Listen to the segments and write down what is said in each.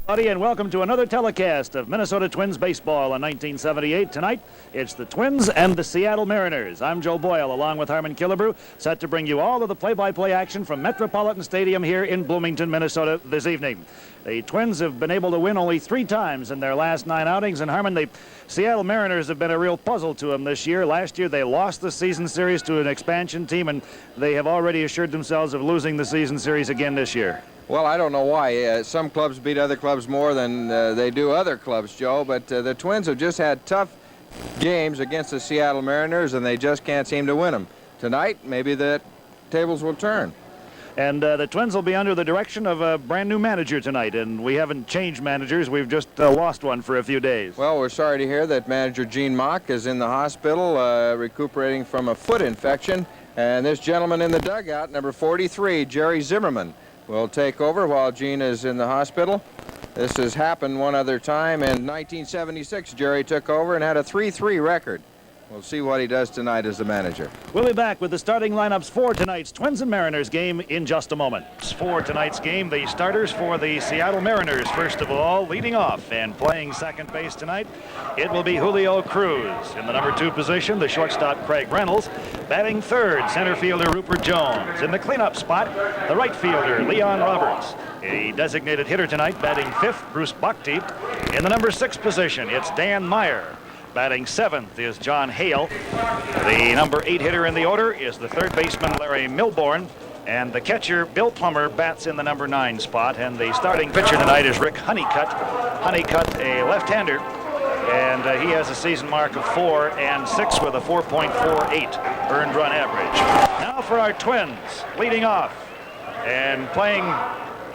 Buddy, and welcome to another telecast of Minnesota Twins baseball in 1978. Tonight, it's the Twins and the Seattle Mariners. I'm Joe Boyle, along with Harmon Killebrew, set to bring you all of the play-by-play action from Metropolitan Stadium here in Bloomington, Minnesota this evening. The Twins have been able to win only 3 times in their last 9 outings, and Harmon, the Seattle Mariners have been a real puzzle to them this year. Last year, they lost the season series to an expansion team, and they have already assured themselves of losing the season series again this year. Well, I don't know why. Some clubs beat other clubs more than they do other clubs, Joe, but the Twins have just had tough games against the Seattle Mariners, and they just can't seem to win them. Tonight, maybe the tables will turn. And the Twins will be under the direction of a brand new manager tonight, and we haven't changed managers. We've just lost one for a few days. Well, we're sorry to hear that manager Gene Mauch is in the hospital recuperating from a foot infection, and this gentleman in the dugout, number 43, Jerry Zimmerman, will take over while Gene is in the hospital. This has happened one other time. In 1976, Jerry took over and had a 3-3 record. We'll see what he does tonight as the manager. We'll be back with the starting lineups for tonight's Twins and Mariners game in just a moment. For tonight's game, the starters for the Seattle Mariners, first of all, leading off and playing second base tonight, it will be Julio Cruz. In the number 2 position, the shortstop Craig Reynolds. Batting third, center fielder Rupert Jones. In the cleanup spot, the right fielder Leon Roberts. A designated hitter tonight, batting 5th, Bruce Bochy. In the number 6 position, it's Dan Meyer. Batting 7th is John Hale. The number 8 hitter in the order is the third baseman Larry Milbourne. And the catcher Bill Plummer bats in the number 9 spot. And the starting pitcher tonight is Rick Honeycutt. Honeycutt, a left-hander. And he has a season mark of 4-6 with a 4.48 earned run average. Now for our Twins, leading off and playing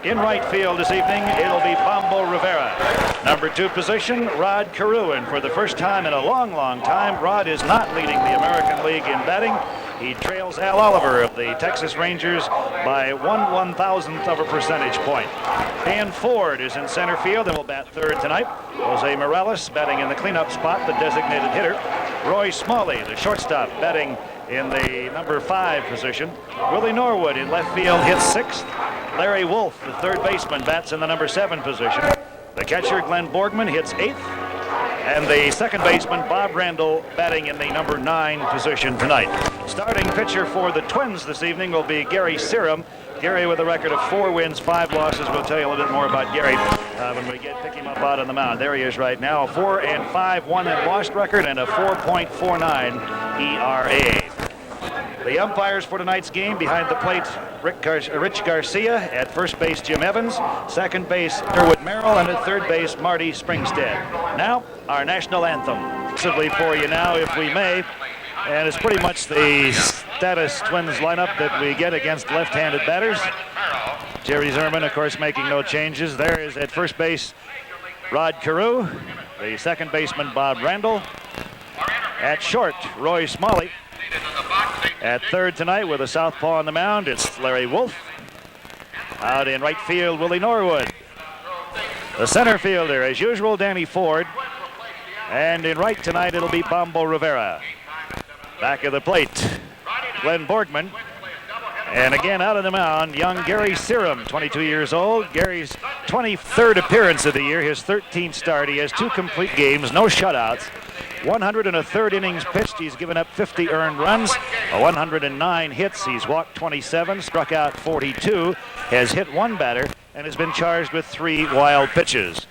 in right field this evening, it'll be Bombo Rivera. Number 2 position, Rod Carew. And for the first time in a long, long time, Rod is not leading the American League in batting. He trails Al Oliver of the Texas Rangers by 1/1000th of a percentage point. Dan Ford is in center field and will bat third tonight. Jose Morales batting in the cleanup spot, the designated hitter. Roy Smalley, the shortstop, batting in the number 5 position. Willie Norwood in left field hits 6th. Larry Wolf, the third baseman, bats in the number 7 position. The catcher, Glenn Borgman, hits 8th. And the second baseman, Bob Randall, batting in the number 9 position tonight. Starting pitcher for the Twins this evening will be Gary Serum. Gary with a record of 4 wins, 5 losses. We'll tell you a little bit more about Gary when we pick him up out on the mound. There he is right now, a 4-5 won and lost record and a 4.49 ERA. The umpires for tonight's game: behind the plate, Rich Garcia. At first base, Jim Evans. Second base, Derwood Merrill. And at third base, Marty Springstead. Now, our national anthem. Simply for you now, if we may. And it's pretty much the status Twins lineup that we get against left-handed batters. Jerry Zimmerman, of course, making no changes. There is at first base, Rod Carew. The second baseman, Bob Randall. At short, Roy Smalley. At third tonight with a southpaw on the mound, it's Larry Wolf. Out in right field, Willie Norwood. The center fielder, as usual, Danny Ford. And in right tonight, it'll be Bombo Rivera. Back of the plate, Glenn Borgman. And again, out on the mound, young Gary Serum, 22 years old. Gary's 23rd appearance of the year, his 13th start. He has 2 complete games, no shutouts. 103rd innings pitched. He's given up 50 earned runs, 109 hits. He's walked 27, struck out 42, has hit 1 batter, and has been charged with 3 wild pitches.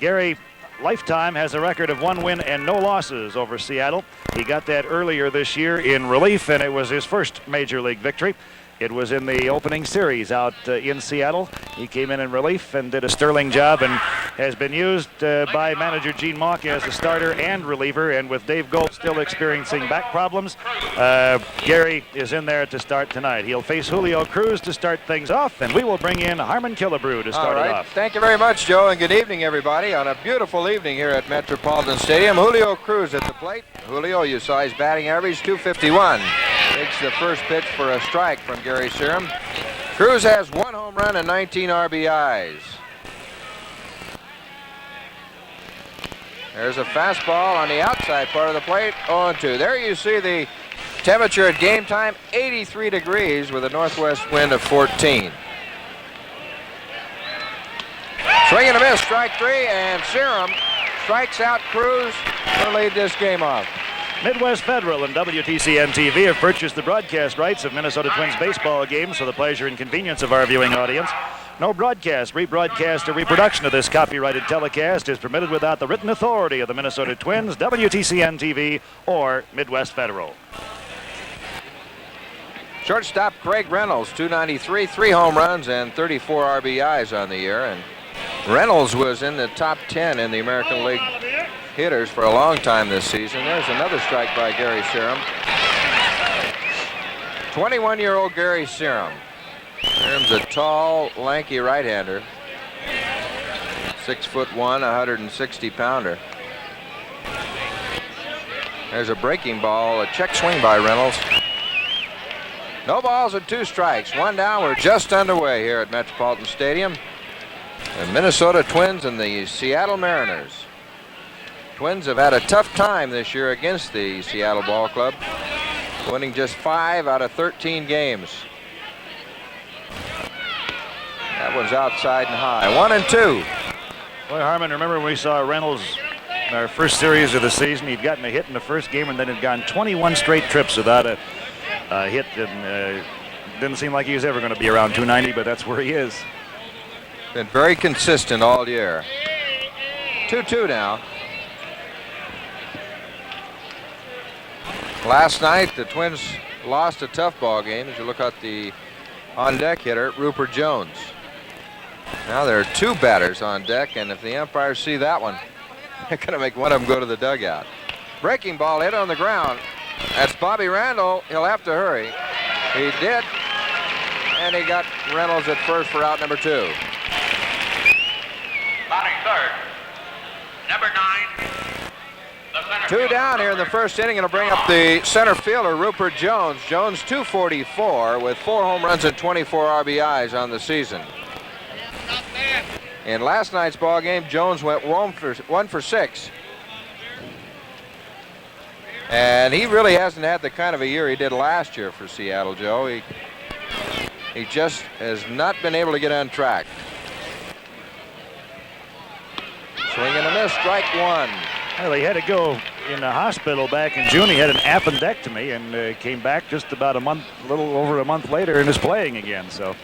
Gary, lifetime, has a record of 1 win and no losses over Seattle. He got that earlier this year in relief, and it was his first major league victory. It was in the opening series out in Seattle. He came in relief and did a sterling job and has been used by manager Gene Mauch as a starter and reliever. And with Dave Gold still experiencing back problems, Gary is in there to start tonight. He'll face Julio Cruz to start things off, and we will bring in Harmon Killebrew to start it off. Thank you very much, Joe, and good evening, everybody, on a beautiful evening here at Metropolitan Stadium. Julio Cruz at the plate. Julio, you saw his batting average, 251. Takes the first pitch for a strike from Gary Serum. Cruz has 1 home run and 19 RBIs. There's a fastball on the outside part of the plate, 0-2. There you see the temperature at game time, 83 degrees with a northwest wind of 14. Swing Swing and a miss, strike 3, and Serum strikes out Cruz to lead this game off. Midwest Federal and WTCN-TV have purchased the broadcast rights of Minnesota Twins baseball games for the pleasure and convenience of our viewing audience. No broadcast, rebroadcast, or reproduction of this copyrighted telecast is permitted without the written authority of the Minnesota Twins, WTCN-TV, or Midwest Federal. Shortstop Craig Reynolds, 293, 3 home runs, and 34 RBIs on the year. And Reynolds was in the top 10 in the American League hitters for a long time this season. There's another strike by Gary Serum. 21-year-old Gary Serum. Serum's a tall, lanky right-hander. 6'1", 160-pounder. There's a breaking ball, a check swing by Reynolds. No balls and 2 strikes. 1 down. We're just underway here at Metropolitan Stadium. The Minnesota Twins and the Seattle Mariners. Twins have had a tough time this year against the Seattle Ball Club, winning just 5 out of 13 games. That one's outside and high. 1-2. Boy, Harmon, remember when we saw Reynolds in our first series of the season? He'd gotten a hit in the first game and then had gone 21 straight trips without a hit, and didn't seem like he was ever going to be around 290, but that's where he is. Been very consistent all year. 2-2 now. Last night, the Twins lost a tough ball game. As you look at the on-deck hitter, Rupert Jones. Now there are 2 batters on deck, and if the umpires see that one, they're going to make one of them go to the dugout. Breaking ball hit on the ground. That's Bobby Randall. He'll have to hurry. He did, and he got Reynolds at first for out number 2. Batting third, number 9. 2 down here in the first inning, and it'll bring up the center fielder, Rupert Jones. Jones, 244 with 4 home runs and 24 RBIs on the season. In last night's ball game, Jones went 1 for 6. And he really hasn't had the kind of a year he did last year for Seattle, Joe. He just has not been able to get on track. Swing and a miss, strike 1. Well, he had to go in the hospital back in June. He had an appendectomy and came back just about a little over a month later and is playing again. So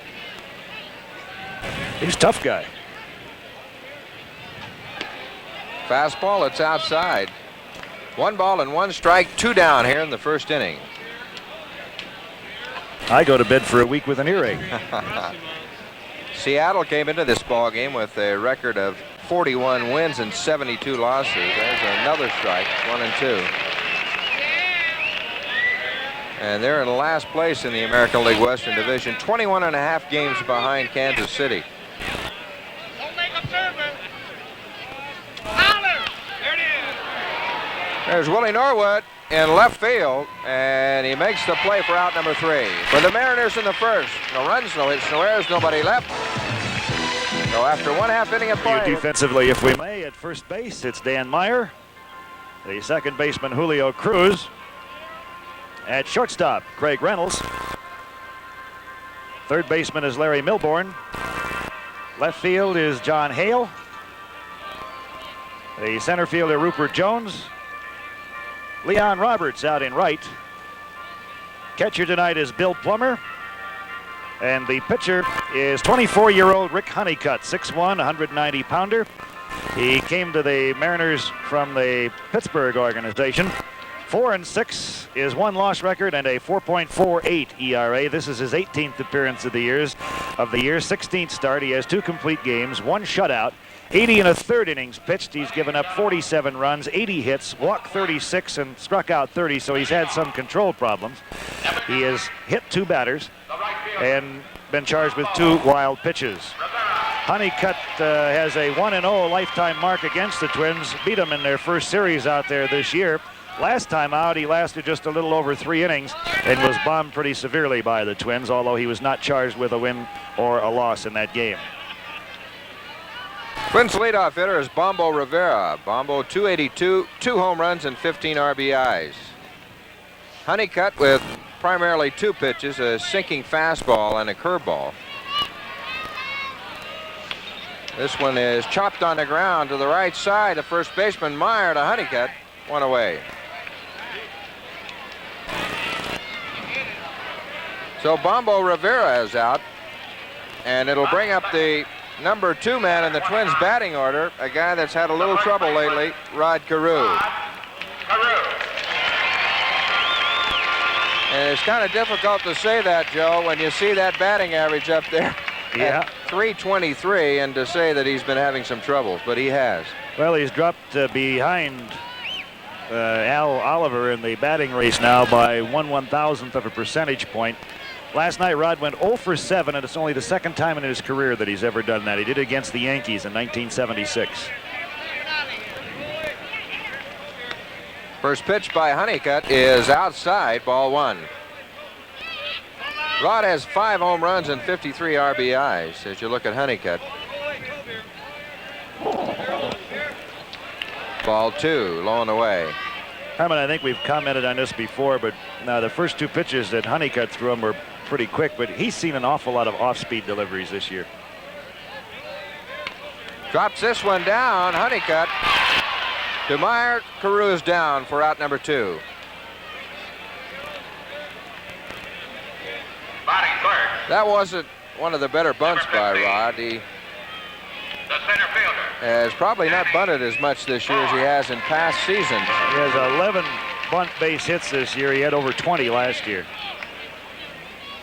he's a tough guy. Fastball, it's outside. 1 ball and 1 strike, 2 down here in the first inning. I go to bed for a week with an earache. Seattle came into this ball game with a record of 41 wins and 72 losses. There's another strike, 1-2. And they're in last place in the American League Western Division, 21.5 games behind Kansas City. There's Willie Norwood in left field, and he makes the play for out number 3. For the Mariners in the first. No runs, no hits, no errors, nobody left. So after 1/2 inning of play. Defensively, if we may, at first base, it's Dan Meyer. The second baseman, Julio Cruz. At shortstop, Craig Reynolds. Third baseman is Larry Milbourne. Left field is John Hale. The center fielder, Rupert Jones. Leon Roberts out in right. Catcher tonight is Bill Plummer. And the pitcher is 24-year-old Rick Honeycutt, 6'1", 190-pounder. He came to the Mariners from the Pittsburgh organization. 4-6 is 1 loss record and a 4.48 ERA. This is his 18th appearance of the year, 16th start. He has 2 complete games, 1 shutout. 80 1/3 innings pitched. He's given up 47 runs, 80 hits, walked 36, and struck out 30, so he's had some control problems. He has hit 2 batters and been charged with 2 wild pitches. Honeycutt has a 1-0 lifetime mark against the Twins. Beat them in their first series out there this year. Last time out, he lasted just a little over 3 innings and was bombed pretty severely by the Twins, although he was not charged with a win or a loss in that game. Twins leadoff hitter is Bombo Rivera. Bombo, 282, 2 home runs and 15 RBIs. Honeycutt with primarily 2 pitches, a sinking fastball and a curveball. This one is chopped on the ground to the right side. The first baseman, Meyer, to Honeycutt. One away. So Bombo Rivera is out. And it'll bring up the number 2 man in the Twins batting order, a guy that's had a little trouble lately, Rod Carew. And it's kind of difficult to say that, Joe, when you see that batting average up there at 323, and to say that he's been having some troubles, but he has. Well, he's dropped behind Al Oliver in the batting race now by 1/1000th of a percentage point. Last night, Rod went 0 for 7, and it's only the second time in his career that he's ever done that. He did it against the Yankees in 1976. First pitch by Honeycutt is outside, ball 1. Rod has 5 home runs and 53 RBIs as you look at Honeycutt. Ball 2, low and away. Herman, I think we've commented on this before, but now the first 2 pitches that Honeycutt threw him were pretty quick, but he's seen an awful lot of off-speed deliveries this year. Drops this one down. Honeycutt to Meyer. Carew is down for out number 2. Batting third, That wasn't one of the better bunts by Rod. He the center fielder. has probably not bunted as much this year as he has in past seasons. He has 11 bunt base hits this year. He had over 20 last year.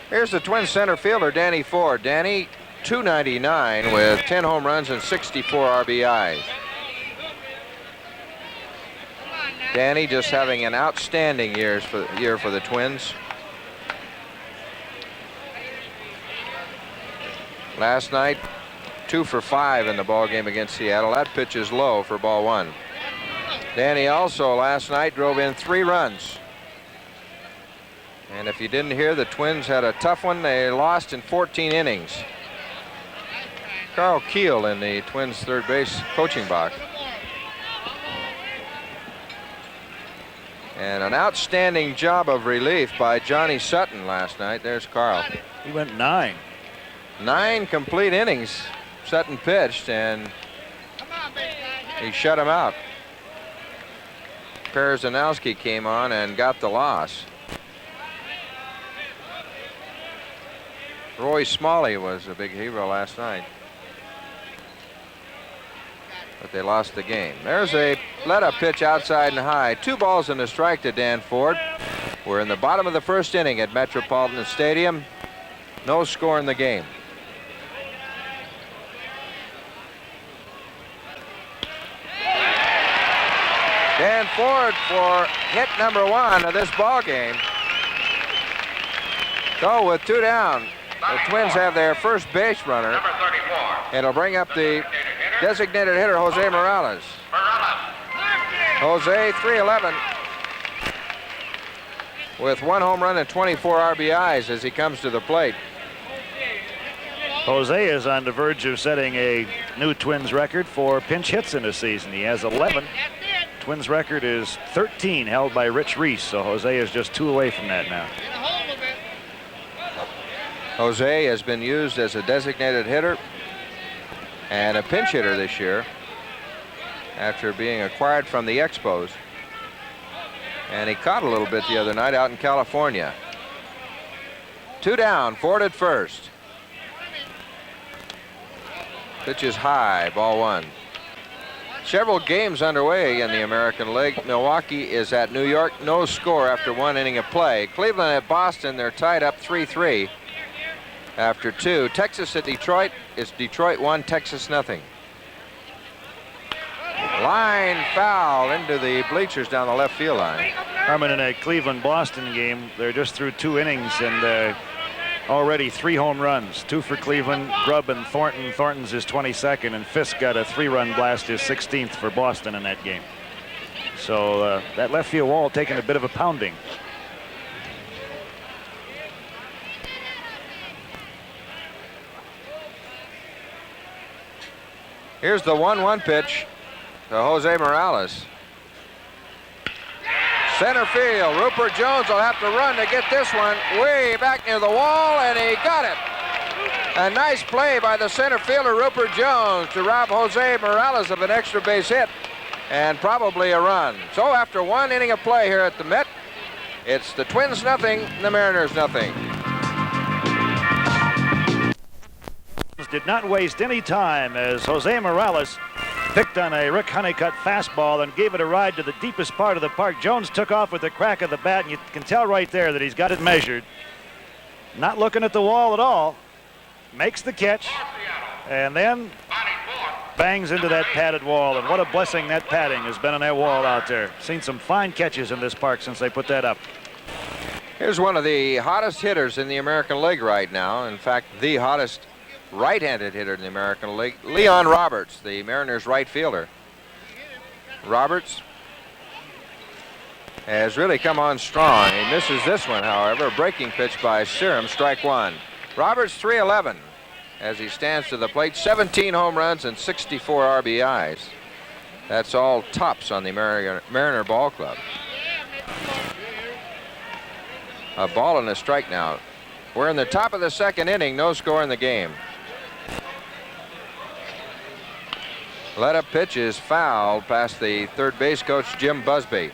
Here's the Twins center fielder, Danny Ford. Danny, .299 with 10 home runs and 64 RBIs. Danny just having an outstanding year for the Twins. Last night, 2 for 5 in the ball game against Seattle. That pitch is low for ball 1. Danny also last night drove in 3 runs. And if you didn't hear, the Twins had a tough one. They lost in 14 innings. Carl Keel in the Twins third base coaching box. And an outstanding job of relief by Johnny Sutton last night. There's Carl. He went 9. 9 complete innings Sutton pitched, and he shut him out. Perzanowski came on and got the loss. Roy Smalley was a big hero last night, but they lost the game. There's a let-up pitch outside and high. 2 balls and a strike to Dan Ford. We're in the bottom of the first inning at Metropolitan Stadium. No score in the game. Dan Ford for hit number 1 of this ball game. So with 2 down, the Twins have their first base runner. Number 34. It'll bring up the designated hitter, Jose Morales. Jose, 311, with 1 home run and 24 RBIs as he comes to the plate. Jose is on the verge of setting a new Twins record for pinch hits in a season. He has 11. Twins record is 13, held by Rich Reese, so Jose is just 2 away from that now. Jose has been used as a designated hitter and a pinch hitter this year after being acquired from the Expos. And he caught a little bit the other night out in California. 2 down, Ford at first. Pitch is high, ball 1. Several games underway in the American League. Milwaukee is at New York, no score after 1 inning of play. Cleveland at Boston, they're tied up 3-3 after 2. Texas at Detroit, it's Detroit 1, Texas nothing. Line foul into the bleachers down the left field line. Herman, in a Cleveland-Boston game, they're just through 2 innings and already 3 home runs. 2 for Cleveland, Grubb and Thornton. Thornton's his 22nd, and Fisk got a 3-run blast, his 16th for Boston in that game. So that left field wall taking a bit of a pounding. Here's the 1-1 pitch to Jose Morales. Center field, Rupert Jones will have to run to get this one way back near the wall, and he got it. A nice play by the center fielder, Rupert Jones, to rob Jose Morales of an extra base hit and probably a run. So after 1 inning of play here at the Met, it's the Twins nothing, the Mariners nothing. Did not waste any time as Jose Morales picked on a Rick Honeycutt fastball and gave it a ride to the deepest part of the park. Jones took off with the crack of the bat, and you can tell right there that he's got it measured. Not looking at the wall at all. Makes the catch, and then bangs into that padded wall. And what a blessing that padding has been on that wall out there. Seen some fine catches in this park since they put that up. Here's one of the hottest hitters in the American League right now. In fact, the hottest right-handed hitter in the American League, Leon Roberts, the Mariners right fielder. Roberts has really come on strong. He misses this one, however. A breaking pitch by Serum, strike one. Roberts 311 as he stands to the plate. 17 home runs and 64 RBIs. That's all tops on the Mariner Ball Club. A ball and a strike now. We're in the top of the second inning, no score in the game. Let up pitch is fouled past the third base coach, Jim Busby.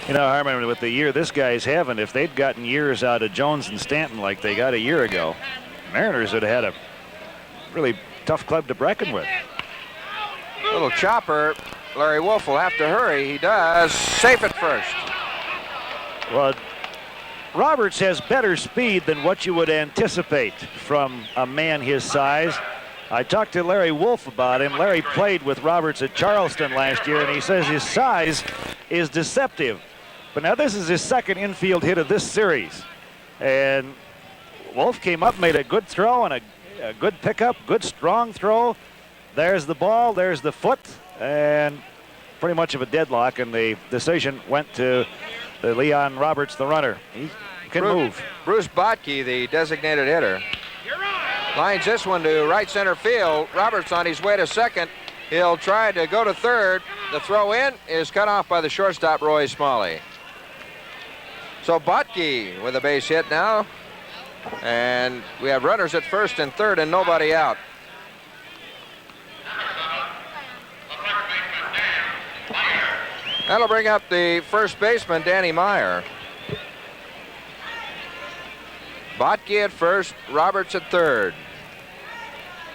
You know, Harmon, with the year this guy's having, if they'd gotten years out of Jones and Stanton like they got a year ago, Mariners would have had a really tough club to reckon with. Little chopper. Larry Wolf will have to hurry. He does. Safe at first. Well, Roberts has better speed than what you would anticipate from a man his size. I talked to Larry Wolf about him. Larry played with Roberts at Charleston last year, and he says his size is deceptive. But now this is his second infield hit of this series. And Wolf came up, made a good throw and a good pickup, good strong throw. There's the ball, there's the foot, and pretty much of a deadlock, and the decision went to the Leon Roberts, the runner. He can move. Bruce Botke, the designated hitter, lines this one to right center field. Roberts on his way to second. He'll try to go to third. The throw in is cut off by the shortstop, Roy Smalley. So Botke with a base hit now. And we have runners at first and third and nobody out. That'll bring up the first baseman, Danny Meyer. Botke at first, Roberts at third.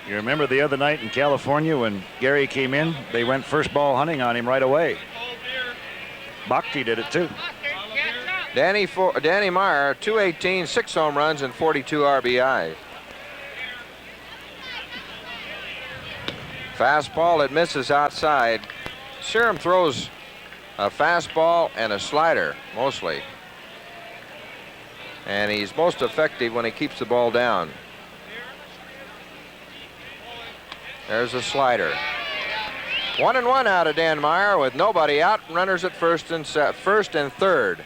You remember the other night in California when Gary came in, they went first ball hunting on him right away. Botke did it too. Danny Meyer, 218, 6 home runs and 42 RBIs. Fastball that misses outside. Serum throws a fastball and a slider mostly. And he's most effective when he keeps the ball down. There's a slider. 1-1 out of Dan Meyer with nobody out. Runners at first and third.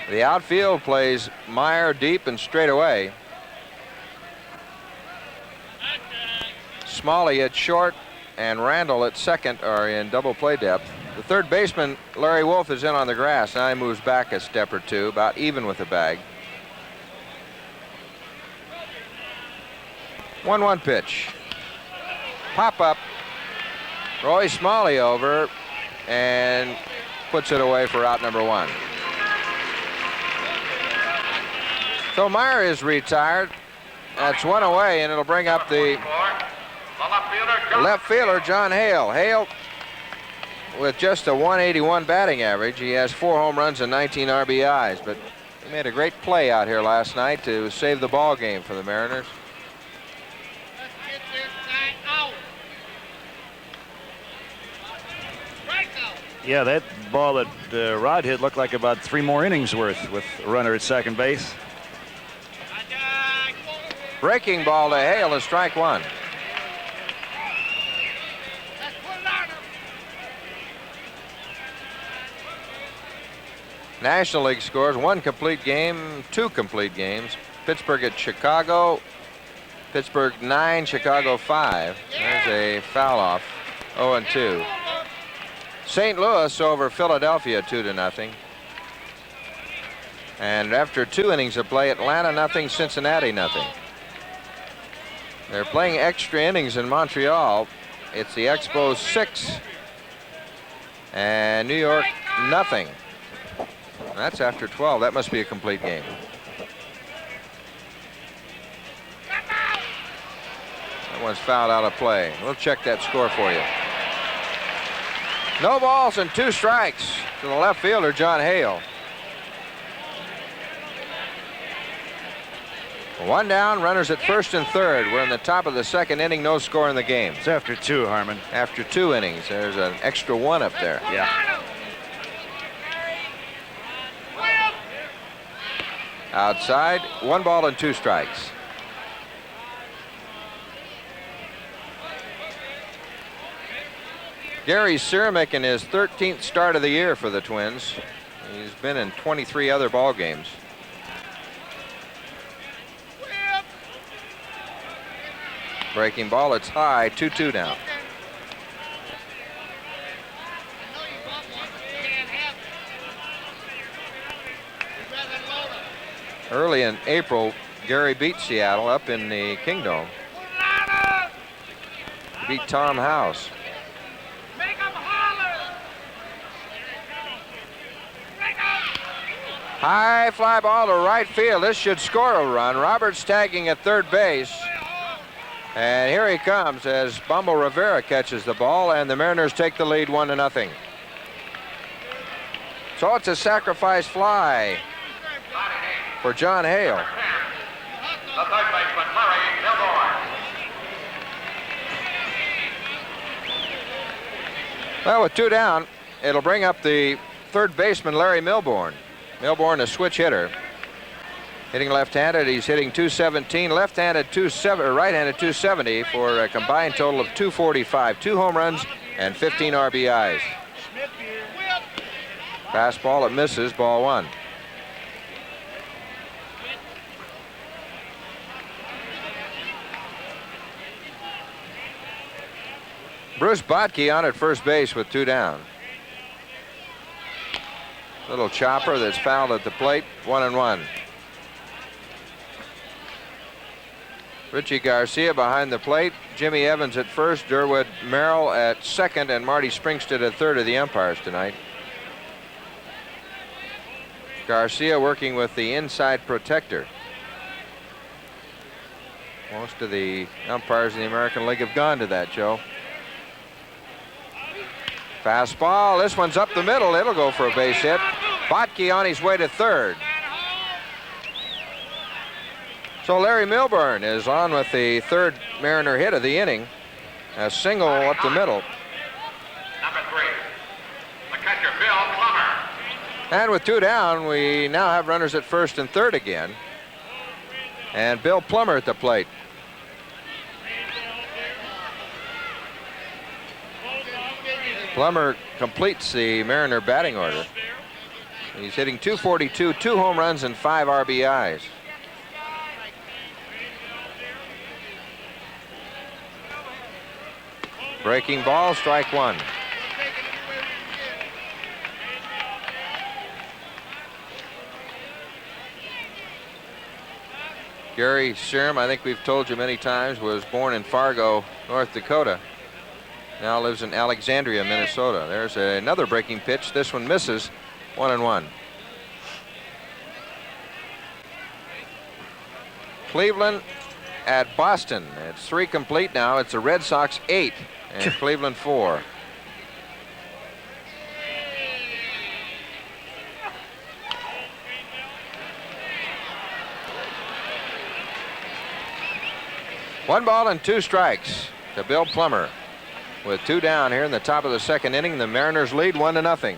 The outfield plays Meyer deep and straight away. Smalley at short and Randall at second are in double play depth. The third baseman, Larry Wolf, is in on the grass. Now he moves back a step or two, about even with the bag. 1-1 pitch. Pop up. Roy Smalley over and puts it away for out number one. So Meyer is retired. That's one away, and it'll bring up the left fielder, John Hale. Hale, with just a 181 batting average, he has 4 home runs and 19 RBIs, but he made a great play out here last night to save the ball game for the Mariners. Yeah, that ball that Rod hit looked like about 3 more innings worth with a runner at second base. Breaking ball to Hale is strike one. National League scores: 1 complete game, 2 complete games. Pittsburgh at Chicago. Pittsburgh 9, Chicago 5. There's a foul off. 0-2. St. Louis over Philadelphia 2-0. And after 2 innings of play, Atlanta nothing, Cincinnati nothing. They're playing extra innings in Montreal. It's the Expos 6 and New York nothing. That's after 12. That must be a complete game. That one's fouled out of play. We'll check that score for you. No balls and 2 strikes to the left fielder, John Hale. 1 down, runners at first and third. We're in the top of the 2nd inning, no score in the game. It's after 2, Harmon. After 2 innings, there's an extra 1 up there. Yeah. Outside, 1 ball and 2 strikes. Gary Sear making his 13th start of the year for the Twins. He's been in 23 other ball games. Breaking ball, it's high, 2-2 now. Early in April, Gary beat Seattle up in the Kingdome. He beat Tom House. High fly ball to right field. This should score a run. Roberts tagging at third base. And here he comes as Bumble Rivera catches the ball, and the Mariners take the lead 1-0. So it's a sacrifice fly for John Hale. The third baseman, Larry Milbourne. Well, with 2 down, it'll bring up the third baseman, Larry Milbourne. Milbourne, a switch hitter. Hitting left-handed, he's hitting .217. Left-handed, right-handed, .270 for a combined total of .245. 2 home runs and 15 RBIs. Fastball, it misses, ball 1. Bruce Bottke on at first base with 2 down. Little chopper that's fouled at the plate, 1-1. Richie Garcia behind the plate, Jimmy Evans at first, Durwood Merrill at second, and Marty Springstead at third of the umpires tonight. Garcia working with the inside protector. Most of the umpires in the American League have gone to that, Joe. Fastball, this one's up the middle. It'll go for a base hit. Bottke on his way to third. So Larry Milbourne is on with the third Mariner hit of the inning. A single up the middle. Number 3, the catcher, Bill Plummer. And with 2 down, we now have runners at first and third again. And Bill Plummer at the plate. Plummer completes the Mariner batting order. He's hitting .242, 2 home runs and 5 RBIs. Breaking ball, strike 1. Gary Sherm, I think we've told you many times, was born in Fargo, North Dakota. Now lives in Alexandria, Minnesota. There's another breaking pitch. This one misses, 1-1. Cleveland at Boston. It's 3 complete now. It's the Red Sox 8 and Cleveland 4. One ball and 2 strikes to Bill Plummer. With 2 down here in the top of the 2nd inning, the Mariners lead 1-0.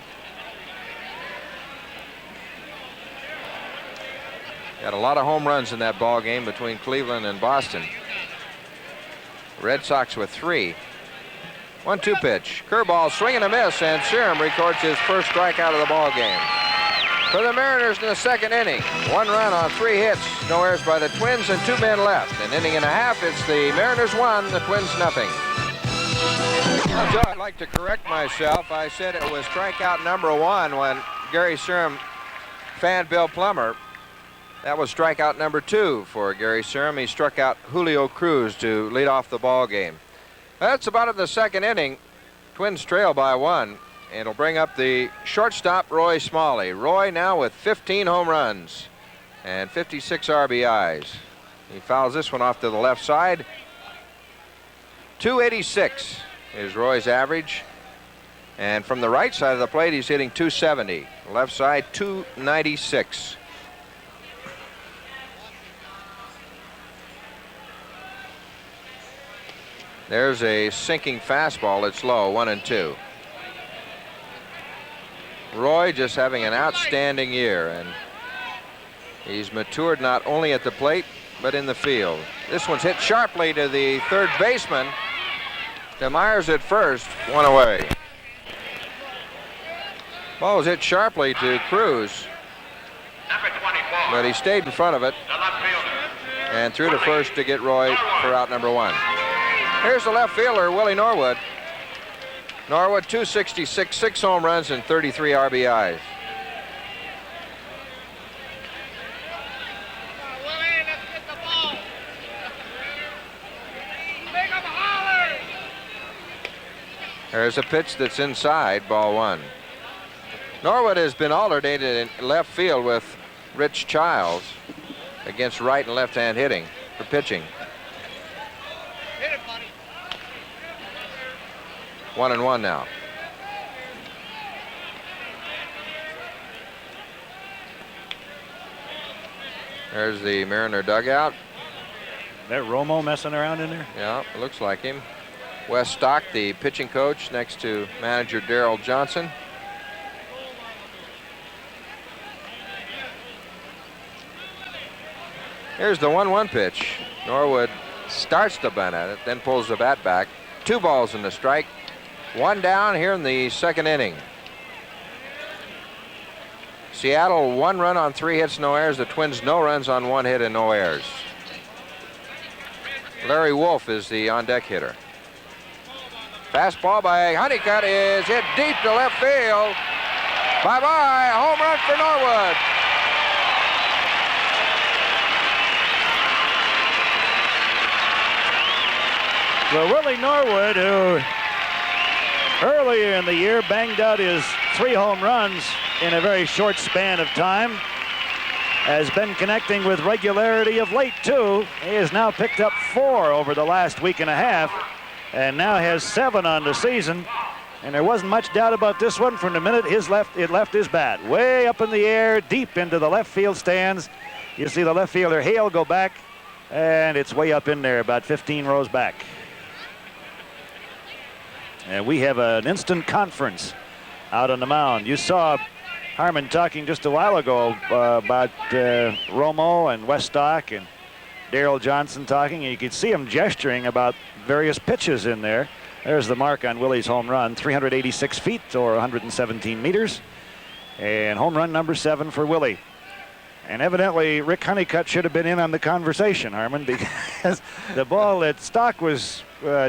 Got a lot of home runs in that ball game between Cleveland and Boston. Red Sox with 3. 1-2 pitch. Curveball, swing and a miss, and Serum records his first strikeout of the ball game. For the Mariners in the 2nd inning, 1 run on 3 hits, no errors by the Twins, and 2 men left. An inning and a half, it's the Mariners 1, the Twins nothing. So I'd like to correct myself. I said it was strikeout number 1 when Gary Surm fanned Bill Plummer. That was strikeout number 2 for Gary Surm. He struck out Julio Cruz to lead off the ball game. That's about it in the second inning. Twins trail by 1. It'll bring up the shortstop, Roy Smalley. Roy now with 15 home runs and 56 RBIs. He fouls this one off to the left side. 286 is Roy's average. And from the right side of the plate, he's hitting 270. Left side, 296. There's a sinking fastball. It's low, 1-2. Roy just having an outstanding year, and he's matured not only at the plate, but in the field. This one's hit sharply to the third baseman. To Myers at first, 1 away. Ball was hit sharply to Cruz, Number 24. but he stayed in front of it The left fielder. and threw to first to get Roy for out number 1. Here's the left fielder, Willie Norwood. Norwood, 266, 6 home runs and 33 RBIs. There's a pitch that's inside, ball 1. Norwood has been alternated in left field with Rich Childs against right and left-hand hitting for pitching. 1-1 now. There's the Mariner dugout. That Romo messing around in there? Yeah, it looks like him. Wes Stock, the pitching coach, next to manager Darrell Johnson. Here's the 1-1 pitch. Norwood starts to bunt at it, then pulls the bat back. 2 balls in the strike. 1 down here in the second inning. Seattle 1 run on 3 hits, no errors. The Twins no runs on 1 hit and no errors. Larry Wolf is the on-deck hitter. Fastball by Honeycutt is hit deep to left field. Bye-bye, home run for Norwood. Well, Willie Norwood, who earlier in the year banged out his 3 home runs in a very short span of time, has been connecting with regularity of late, too. He has now picked up 4 over the last week and a half, and now has 7 on the season. And there wasn't much doubt about this one from the minute it left his bat. Way up in the air, deep into the left field stands. You see the left fielder Hale go back, and it's way up in there, about 15 rows back. And we have an instant conference out on the mound. You saw Harmon talking just a while ago about Romo and Wes Stock and Darrell Johnson talking, and you could see him gesturing about various pitches in there. There's the mark on Willie's home run, 386 feet or 117 meters. And home run number 7 for Willie. And evidently Rick Honeycutt should have been in on the conversation, Harmon, because the ball that Stock was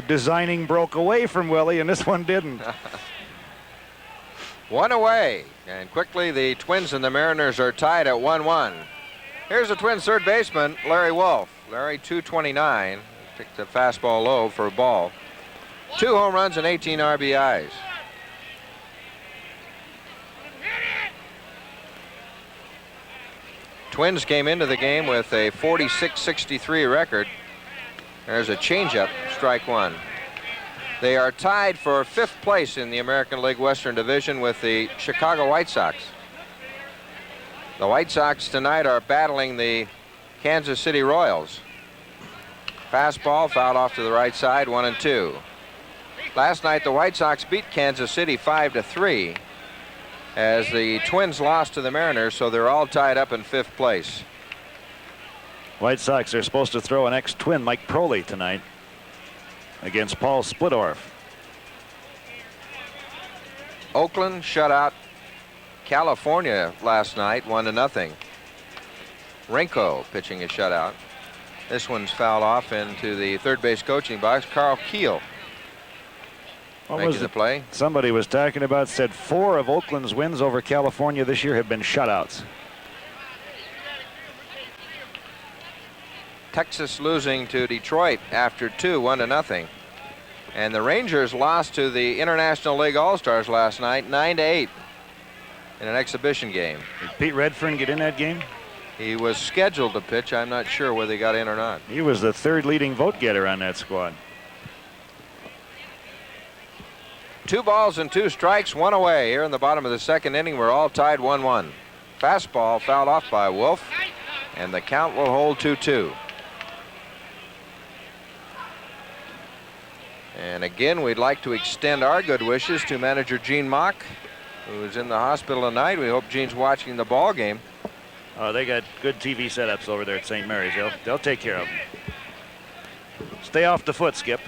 designing broke away from Willie, and this one didn't. 1 away, and quickly the Twins and the Mariners are tied at 1-1. Here's the Twins third baseman, Larry Wolf. Larry, 229, picked the fastball low for a ball. 2 home runs and 18 RBIs. Twins came into the game with a 46-63 record. There's a changeup, strike 1. They are tied for 5th place in the American League Western Division with the Chicago White Sox. The White Sox tonight are battling the Kansas City Royals. Fastball fouled off to the right side, 1-2. Last night the White Sox beat Kansas City 5-3 as the Twins lost to the Mariners, so they're all tied up in 5th place. White Sox are supposed to throw an ex-Twin, Mike Proley, tonight against Paul Splittorff. Oakland shut out California last night, 1-0. Rinko pitching a shutout. This one's fouled off into the third base coaching box. Carl Keel What making was the it? play. Somebody was talking about, said 4 of Oakland's wins over California this year have been shutouts. Texas losing to Detroit after 2, 1-0. And the Rangers lost to the International League All-Stars last night, 9-8 in an exhibition game. Did Pete Redfern get in that game? He was scheduled to pitch. I'm not sure whether he got in or not. He was the 3rd leading vote getter on that squad. 2 balls and 2 strikes, 1 away here in the bottom of the 2nd inning. We're all tied 1-1. Fastball fouled off by Wolf, and the count will hold 2-2. And again, we'd like to extend our good wishes to manager Gene Mauch, who is in the hospital tonight. We hope Gene's watching the ball game. Oh, they got good TV setups over there at St. Mary's. They'll take care of them. Stay off the foot, Skip.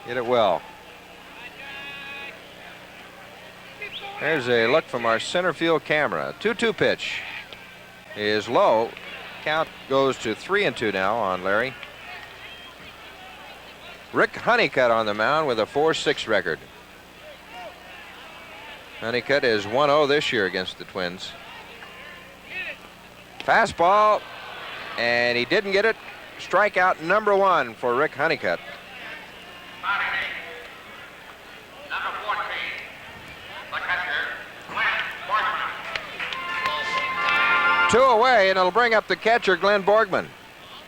Hit it well. There's a look from our center field camera. 2-2 pitch is low. Count goes to 3-2 now on Larry. Rick Honeycutt on the mound with a 4-6 record. Honeycutt is 1-0 this year against the Twins. Fastball, and he didn't get it. Strikeout number 1 for Rick Honeycutt. Number 14, the catcher, Glenn Borgman. 2 away, and it'll bring up the catcher, Glenn Borgman.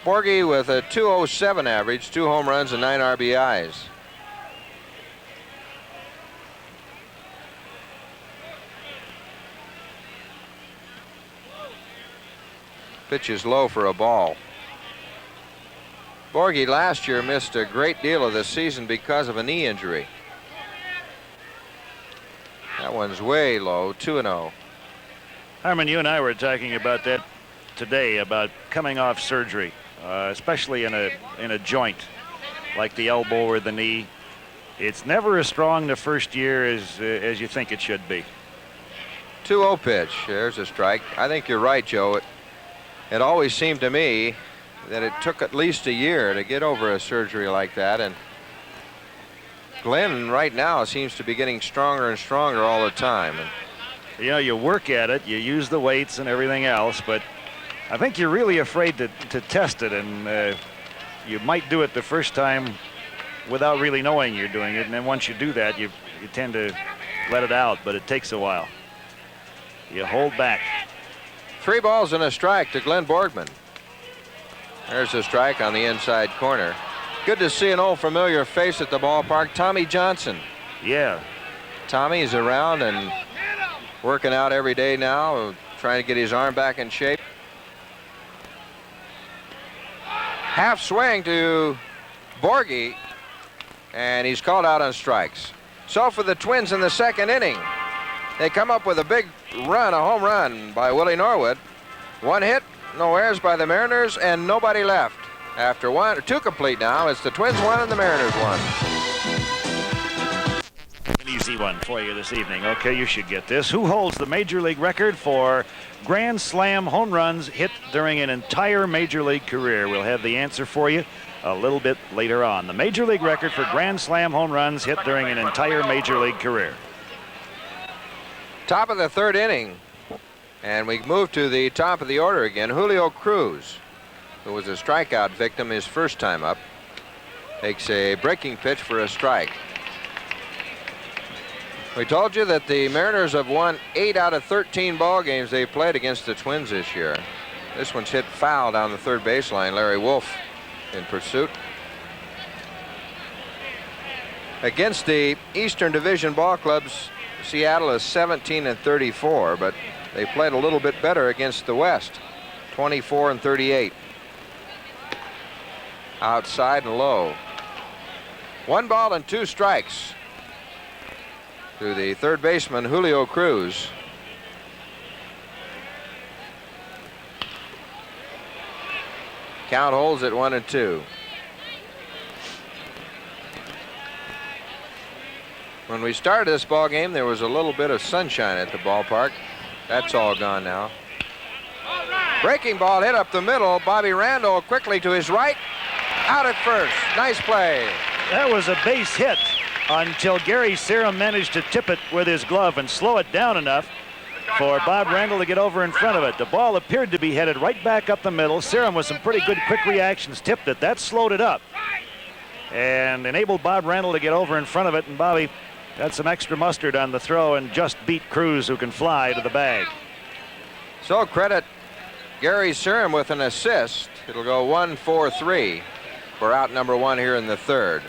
Borgie with a 207 average, 2 home runs and 9 RBIs. Pitch is low for a ball. Borgie last year missed a great deal of the season because of a knee injury. That one's way low, 2-0. Harmon, you and I were talking about that today, about coming off surgery, especially in a joint like the elbow or the knee. It's never as strong the first year as you think it should be. 2-0 pitch. There's a strike. I think you're right, Joe. It always seemed to me that it took at least a year to get over a surgery like that, and Glenn right now seems to be getting stronger and stronger all the time. And you know, you work at it, you use the weights and everything else, but I think you're really afraid to test it, and you might do it the first time without really knowing you're doing it, and then once you do that, you tend to let it out, but it takes a while. You hold back. 3 balls and a strike to Glenn Borgman. There's a strike on the inside corner. Good to see an old familiar face at the ballpark, Tommy Johnson. Yeah. Tommy's around and working out every day now, trying to get his arm back in shape. Half swing to Borgie, and he's called out on strikes. So for the Twins in the 2nd inning, they come up with a big run, a home run by Willie Norwood. 1 hit, no errors by the Mariners, and nobody left. After 2 complete now, it's the Twins 1 and the Mariners 1. An easy one for you this evening. Okay, you should get this. Who holds the Major League record for Grand Slam home runs hit during an entire Major League career? We'll have the answer for you a little bit later on. The Major League record for Grand Slam home runs hit during an entire Major League career. Top of the 3rd inning, and we move to the top of the order again. Julio Cruz, who was a strikeout victim his first time up, takes a breaking pitch for a strike. We told you that the Mariners have won 8 out of 13 ball games they played against the Twins this year. This one's hit foul down the 3rd baseline. Larry Wolf in pursuit. Against the Eastern Division ball clubs, Seattle is 17-34, but they played a little bit better against the West, 24-38. Outside and low. 1 ball and 2 strikes to the 3rd baseman, Julio Cruz. Count holds at 1-2. When we started this ball game, there was a little bit of sunshine at the ballpark. That's all gone now. Breaking ball hit up the middle. Bobby Randall quickly to his right. Out at first. Nice play. That was a base hit until Gary Serum managed to tip it with his glove and slow it down enough for Bob Randall to get over in front of it. The ball appeared to be headed right back up the middle. Serum with some pretty good quick reactions tipped it. That slowed it up and enabled Bob Randall to get over in front of it. And Bobby got some extra mustard on the throw and just beat Cruz, who can fly, to the bag. So credit Gary Serum with an assist. It'll go 1-4-3 for out number 1 here in the third.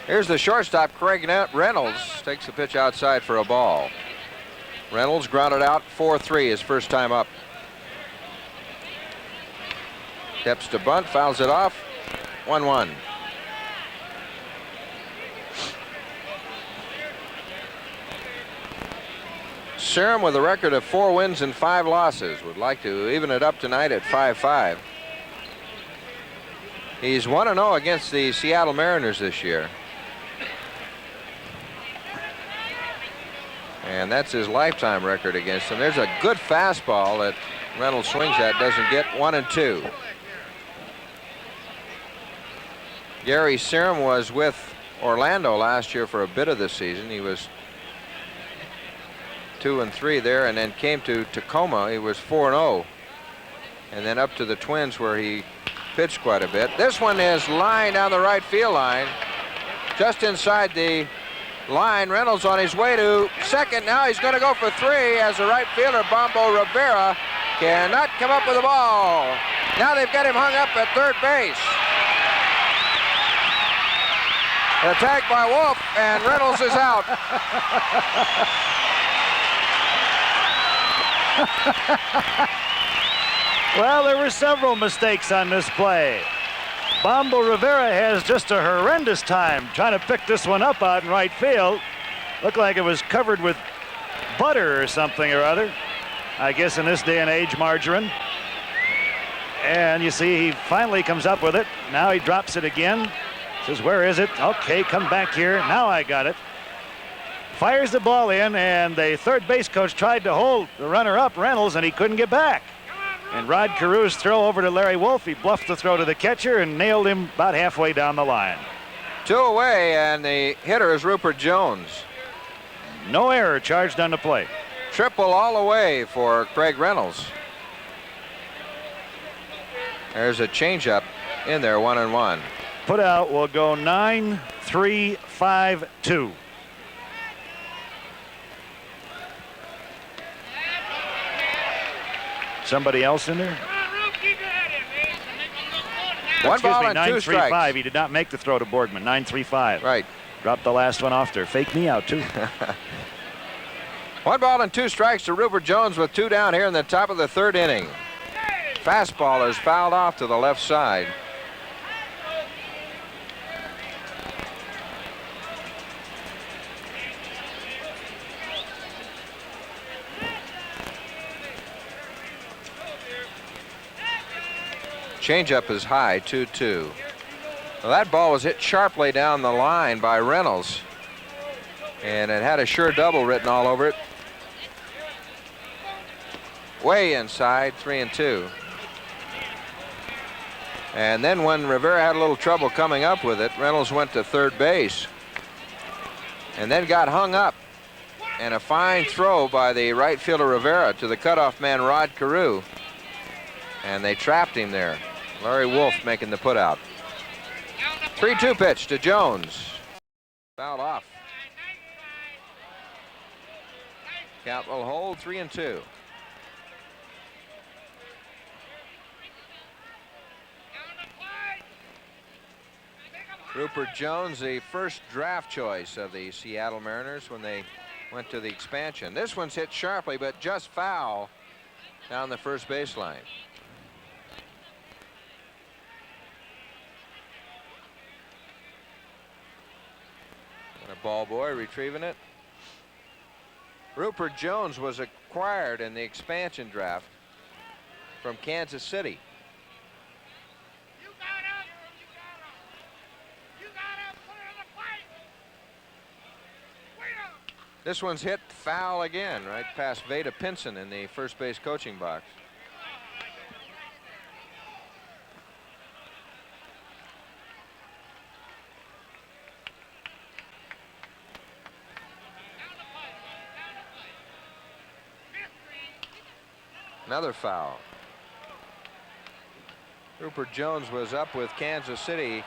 Here's the shortstop, Craig Reynolds, takes the pitch outside for a ball. Reynolds grounded out, 4-3, his first time up. Steps to bunt, fouls it off, 1-1. Serum with a record of 4 wins and 5 losses. Would like to even it up tonight at 5-5. He's 1-0 against the Seattle Mariners this year. And that's his lifetime record against them. There's a good fastball that Reynolds swings at, doesn't get. 1-2. Gary Serum was with Orlando last year for a bit of the season. He was 2-3 there, and then came to Tacoma. He was 4-0, and then up to the Twins, where he pitched quite a bit. This one is lined down the right field line, just inside the line. Reynolds on his way to second. Now he's going to go for 3 as the right fielder, Bombo Rivera, cannot come up with the ball. Now they've got him hung up at third base. Attack by Wolf, and Reynolds is out. Well, there were several mistakes on this play. Bombo Rivera has just a horrendous time trying to pick this one up out in right field. Looked like it was covered with butter or something or other. I guess in this day and age, margarine. And you see, he finally comes up with it. Now he drops it again. Says, where is it? Okay, come back here. Now I got it. Fires the ball in, and the third base coach tried to hold the runner up, Reynolds, and he couldn't get back. And Rod Carew's throw over to Larry Wolf, he bluffed the throw to the catcher and nailed him about halfway down the line. 2 away, and the hitter is Rupert Jones. No error charged on the play. Triple all the way for Craig Reynolds. There's a changeup in there, 1-1. Put out will go 9-3-5-2. Somebody else in there? One ball and 2 strikes. 9-3-5. He did not make the throw to Borgman. 9-3-5. Right. Dropped the last one off there. Fake me out, too. 1 ball and 2 strikes to Rupert Jones with 2 down here in the top of the third inning. Fastball is fouled off to the left side. Changeup is high, 2-2. Well, that ball was hit sharply down the line by Reynolds, and it had a sure double written all over it. Way inside, 3-2. And then when Rivera had a little trouble coming up with it, Reynolds went to third base and then got hung up. And a fine throw by the right fielder Rivera to the cutoff man Rod Carew. And they trapped him there. Larry Wolf making the putout. 3-2 pitch to Jones. Fouled off. Count will hold, 3-2. Rupert Jones, the first draft choice of the Seattle Mariners when they went to the expansion. This one's hit sharply, but just foul down the first baseline. And a ball boy retrieving it. Rupert Jones was acquired in the expansion draft from Kansas City. This one's hit foul again, right past Veda Pinson in the first base coaching box. Another foul. Rupert Jones was up with Kansas City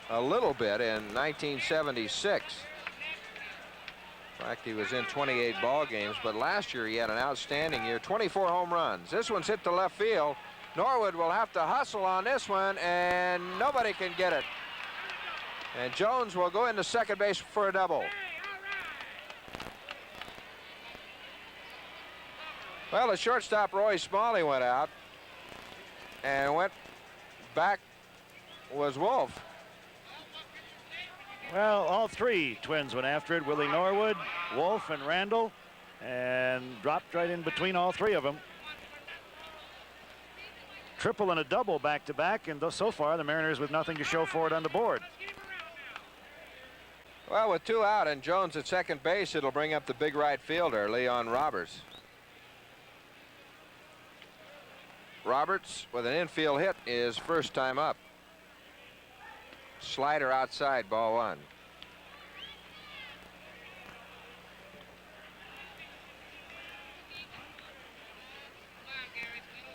a little bit in 1976. In fact, he was in 28 ball games, but last year he had an outstanding year, 24 home runs. This one's hit to left field. Norwood will have to hustle on this one, and nobody can get it. And Jones will go into second base for a double. Well, the shortstop Roy Smalley went out, and went back was Wolf. Well, all three Twins went after it. Willie Norwood, Wolf, and Randall, and dropped right in between all three of them. Triple and a double back-to-back, and so far the Mariners with nothing to show for it on the board. Well, with 2 out and Jones at second base, it'll bring up the big right fielder, Leon Roberts. Roberts with an infield hit is first time up. Slider outside, ball 1.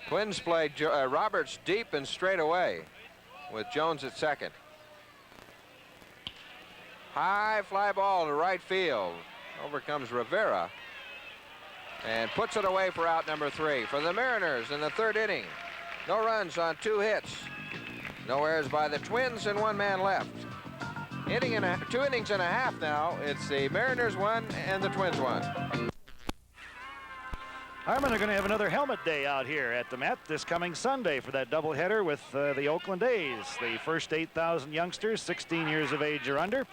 Twins played Roberts deep and straight away with Jones at second. High fly ball to right field. Over comes Rivera and puts it away for out number 3 for the Mariners in the 3rd inning. No runs on 2 hits. No errors by the Twins and 1 man left. 2 innings and a half now. It's the Mariners 1 and the Twins 1. Harmon are going to have another helmet day out here at the Met this coming Sunday for that doubleheader with the Oakland A's. The first 8,000 youngsters, 16 years of age or under,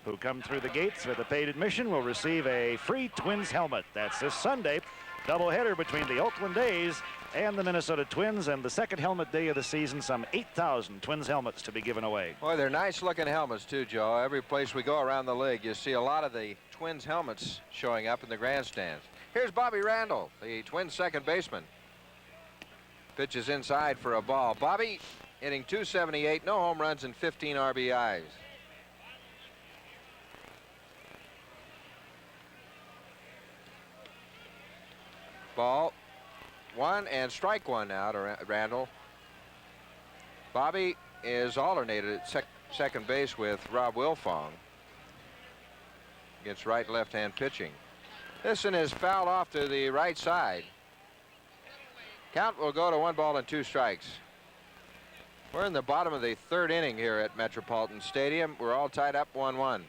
who come through the gates with a paid admission will receive a free Twins helmet. That's this Sunday. Doubleheader between the Oakland A's and the Minnesota Twins, and the second helmet day of the season, some 8,000 Twins helmets to be given away. Boy, they're nice looking helmets too, Joe. Every place we go around the league, you see a lot of the Twins helmets showing up in the grandstands. Here's Bobby Randall, the Twins second baseman. Pitches inside for a ball. Bobby hitting .278, no home runs and 15 RBIs. Ball 1 and strike 1 now to Randall. Bobby is alternated at second base with Rob Wilfong against right left-hand pitching. This one is fouled off to the right side. Count will go to 1 ball and 2 strikes. We're in the bottom of the 3rd inning here at Metropolitan Stadium. We're all tied up 1-1.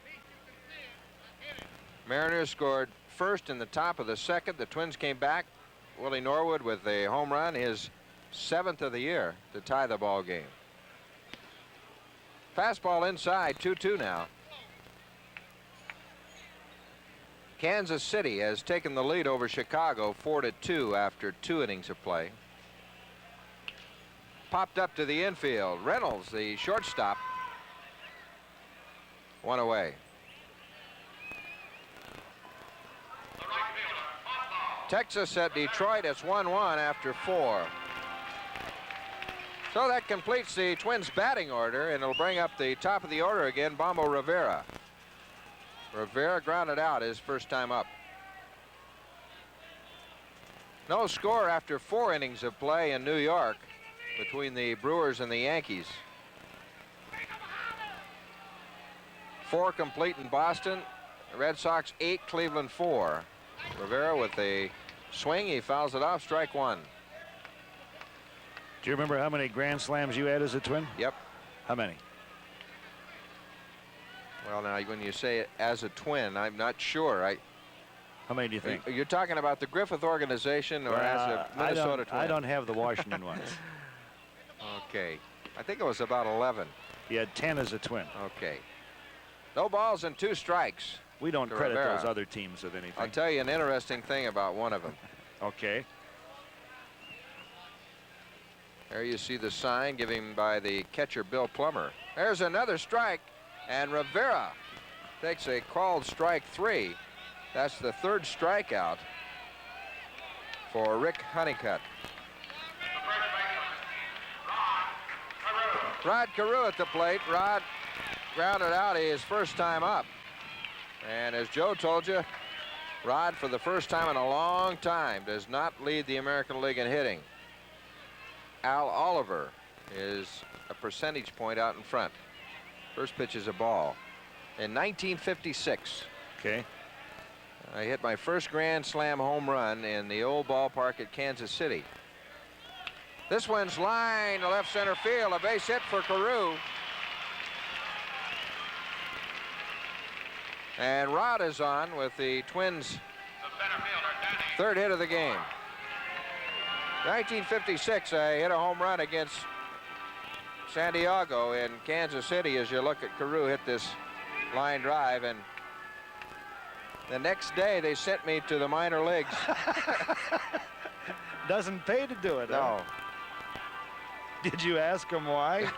Mariners scored first in the top of the 2nd. The Twins came back. Willie Norwood with a home run, his 7th of the year, to tie the ball game. Fastball inside, 2-2 now. Kansas City has taken the lead over Chicago 4-2 after 2 innings of play. Popped up to the infield. Reynolds, the shortstop. 1 away. Texas at Detroit. It's 1-1 after 4. So that completes the Twins batting order, and it'll bring up the top of the order again, Bombo Rivera. Rivera grounded out his first time up. No score after 4 innings of play in New York between the Brewers and the Yankees. 4 complete in Boston. The Red Sox 8, Cleveland 4. Rivera with a swing, he fouls it off, strike 1. Do you remember how many grand slams you had as a Twin? Yep. How many? Well, now when you say it as a Twin, I'm not sure. How many do you think? You're talking about the Griffith organization or as a Minnesota Twin? I don't have the Washington ones. Okay. I think it was about 11. You had 10 as a Twin. Okay. No balls and 2 strikes. We don't to credit Rivera. those other teams with anything. I'll tell you an interesting thing about one of them. Okay. There you see the sign given by the catcher, Bill Plummer. There's another strike, and Rivera takes a called strike 3. That's the 3rd strikeout for Rick Honeycutt. Rod Carew at the plate. Rod grounded out his first time up. And as Joe told you, Rod, for the first time in a long time, does not lead the American League in hitting. Al Oliver is a percentage point out in front. First pitch is a ball. In 1956, Okay. I hit my first Grand Slam home run in the old ballpark at Kansas City. This one's line to left center field, a base hit for Carew. And Rod is on with the Twins' The center fielder, Danny. third hit of the game. 1956, I hit a home run against San Diego in Kansas City as you look at Carew hit this line drive, and the next day they sent me to the minor leagues. Doesn't pay to do it. No, Huh? Did you ask him why?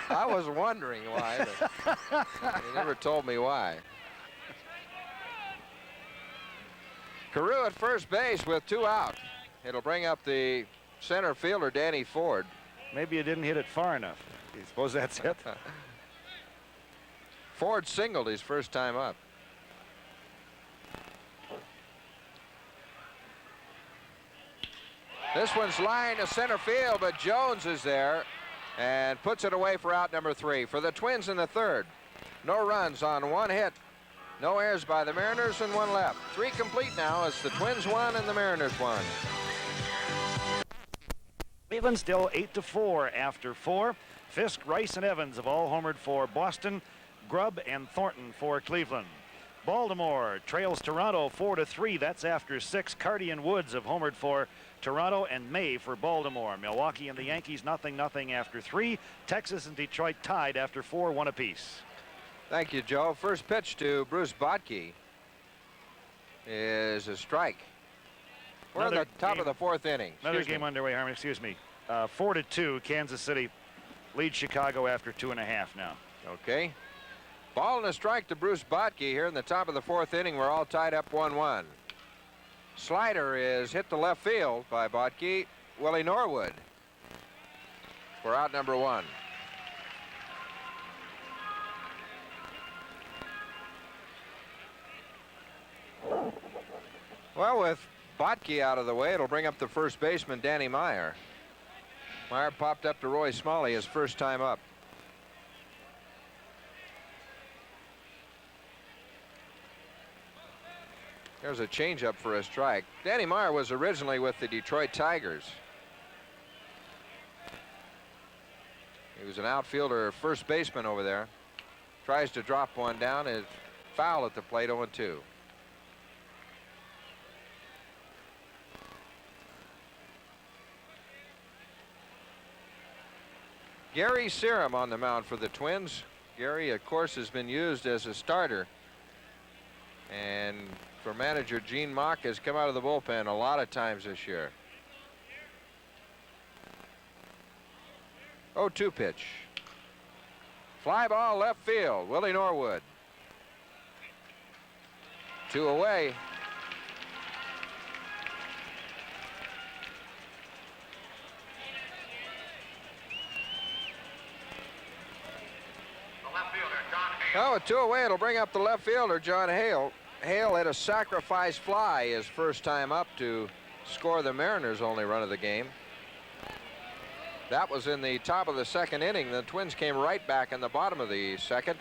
I was wondering why, but he never told me why. Carew at first base with 2 out. It'll bring up the center fielder, Danny Ford. Maybe you didn't hit it far enough. I suppose that's it. Ford singled his first time up. This one's lined to center field, but Jones is there and puts it away for out number 3. For the Twins in the third, no runs on 1 hit. No errors by the Mariners and 1 left. 3 complete now as the Twins won and the Mariners won. Cleveland still 8-4 after 4. Fisk, Rice, and Evans have all homered for Boston. Grubb and Thornton for Cleveland. Baltimore trails Toronto 4-3. That's after 6. Carty and Woods have homered for Toronto, and May for Baltimore. Milwaukee and the Yankees 0-0 after 3. Texas and Detroit tied after 4, 1 apiece. Thank you, Joe. First pitch to Bruce Botke is a strike. We're at the top of the 4th inning. Another game underway, Harmon. Excuse me. 4-2. Kansas City leads Chicago after 2.5 now. Okay. Ball and a strike to Bruce Botke here in the top of the 4th inning. We're all tied up 1-1. Slider is hit to left field by Botke. Willie Norwood for out number 1. Well, with Botke out of the way, it'll bring up the first baseman, Danny Meyer. Meyer popped up to Roy Smalley his first time up. There's a changeup for a strike. Danny Meyer was originally with the Detroit Tigers. He was an outfielder, first baseman over there. Tries to drop one down. Is foul at the plate, 0-2. Gary Serum on the mound for the Twins. Gary, of course, has been used as a starter. And for manager Gene Mauch has come out of the bullpen a lot of times this year. 0-2 pitch. Fly ball left field. Willie Norwood. 2 away. The left fielder, John Hale. Oh, with 2 away, it'll bring up the left fielder, John Hale. Hale had a sacrifice fly his first time up to score the Mariners' only run of the game. That was in the top of the 2nd inning. The Twins came right back in the bottom of the 2nd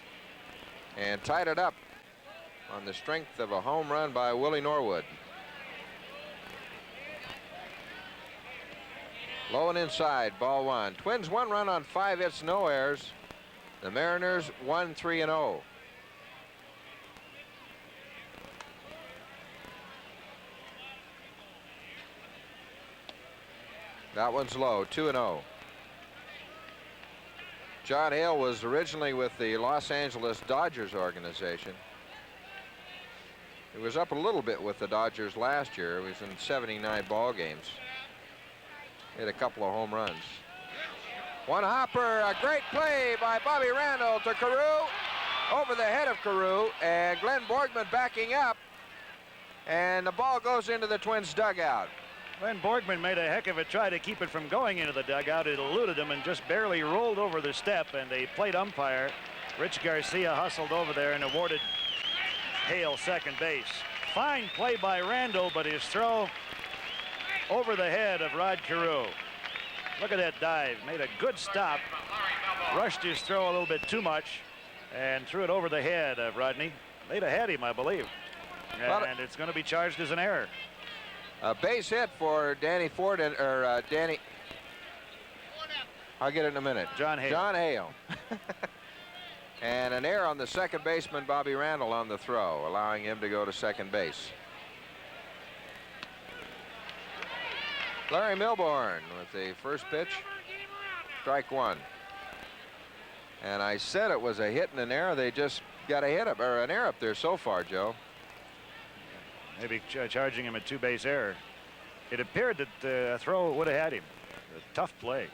and tied it up on the strength of a home run by Willie Norwood. Low and inside, ball 1. Twins 1 run on 5 hits, no errors. The Mariners 1-3-0. That one's low, 2-0. John Hale was originally with the Los Angeles Dodgers organization. He was up a little bit with the Dodgers last year. He was in 79 ball games. Hit a couple of home runs. One hopper, a great play by Bobby Randall to Carew. Over the head of Carew, and Glenn Borgman backing up. And the ball goes into the Twins' dugout. Glenn Borgman made a heck of a try to keep it from going into the dugout. It eluded him and just barely rolled over the step, and a plate umpire, Rich Garcia, hustled over there and awarded Hale second base. fine play by Randall, but his throw over the head of Rod Carew. Look at that dive. Made a good stop. Rushed his throw a little bit too much and threw it over the head of Rodney. They'd have had him, I believe. And it's going to be charged as an error. A base hit for Danny Ford, or Danny. I'll get it in a minute. John Hale. John Hale. And an error on the second baseman, Bobby Randall, on the throw, allowing him to go to second base. Larry Milbourne with the first pitch. Strike one. And I said it was a hit and an error. They just got a hit up, or an error up there so far, Joe. Maybe charging him a two-base error. It appeared that the throw would have had him. A tough play.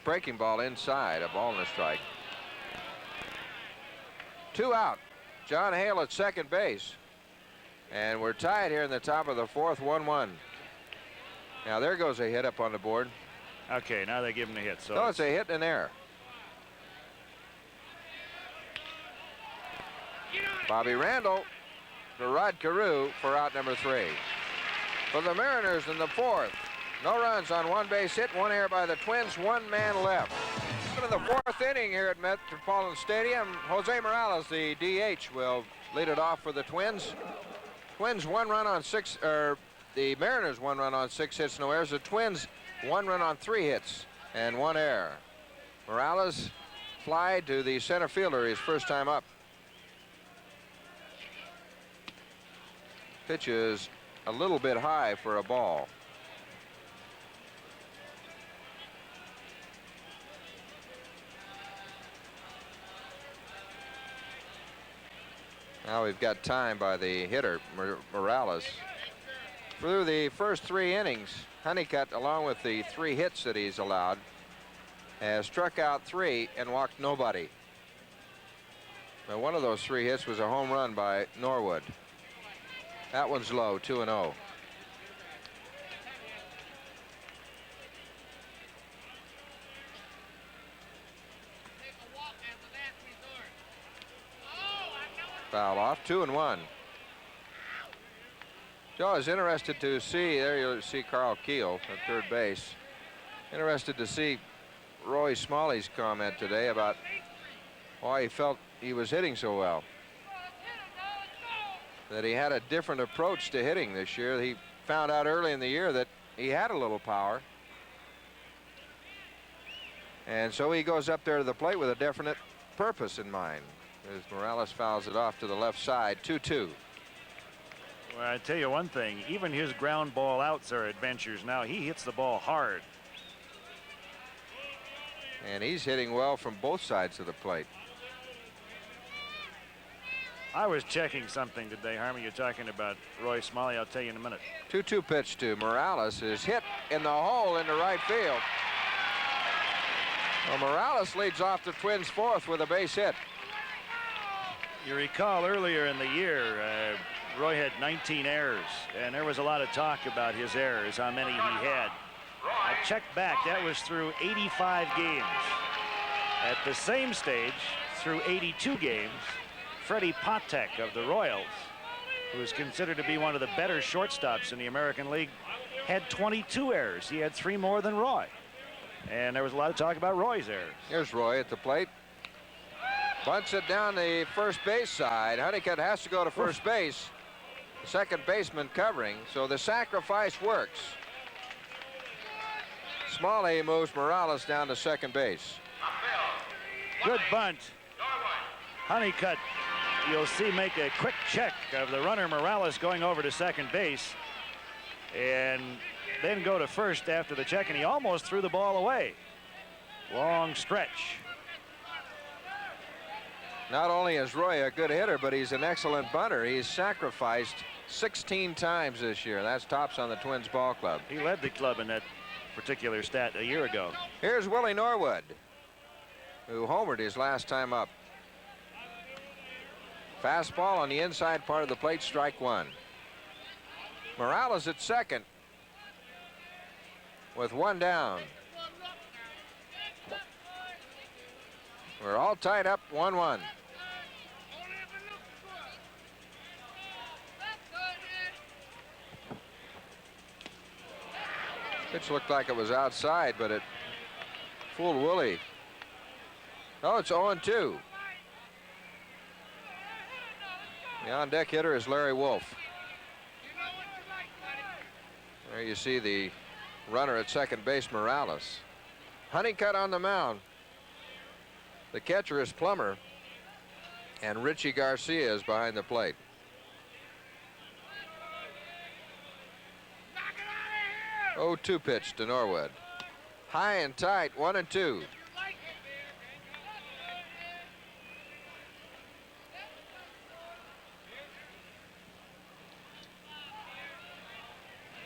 Breaking ball inside, a ball and a strike. 2 out. John Hale at second base. And we're tied here in the top of the fourth, 1-1. Now there goes a hit up on the board. Okay, now they give him the hit. So No, it's a hit and an error. Bobby Randall to Rod Carew for out number 3. For the Mariners in the fourth. No runs on one base hit, one error by the Twins, one man left. In the fourth inning here at Metropolitan Stadium, Jose Morales, the DH, will lead it off for the Twins. Twins 1 run on 6, or the Mariners 1 run on 6 hits, no errors. The Twins 1 run on 3 hits and 1 error. Morales fly to the center fielder, his first time up. Pitch is a little bit high for a ball. Now we've got time by the hitter, Morales. Through the first 3 innings, Honeycutt, along with the 3 hits that he's allowed, has struck out 3 and walked nobody. Now, one of those 3 hits was a home run by Norwood. That one's low, 2-0. Foul off, 2-1. Joe is interested to see, there you'll see Carl Keel at third base. Interested to see Roy Smalley's comment today about why he felt he was hitting so well. That he had a different approach to hitting this year. He found out early in the year that he had a little power. And so he goes up there to the plate with a definite purpose in mind. As Morales fouls it off to the left side, 2-2. Well, I tell you one thing, even his ground ball outs are adventures now. He hits the ball hard. And he's hitting well from both sides of the plate. I was checking something today, Harmy. You're talking about Roy Smalley. I'll tell you in a minute. 2-2 pitch to Morales is hit in the hole into right field. Well, Morales leads off the Twins' fourth with a base hit. You recall earlier in the year, Roy had 19 errors, and there was a lot of talk about his errors, how many he had. I checked back, that was through 85 games. At the same stage, through 82 games, Freddie Patek of the Royals, who is considered to be one of the better shortstops in the American League, had 22 errors. He had 3 more than Roy. And there was a lot of talk about Roy's errors. Here's Roy at the plate. Bunts it down the first base side. Honeycutt has to go to first base. The second baseman covering, so the sacrifice works. Smalley moves Morales down to second base. Good bunt. Honeycutt, you'll see, make a quick check of the runner Morales going over to second base, and then go to first after the check, and he almost threw the ball away. Long stretch. Not only is Roy a good hitter, but he's an excellent bunter. He's sacrificed 16 times this year. That's tops on the Twins ball club. He led the club in that particular stat a year ago. Here's Willie Norwood, who homered his last time up. Fastball on the inside part of the plate, strike one. Morales at second with 1 down. We're all tied up, 1-1. Pitch looked like it was outside, but it fooled Willie. Oh, it's 0-2. The on-deck hitter is Larry Wolf. There you see the runner at second base, Morales. Honeycutt on the mound. The catcher is Plummer, and Richie Garcia is behind the plate. Oh, 2 pitch to Norwood. High and tight, 1-2.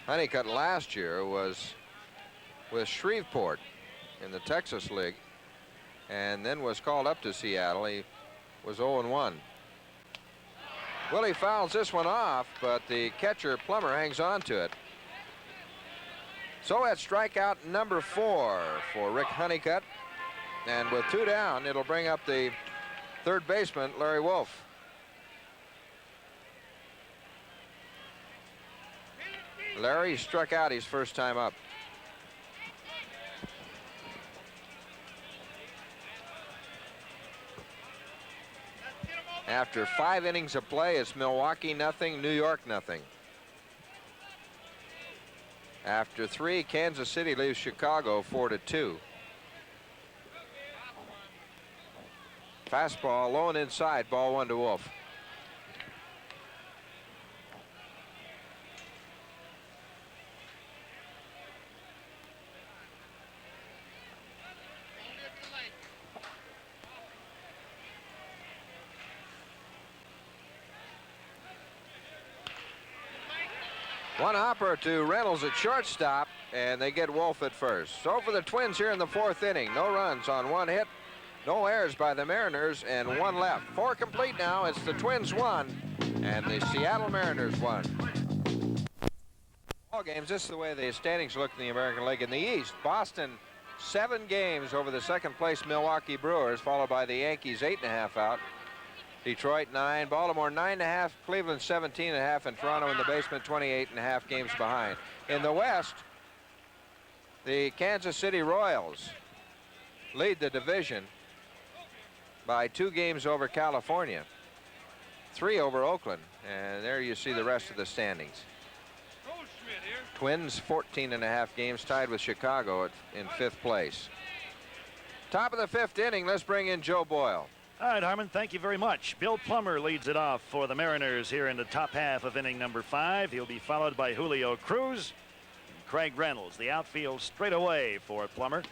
Honeycutt last year was with Shreveport in the Texas League and then was called up to Seattle. He was 0-1. Willie fouls this one off, but the catcher Plummer hangs on to it. So at strikeout number 4 for Rick Honeycutt, and with 2 down, it'll bring up the third baseman Larry Wolf. Larry struck out his first time up. After 5 innings of play, it's Milwaukee nothing, New York nothing. After 3, Kansas City leaves Chicago 4-2. Fastball low and inside, ball 1 to Wolf. One hopper to Reynolds at shortstop, and they get Wolf at first. So for the Twins here in the 4th inning, no runs on 1 hit, no errors by the Mariners, and 1 left. 4 complete now. It's the Twins 1, and the Seattle Mariners 1. Ball games, this is the way the standings look in the American League. In the East, Boston 7 games over the second place Milwaukee Brewers, followed by the Yankees 8.5 out. Detroit 9, Baltimore 9.5, Cleveland 17.5, and Toronto in the basement 28.5 games behind. In the West, the Kansas City Royals lead the division by 2 games over California, 3 over Oakland, and there you see the rest of the standings. Twins 14.5 games, tied with Chicago in 5th place. Top of the 5th inning, let's bring in Joe Boyle. All right, Harmon, thank you very much. Bill Plummer leads it off for the Mariners here in the top half of inning number 5. He'll be followed by Julio Cruz and Craig Reynolds. The outfield straight away for Plummer.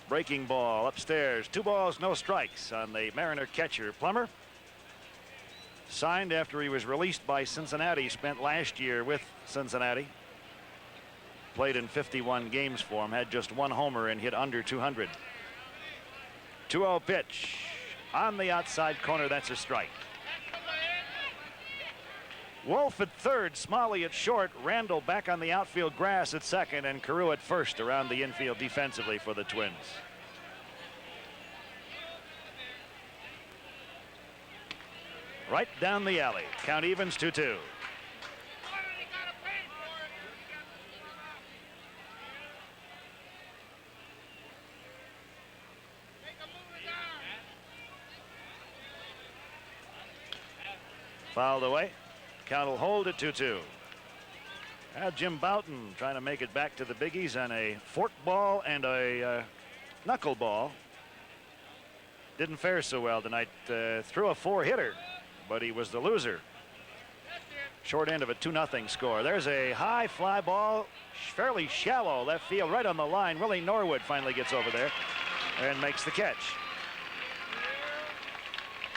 Breaking ball upstairs. 2 balls, no strikes on the Mariner catcher Plummer. Signed after he was released by Cincinnati. Spent last year with Cincinnati. Played in 51 games for him. Had just 1 homer and hit under 200. 2-0 pitch. On the outside corner, that's a strike. Wolf at third, Smalley at short, Randall back on the outfield grass at second, and Carew at first around the infield defensively for the Twins. Right down the alley. Count evens 2-2. Fouled away. Count will hold at 2-2. Jim Bouton trying to make it back to the biggies on a fork ball and a knuckleball. Didn't fare so well tonight. Threw a 4-hitter, but he was the loser. Short end of a 2-0 score. There's a high fly ball, fairly shallow left field, right on the line. Willie Norwood finally gets over there and makes the catch.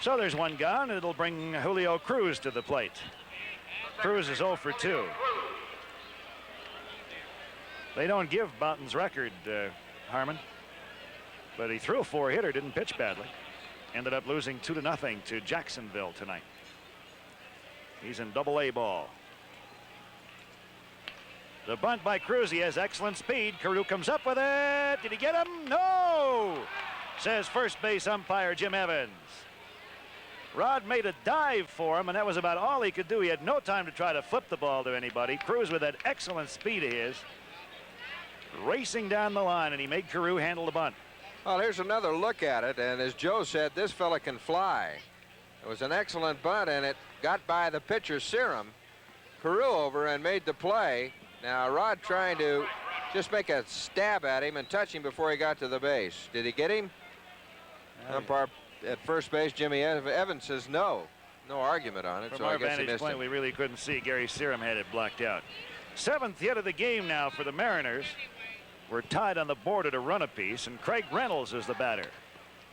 So there's 1 gone, and it'll bring Julio Cruz to the plate. Cruz is 0 for 2. They don't give Bouton's record, Harmon, but he threw a 4-hitter, didn't pitch badly. Ended up losing 2-0 to Jacksonville tonight. He's in Double-A ball. The bunt by Cruz. He has excellent speed. Carew comes up with it. Did he get him? No, says first base umpire Jim Evans. Rod made a dive for him, and that was about all he could do. He had no time to try to flip the ball to anybody. Cruz with that excellent speed of his racing down the line, and he made Carew handle the bunt. Well, here's another look at it, and as Joe said, this fella can fly. It was an excellent bunt, and it got by the pitcher, Serum. Carew over and made the play. Now, Rod trying to just make a stab at him and touch him before he got to the base. Did he get him? Umpire at first base, Jimmy Evans, says no. No argument on it, From so our I guess he vantage missed point, him. we really couldn't see. Gary Serum had it blocked out. 7th hit of the game now for the Mariners. We're tied on the board at a run apiece, and Craig Reynolds is the batter.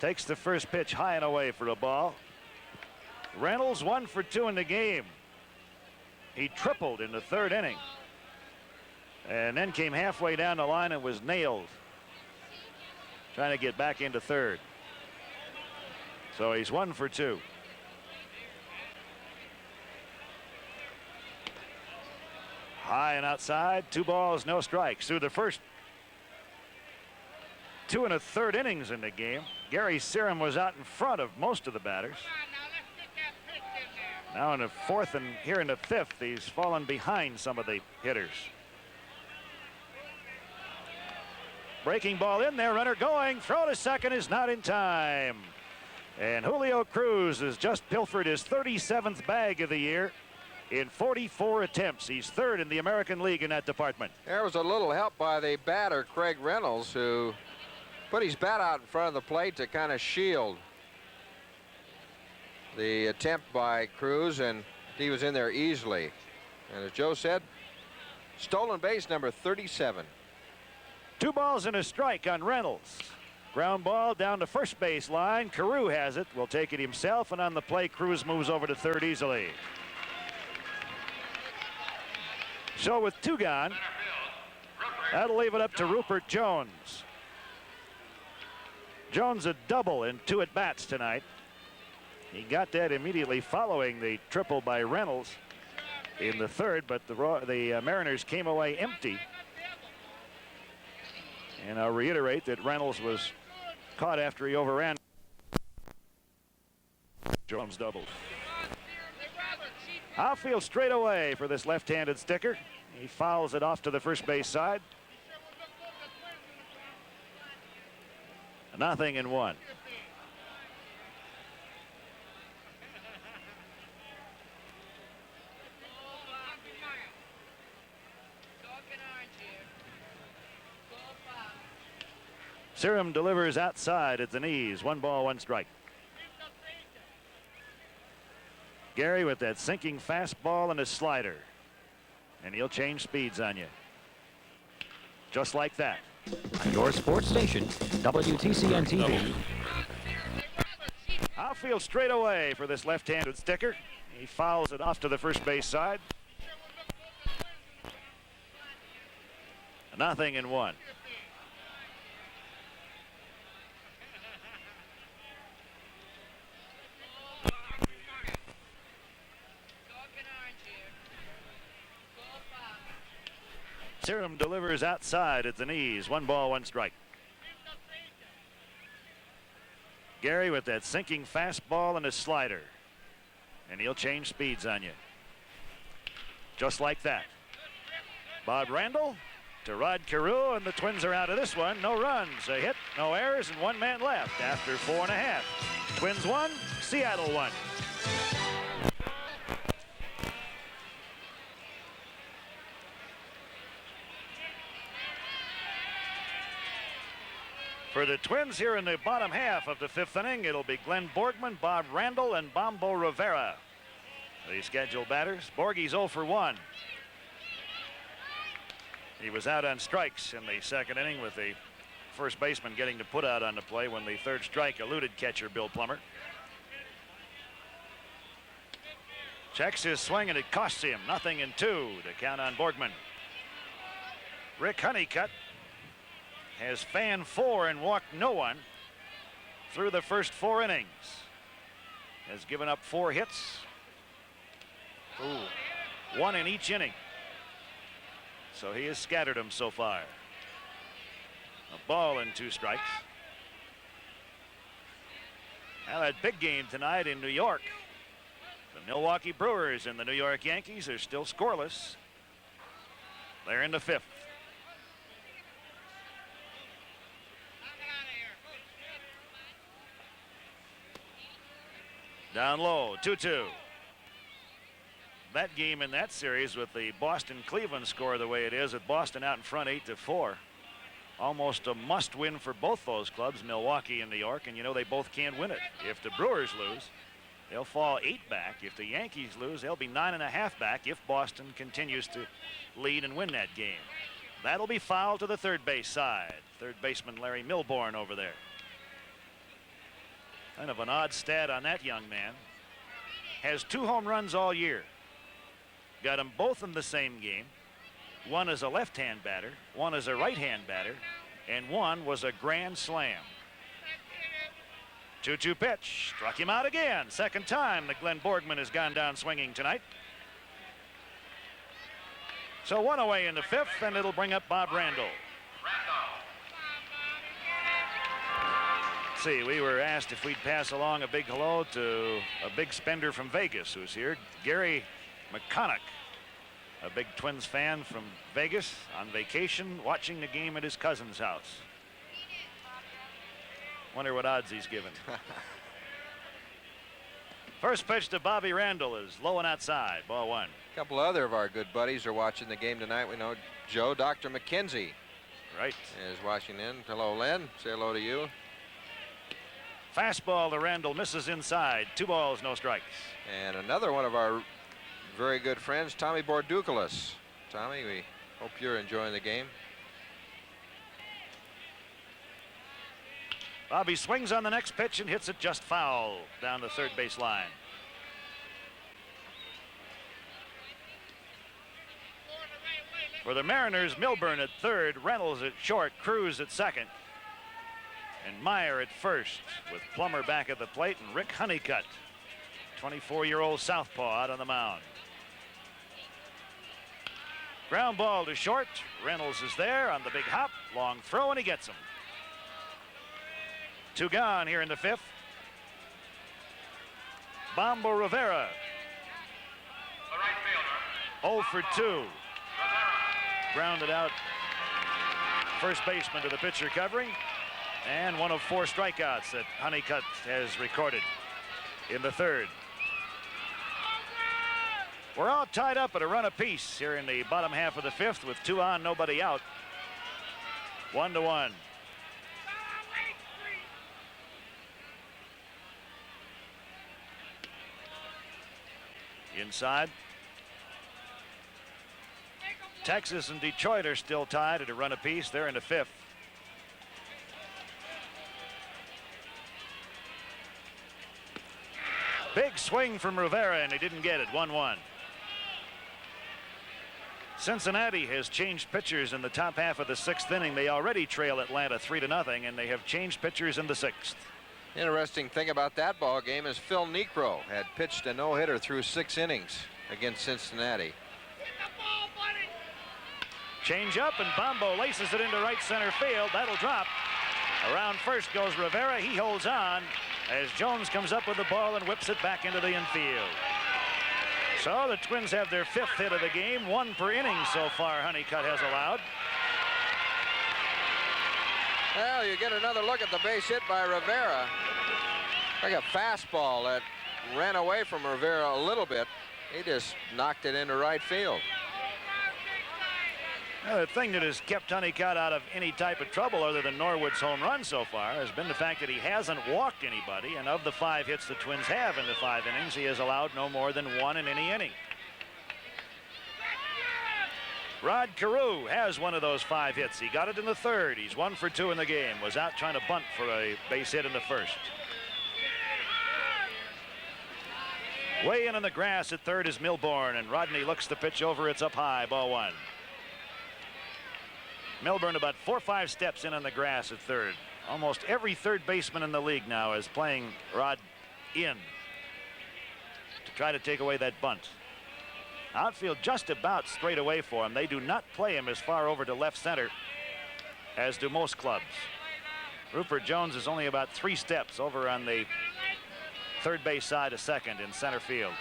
Takes the first pitch high and away for a ball. Reynolds 1 for 2 in the game. He tripled in the 3rd inning, and then came halfway down the line and was nailed trying to get back into 3rd. So he's 1 for 2. High and outside, 2 balls, no strikes. Through the first 2 1/3 innings in the game, Gary Serum was out in front of most of the batters. Now in the 4th and here in the 5th, he's fallen behind some of the hitters. Breaking ball in there, runner going, throw to second is not in time. And Julio Cruz has just pilfered his 37th bag of the year in 44 attempts. He's 3rd in the American League in that department. There was a little help by the batter, Craig Reynolds, who put his bat out in front of the plate to kind of shield the attempt by Cruz, and he was in there easily. And as Joe said, stolen base number 37. 2 balls and a strike on Reynolds. Ground ball down to first base line. Carew has it, will take it himself, and on the play, Cruz moves over to 3rd easily. So with 2 gone, that'll leave it up to Rupert Jones. Jones a double in 2 at-bats tonight. He got that immediately following the triple by Reynolds in the 3rd, but the Mariners came away empty. And I'll reiterate that Reynolds was caught after he overran. Jones doubled. Outfield straight away for this left-handed sticker. He fouls it off to the first base side. 0-1. Serum delivers outside at the knees. 1 ball, 1 strike. Gary with that sinking fastball and a slider. And he'll change speeds on you. Just like that. Your sports station, WTCN TV. Outfield straight away for this left-handed sticker. He fouls it off to the first base side. 0-1. Serum delivers outside at the knees. 1 ball, 1 strike. Gary with that sinking fastball and a slider. And he'll change speeds on you. Just like that. Bob Randall to Rod Carew, and the Twins are out of this one. No runs, a hit, no errors, and 1 man left after 4.5. Twins 1, Seattle 1. For the Twins here in the bottom half of the 5th inning, it'll be Glenn Borgman, Bob Randall, and Bombo Rivera. The scheduled batters. Borgie's 0 for 1. He was out on strikes in the 2nd inning with the first baseman getting to put out on the play when the 3rd strike eluded catcher Bill Plummer. Checks his swing, and it costs him 0-2 to count on Borgman. Rick Honeycutt has fanned 4 and walked no one through the first 4 innings. Has given up 4 hits. 1 in each inning. So he has scattered them so far. A ball and 2 strikes. Now that big game tonight in New York. The Milwaukee Brewers and the New York Yankees are still scoreless. They're in the 5th. Down low, 2-2. That game in that series with the Boston-Cleveland score the way it is, with Boston out in front 8-4. Almost a must-win for both those clubs, Milwaukee and New York, and you know they both can't win it. If the Brewers lose, they'll fall 8 back. If the Yankees lose, they'll be 9.5 back if Boston continues to lead and win that game. That'll be foul to the third base side. Third baseman Larry Milbourne over there. Kind of an odd stat on that young man. Has 2 home runs all year. Got them both in the same game. One is a left-hand batter, one is a right-hand batter, and one was a grand slam. 2-2 pitch. Struck him out again. Second time that Glenn Borgman has gone down swinging tonight. So 1 away in the 5th, and it'll bring up Bob Randall. Let's see, we were asked if we'd pass along a big hello to a big spender from Vegas who's here, Gary McConaughey, a big Twins fan from Vegas on vacation, watching the game at his cousin's house. Wonder what odds he's given. First pitch to Bobby Randall is low and outside, ball 1. A couple other of our good buddies are watching the game tonight. We know Joe, Dr. McKenzie, right, is watching in. Hello, Len. Say hello to you. Fastball to Randall, misses inside. 2 balls, no strikes. And another one of our very good friends, Tommy Bordukalis. Tommy, we hope you're enjoying the game. Bobby swings on the next pitch and hits it just foul down the third base line. For the Mariners, Milbourne at third, Reynolds at short, Cruz at second, and Meyer at first, with Plummer back at the plate and Rick Honeycutt, 24-year-old southpaw, out on the mound. Ground ball to short. Reynolds is there on the big hop. Long throw, and he gets him. 2 gone here in the 5th. Bombo Rivera. The right fielder. 0 for 2. Grounded out. First baseman to the pitcher covering. And 1 of 4 strikeouts that Honeycutt has recorded in the 3rd. We're all tied up at a run apiece here in the bottom half of the 5th with 2 on, nobody out. 1-1. Inside. Texas and Detroit are still tied at a run apiece. They're in the 5th. Big swing from Rivera, and he didn't get it. 1-1. Cincinnati has changed pitchers in the top half of the 6th inning. They already trail Atlanta 3-0, and they have changed pitchers in the 6th. Interesting thing about that ball game is Phil Niekro had pitched a no-hitter through 6 innings against Cincinnati. Change up, and Bombo laces it into right center field. That'll drop. Around first goes Rivera. He holds on as Jones comes up with the ball and whips it back into the infield. So the Twins have their 5th hit of the game. 1 per inning so far Honeycutt has allowed. Well, you get another look at the base hit by Rivera. Like a fastball that ran away from Rivera a little bit. He just knocked it into right field. Well, the thing that has kept Honeycutt out of any type of trouble other than Norwood's home run so far has been the fact that he hasn't walked anybody, and of the 5 hits the Twins have in the 5 innings, he has allowed no more than 1 in any inning. Rod Carew has one of those 5 hits. He got it in the 3rd. He's 1 for 2 in the game. Was out trying to bunt for a base hit in the 1st. Way in on the grass at 3rd is Milbourne, and Rodney looks the pitch over. It's up high, ball 1. Milbourne about 4 or 5 steps in on the grass at 3rd. Almost every third baseman in the league now is playing Rod in to try to take away that bunt. Outfield just about straight away for him. They do not play him as far over to left center as do most clubs. Rupert Jones is only about 3 steps over on the third base side of second in center field.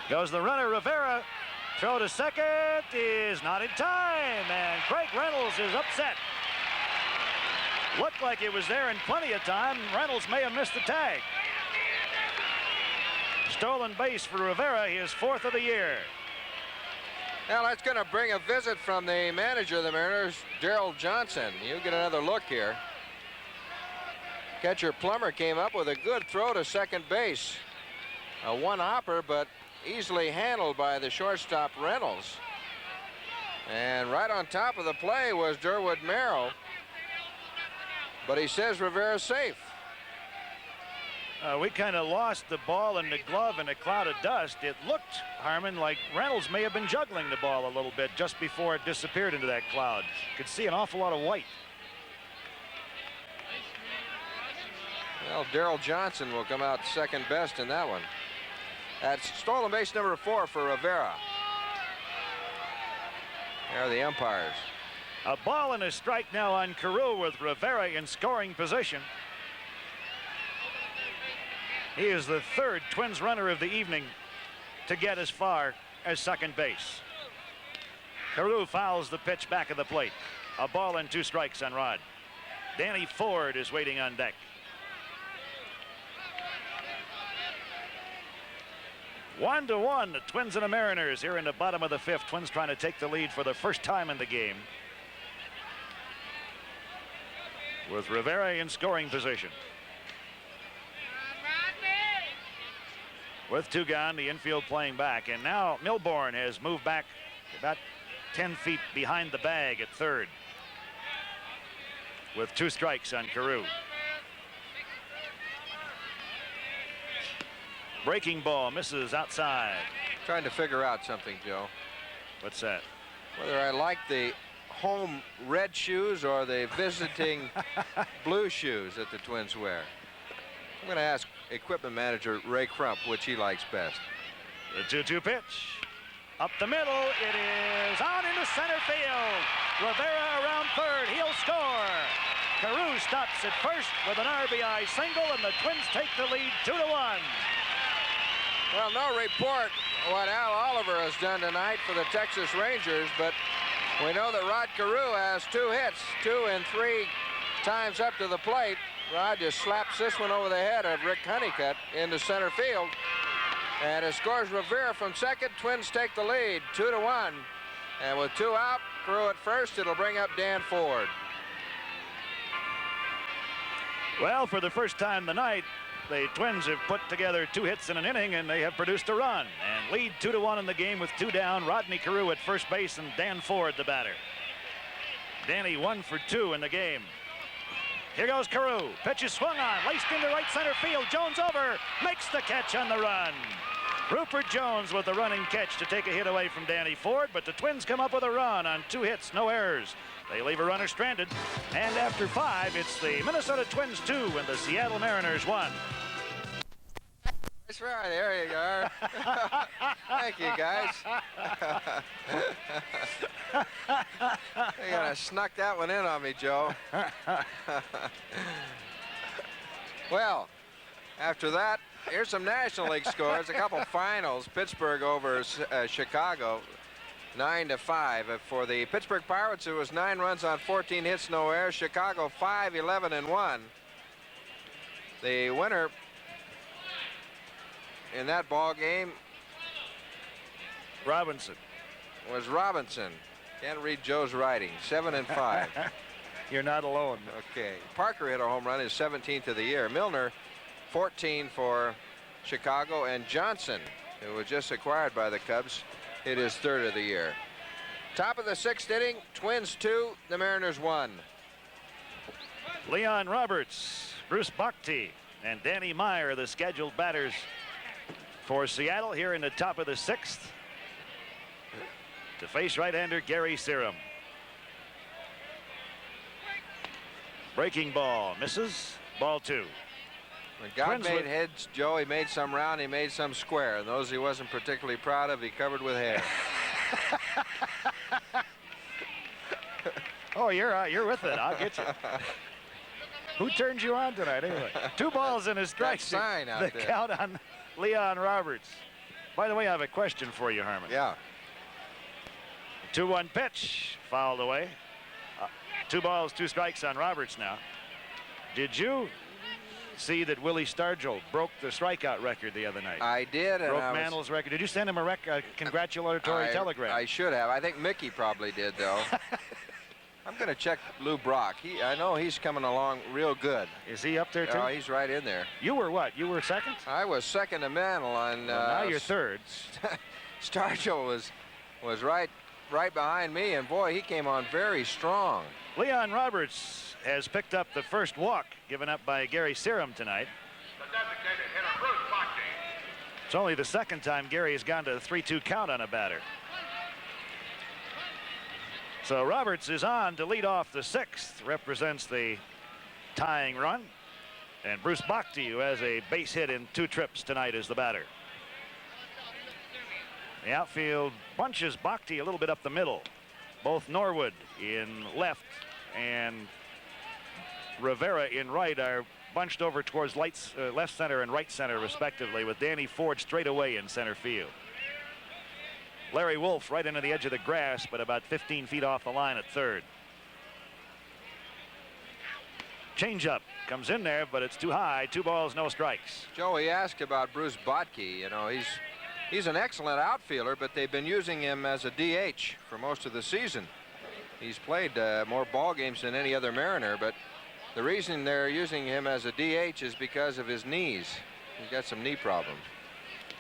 Goes the runner, Rivera. Throw to second is not in time, and Craig Reynolds is upset. Looked like it was there in plenty of time. Reynolds may have missed the tag. Stolen base for Rivera, his 4th of the year. Now that's going to bring a visit from the manager of the Mariners, Darrell Johnson. You get another look here. Catcher Plummer came up with a good throw to second base. A one-hopper, but easily handled by the shortstop Reynolds. And right on top of the play was Durwood Merrill. But he says Rivera's safe. We kind of lost the ball and the glove in a cloud of dust. It looked, Harmon, like Reynolds may have been juggling the ball a little bit just before it disappeared into that cloud. Could see an awful lot of white. Well, Darrell Johnson will come out second best in that one. That's stolen base number 4 for Rivera. There are the umpires. A ball and a strike now on Carew with Rivera in scoring position. He is the 3rd Twins runner of the evening to get as far as second base. Carew fouls the pitch back of the plate. A ball and 2 strikes on Rod. Danny Ford is waiting on deck. 1-1, the Twins and the Mariners here in the bottom of the 5th. Twins trying to take the lead for the first time in the game, with Rivera in scoring position. With 2 gone, the infield playing back, and now Milbourne has moved back about 10 feet behind the bag at 3rd, with 2 strikes on Carew. Breaking ball misses outside. Trying to figure out something, Joe. What's that? Whether I like the home red shoes or the visiting blue shoes that the Twins wear. I'm going to ask equipment manager Ray Crump which he likes best. The 2-2 pitch. Up the middle. It is on into center field. Rivera around 3rd. He'll score. Carew stops at 1st with an RBI single, and the Twins take the lead 2-1. Well, no report what Al Oliver has done tonight for the Texas Rangers, but we know that Rod Carew has 2 hits, 2 and 3 times up to the plate. Rod just slaps this one over the head of Rick Honeycutt into center field, and it scores Rivera from second. Twins take the lead 2-1, and with 2 out, Carew at 1st, it'll bring up Dan Ford. Well, for the first time tonight, the Twins have put together 2 hits in an inning, and they have produced a run and lead 2-1 in the game with 2 down. Rodney Carew at first base and Dan Ford the batter. Danny 1 for 2 in the game. Here goes Carew. Pitch is swung on, laced into right center field. Jones over, makes the catch on the run. Rupert Jones with the running catch to take a hit away from Danny Ford, but the Twins come up with a run on 2 hits, no errors. They leave a runner stranded, and after 5, it's the Minnesota Twins 2 and the Seattle Mariners 1. That's right, there you are. Thank you, guys. You gotta snuck that one in on me, Joe. Well, after that, here's some National League scores. A couple finals. Pittsburgh over Chicago, 9-5. For the Pittsburgh Pirates, it was 9 runs on 14 hits, no errors. Chicago 5-11-1. The winner in that ball game Robinson. Was Robinson. Can't read Joe's writing. 7-5. You're not alone. Okay. Parker hit a home run, his 17th of the year. Milner, 14 for Chicago, and Johnson, who was just acquired by the Cubs, hit his 3rd of the year. Top of the 6th inning, Twins 2, the Mariners 1. Leon Roberts, Bruce Bhakti, and Danny Meyer, the scheduled batters for Seattle here in the top of the 6th, to face right-hander Gary Serum. Breaking ball misses. Ball 2. When God Twins made with- heads, Joe, he made some round, he made some square, and those he wasn't particularly proud of, he covered with hair. Oh, you're with it. I'll get you. Who turned you on tonight anyway? 2 balls and a strike. That sign out the there. count on Leon Roberts. By the way, I have a question for you, Harmon. Yeah. 2-1 pitch, fouled away. 2 balls, 2 strikes on Roberts now. Did you see that Willie Stargell broke the strikeout record the other night? I did. And broke Mantl's record. Did you send him a congratulatory telegram? I should have. I think Mickey probably did, though. I'm going to check Lou Brock. I know he's coming along real good. Is he up there, too? Oh, he's right in there. You were what? You were second? I was second to Mantle on... Well, now you're third. Stargell was right behind me, and boy, he came on very strong. Leon Roberts has picked up the first walk given up by Gary Serum tonight. The designated hitter, Bruce Bochy. It's only the second time Gary has gone to a 3-2 count on a batter. So Roberts is on to lead off the sixth, represents the tying run. And Bruce Bochy, who has a base hit in 2 trips tonight, is the batter. The outfield bunches Bochy a little bit up the middle. Both Norwood in left and Rivera in right are bunched over towards left center and right center respectively, with Danny Ford straight away in center field. Larry Wolf right into the edge of the grass, but about 15 feet off the line at third. Changeup comes in there, but it's too high. 2 balls, no strikes. Joey asked about Bruce Bochy. You know, he's an excellent outfielder, but they've been using him as a DH for most of the season. He's played more ball games than any other Mariner, but the reason they're using him as a DH is because of his knees. He's got some knee problems.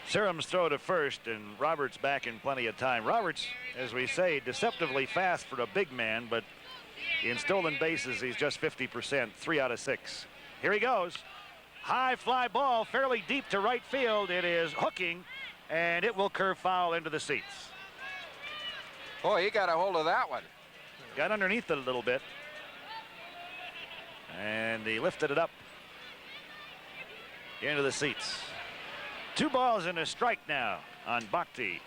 Serum's throw to first, and Roberts back in plenty of time. Roberts, as we say, deceptively fast for a big man, but in stolen bases, he's just 50%, 3 out of 6. Here he goes. High fly ball, fairly deep to right field. It is hooking, and it will curve foul into the seats. Boy, he got a hold of that one. Got underneath it a little bit, and he lifted it up into the seats. 2 balls and a strike now on Bochy.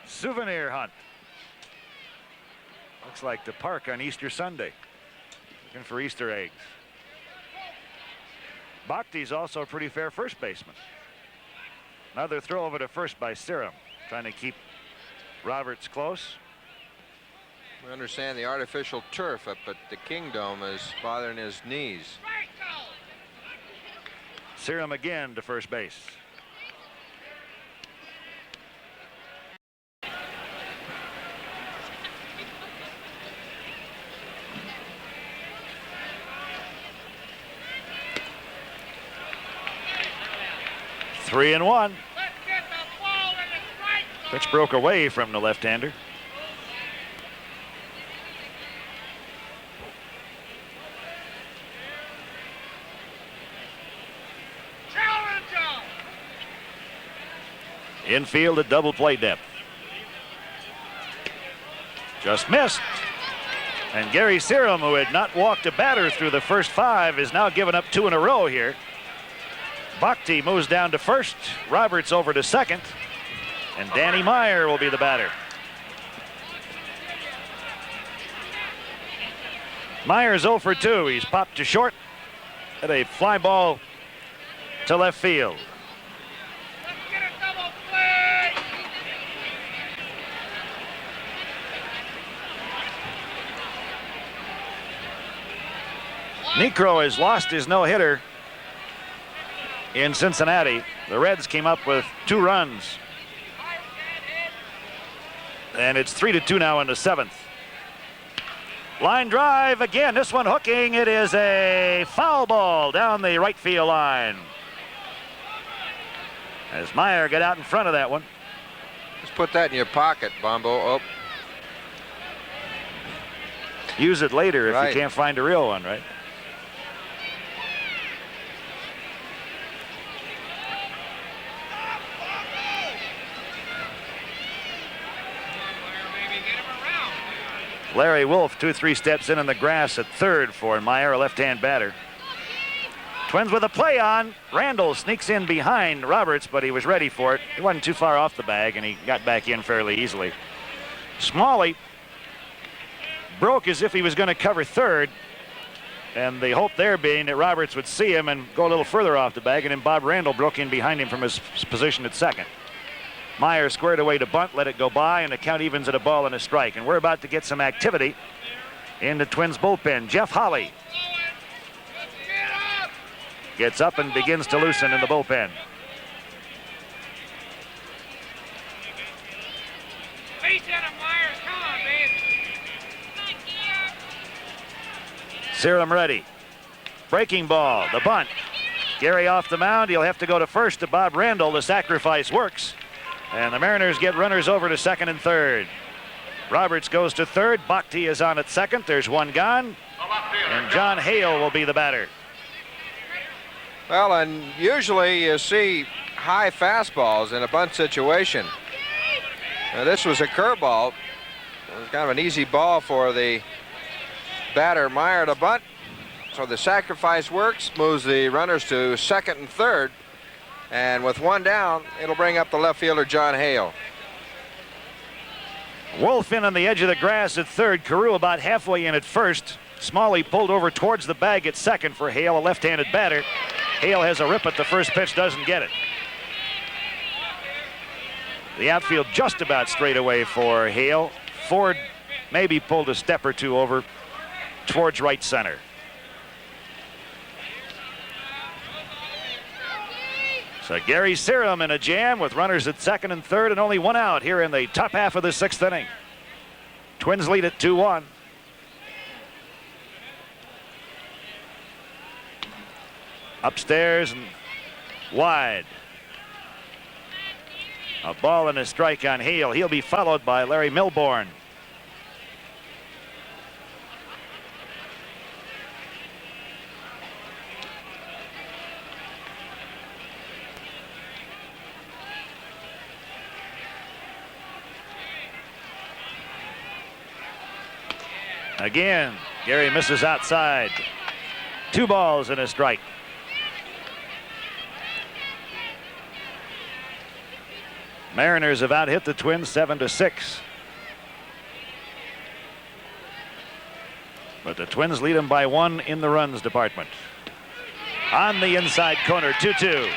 Souvenir hunt. Looks like the park on Easter Sunday. Looking for Easter eggs. Bochy's also a pretty fair first baseman. Another throw over to first by Serum, trying to keep Roberts close. We understand the artificial turf up at the Kingdome is bothering his knees. Serum again to first base. Three and one. Pitch broke away from the left-hander. Infield at double play depth. Just missed. And Gary Serum, who had not walked a batter through the first 5, is now given up 2 in a row here. Bochy moves down to first. Roberts over to second. And Danny Meyer will be the batter. Meyer's 0 for 2. He's popped to short at a fly ball to left field. Niekro has lost his no-hitter in Cincinnati. The Reds came up with 2 runs. And it's 3-2 now in the 7th. Line drive again. This one hooking. It is a foul ball down the right field line. As Meyer got out in front of that one. Just put that in your pocket, Bombo. Oh. Use it later if Right. you can't find a real one, right? Larry Wolf 2-3 steps in the grass at third for Meyer, a left-hand batter. Twins with a play on. Randall sneaks in behind Roberts, but he was ready for it. He wasn't too far off the bag, and he got back in fairly easily. Smalley broke as if he was going to cover third, and the hope there being that Roberts would see him and go a little further off the bag, and then Bob Randall broke in behind him from his position at second. Meyer squared away to bunt, let it go by, and the count evens at a ball and a strike. And we're about to get some activity in the Twins bullpen. Jeff Holley gets up and begins to loosen in the bullpen. Serum ready. Breaking ball, the bunt. Gary off the mound. He'll have to go to first to Bob Randall. The sacrifice works. And the Mariners get runners over to second and third. Roberts goes to third. Bhakti is on at second. There's one gone. And John Hale will be the batter. Well, and usually you see high fastballs in a bunt situation. Now, this was a curveball. It was kind of an easy ball for the batter Meyer to bunt. So the sacrifice works, moves the runners to second and third. And with one down, it'll bring up the left fielder, John Hale. Wolf in on the edge of the grass at third. Carew about halfway in at first. Smalley pulled over towards the bag at second for Hale, a left-handed batter. Hale has a rip at the first pitch, doesn't get it. The outfield just about straight away for Hale. Ford maybe pulled a step or two over towards right center. So Gary Serum in a jam with runners at second and third and only one out here in the top half of the sixth inning. Twins lead at 2-1. Upstairs and wide. A ball and a strike on Hale. He'll be followed by Larry Milbourne. Again, Gary misses outside. 2 balls and a strike. Mariners have out-hit the Twins 7-6. But the Twins lead them by 1 in the runs department. On the inside corner, 2-2.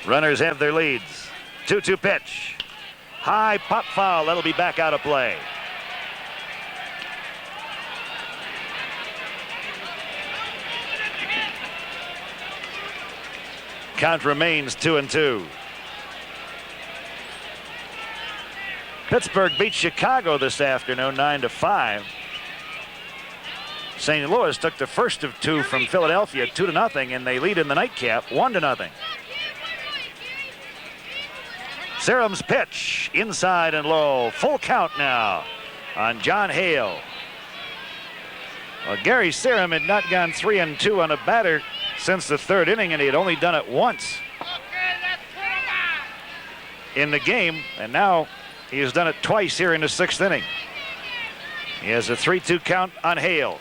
Runners have their leads. 2-2 pitch. High pop foul. That'll be back out of play. Count remains 2-2. Pittsburgh beat Chicago this afternoon 9-5. St. Louis took the first of 2 from Philadelphia 2-0, and they lead in the nightcap 1-0. Serum's pitch inside and low. Full count now on John Hale. Well, Gary Serum had not gone 3-2 on a batter since the third inning, and he had only done it once in the game, and now he has done it twice here in the sixth inning. He has a 3-2 count on Hale.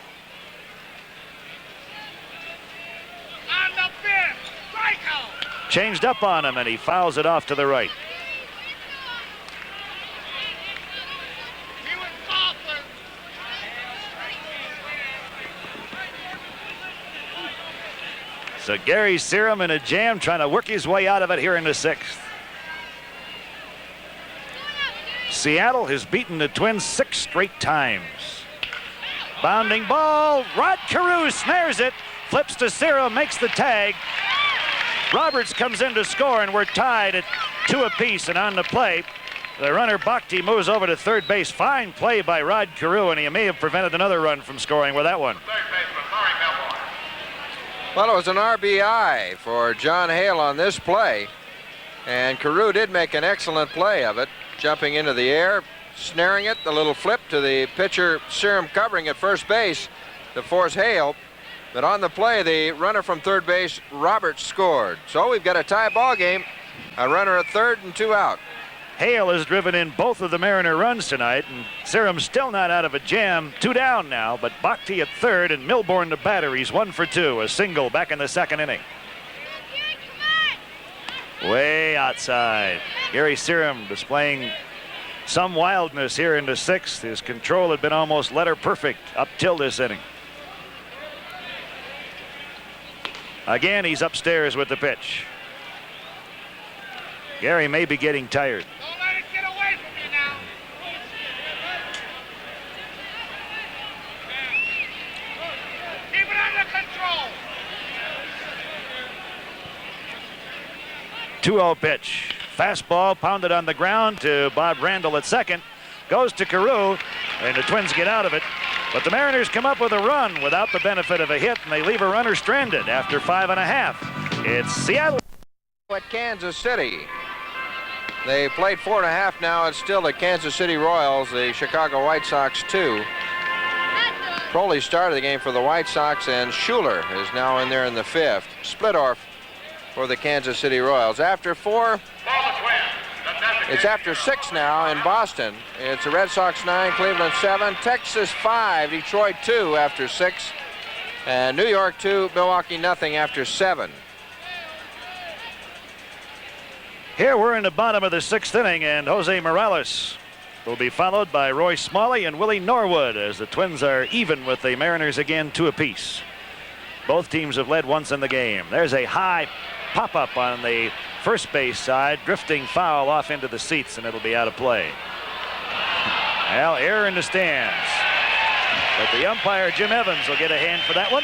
Changed up on him, and he fouls it off to the right. So Gary Serum in a jam, trying to work his way out of it here in the sixth. Seattle has beaten the Twins 6 straight times. Bounding ball, Rod Carew snares it, flips to Serum, makes the tag. Roberts comes in to score, and we're tied at 2 apiece, and on the play, the runner Bhakti moves over to third base. Fine play by Rod Carew, and he may have prevented another run from scoring with that one. Well, it was an RBI for John Hale on this play, and Carew did make an excellent play of it, jumping into the air, snaring it, the little flip to the pitcher Serum covering at first base to force Hale. But on the play, the runner from third base, Roberts, scored. So we've got a tie ball game, a runner at third and 2 out. Hale has driven in both of the Mariner runs tonight, and Serum's still not out of a jam. 2 down now, but Bhakti at third and Milbourne to batter. He's 1 for 2, a single back in the second inning. Way outside. Gary Serum displaying some wildness here in the sixth. His control had been almost letter perfect up till this inning. Again, he's upstairs with the pitch. Gary may be getting tired. Don't let it get away from you now. Keep it under control. 2-0 pitch. Fastball pounded on the ground to Bob Randall at second. Goes to Carew, and the Twins get out of it. But the Mariners come up with a run without the benefit of a hit, and they leave a runner stranded after 5.5. It's Seattle at Kansas City. They played 4.5 now. It's still the Kansas City Royals, the Chicago White Sox 2. Crowley started the game for the White Sox, and Schuler is now in there in the 5th. Splittorff for the Kansas City Royals. After 4, it's after 6 now in Boston. It's the Red Sox 9, Cleveland 7, Texas 5, Detroit 2 after 6, and New York 2, Milwaukee nothing after 7. Here we're in the bottom of the 6th inning, and Jose Morales will be followed by Roy Smalley and Willie Norwood as the Twins are even with the Mariners again 2 apiece. Both teams have led once in the game. There's a high pop-up on the first base side, drifting foul off into the seats, and it'll be out of play. Well, error in the stands. But the umpire, Jim Evans, will get a hand for that one.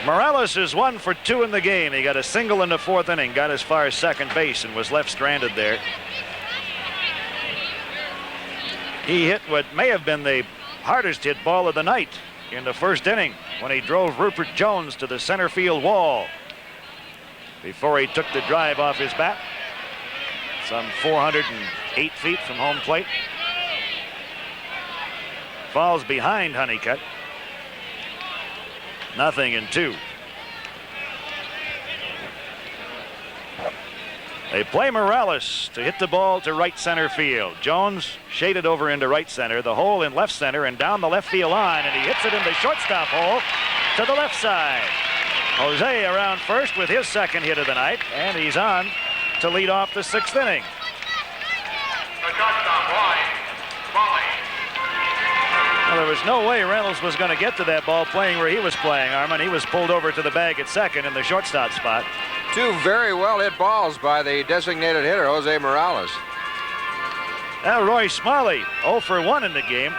Morales is 1 for 2 in the game. He got a single in the 4th inning, got as far as second base, and was left stranded there. He hit what may have been the hardest hit ball of the night in the 1st inning when he drove Rupert Jones to the center field wall before he took the drive off his bat. Some 408 feet from home plate. Falls behind Honeycutt. 0-2. They play Morales to hit the ball to right center field. Jones shaded over into right center, the hole in left center, and down the left field line, and he hits it in the shortstop hole to the left side. Jose around first with his 2nd hit of the night, and he's on to lead off the 6th inning. The shortstop, Roy Smalley. Well, there was no way Reynolds was going to get to that ball playing where he was playing, Armand. He was pulled over to the bag at second in the shortstop spot. 2 very well hit balls by the designated hitter, Jose Morales. Now Roy Smalley, 0 for 1 in the game.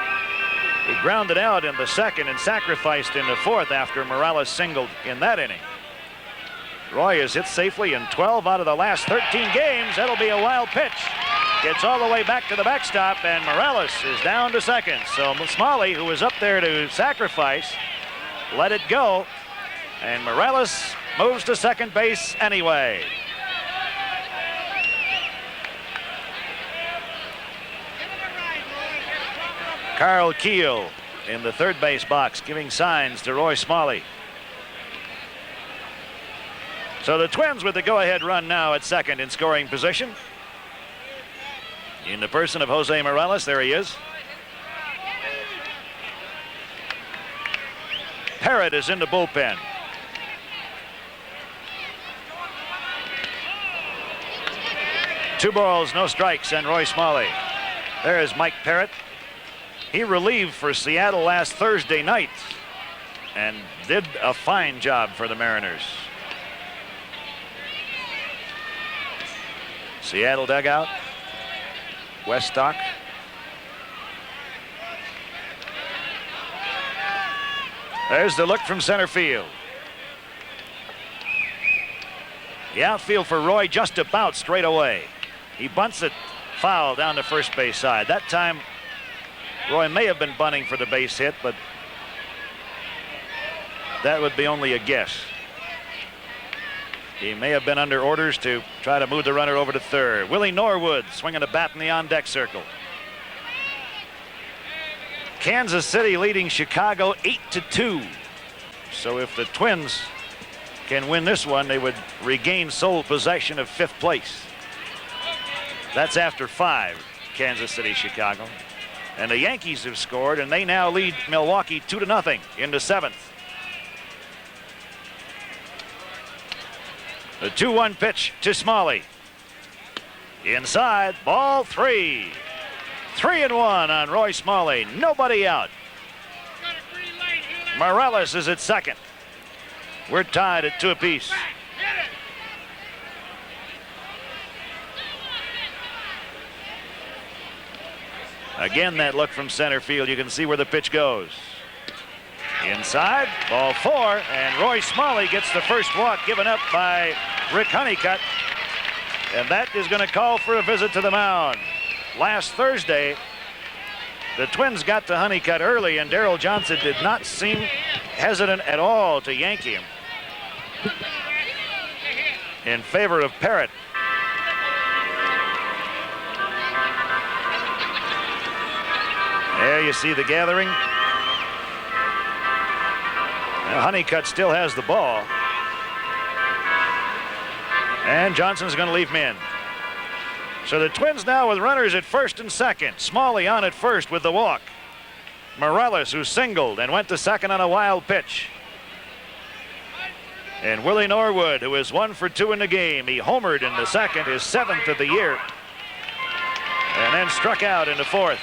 He grounded out in the 2nd and sacrificed in the 4th after Morales singled in that inning. Roy has hit safely in 12 out of the last 13 games. That'll be a wild pitch. Gets all the way back to the backstop, and Morales is down to second. So Smalley, who was up there to sacrifice, let it go, and Morales moves to second base anyway. Carl Keel in the 3rd base box giving signs to Roy Smalley. So the Twins with the go-ahead run now at second in scoring position. In the person of Jose Morales, there he is. Parrott is in the bullpen. Two balls, no strikes, and Roy Smalley. There is Mike Parrott. He relieved for Seattle last Thursday night and did a fine job for the Mariners. Seattle dugout. Weststock. There's the look from center field. The outfield for Roy just about straight away. He bunts it foul down the first base side. That time Roy may have been bunting for the base hit, but that would be only a guess. He may have been under orders to try to move the runner over to third. Willie Norwood swinging a bat in the on-deck circle. Kansas City leading Chicago 8-2. So if the Twins can win this one, they would regain sole possession of 5th place. That's after 5, Kansas City, Chicago. And the Yankees have scored, and they now lead Milwaukee 2-0 in the 7th. The 2-1 pitch to Smalley. Inside, ball 3. 3-1 on Roy Smalley. Nobody out. Morales is at second. We're tied at 2 apiece. Again, that look from center field. You can see where the pitch goes. Inside, ball 4, and Roy Smalley gets the first walk given up by Rick Honeycutt. And that is going to call for a visit to the mound. Last Thursday, the Twins got to Honeycutt early, and Daryl Johnson did not seem hesitant at all to yank him in favor of Parrott. There you see the gathering. Now Honeycutt still has the ball. And Johnson's going to leave him in. So the Twins now with runners at first and second. Smalley on at first with the walk. Morales, who singled and went to second on a wild pitch. And Willie Norwood, who is 1 for 2 in the game. He homered in the second, his 7th of the year. And then struck out in the 4th.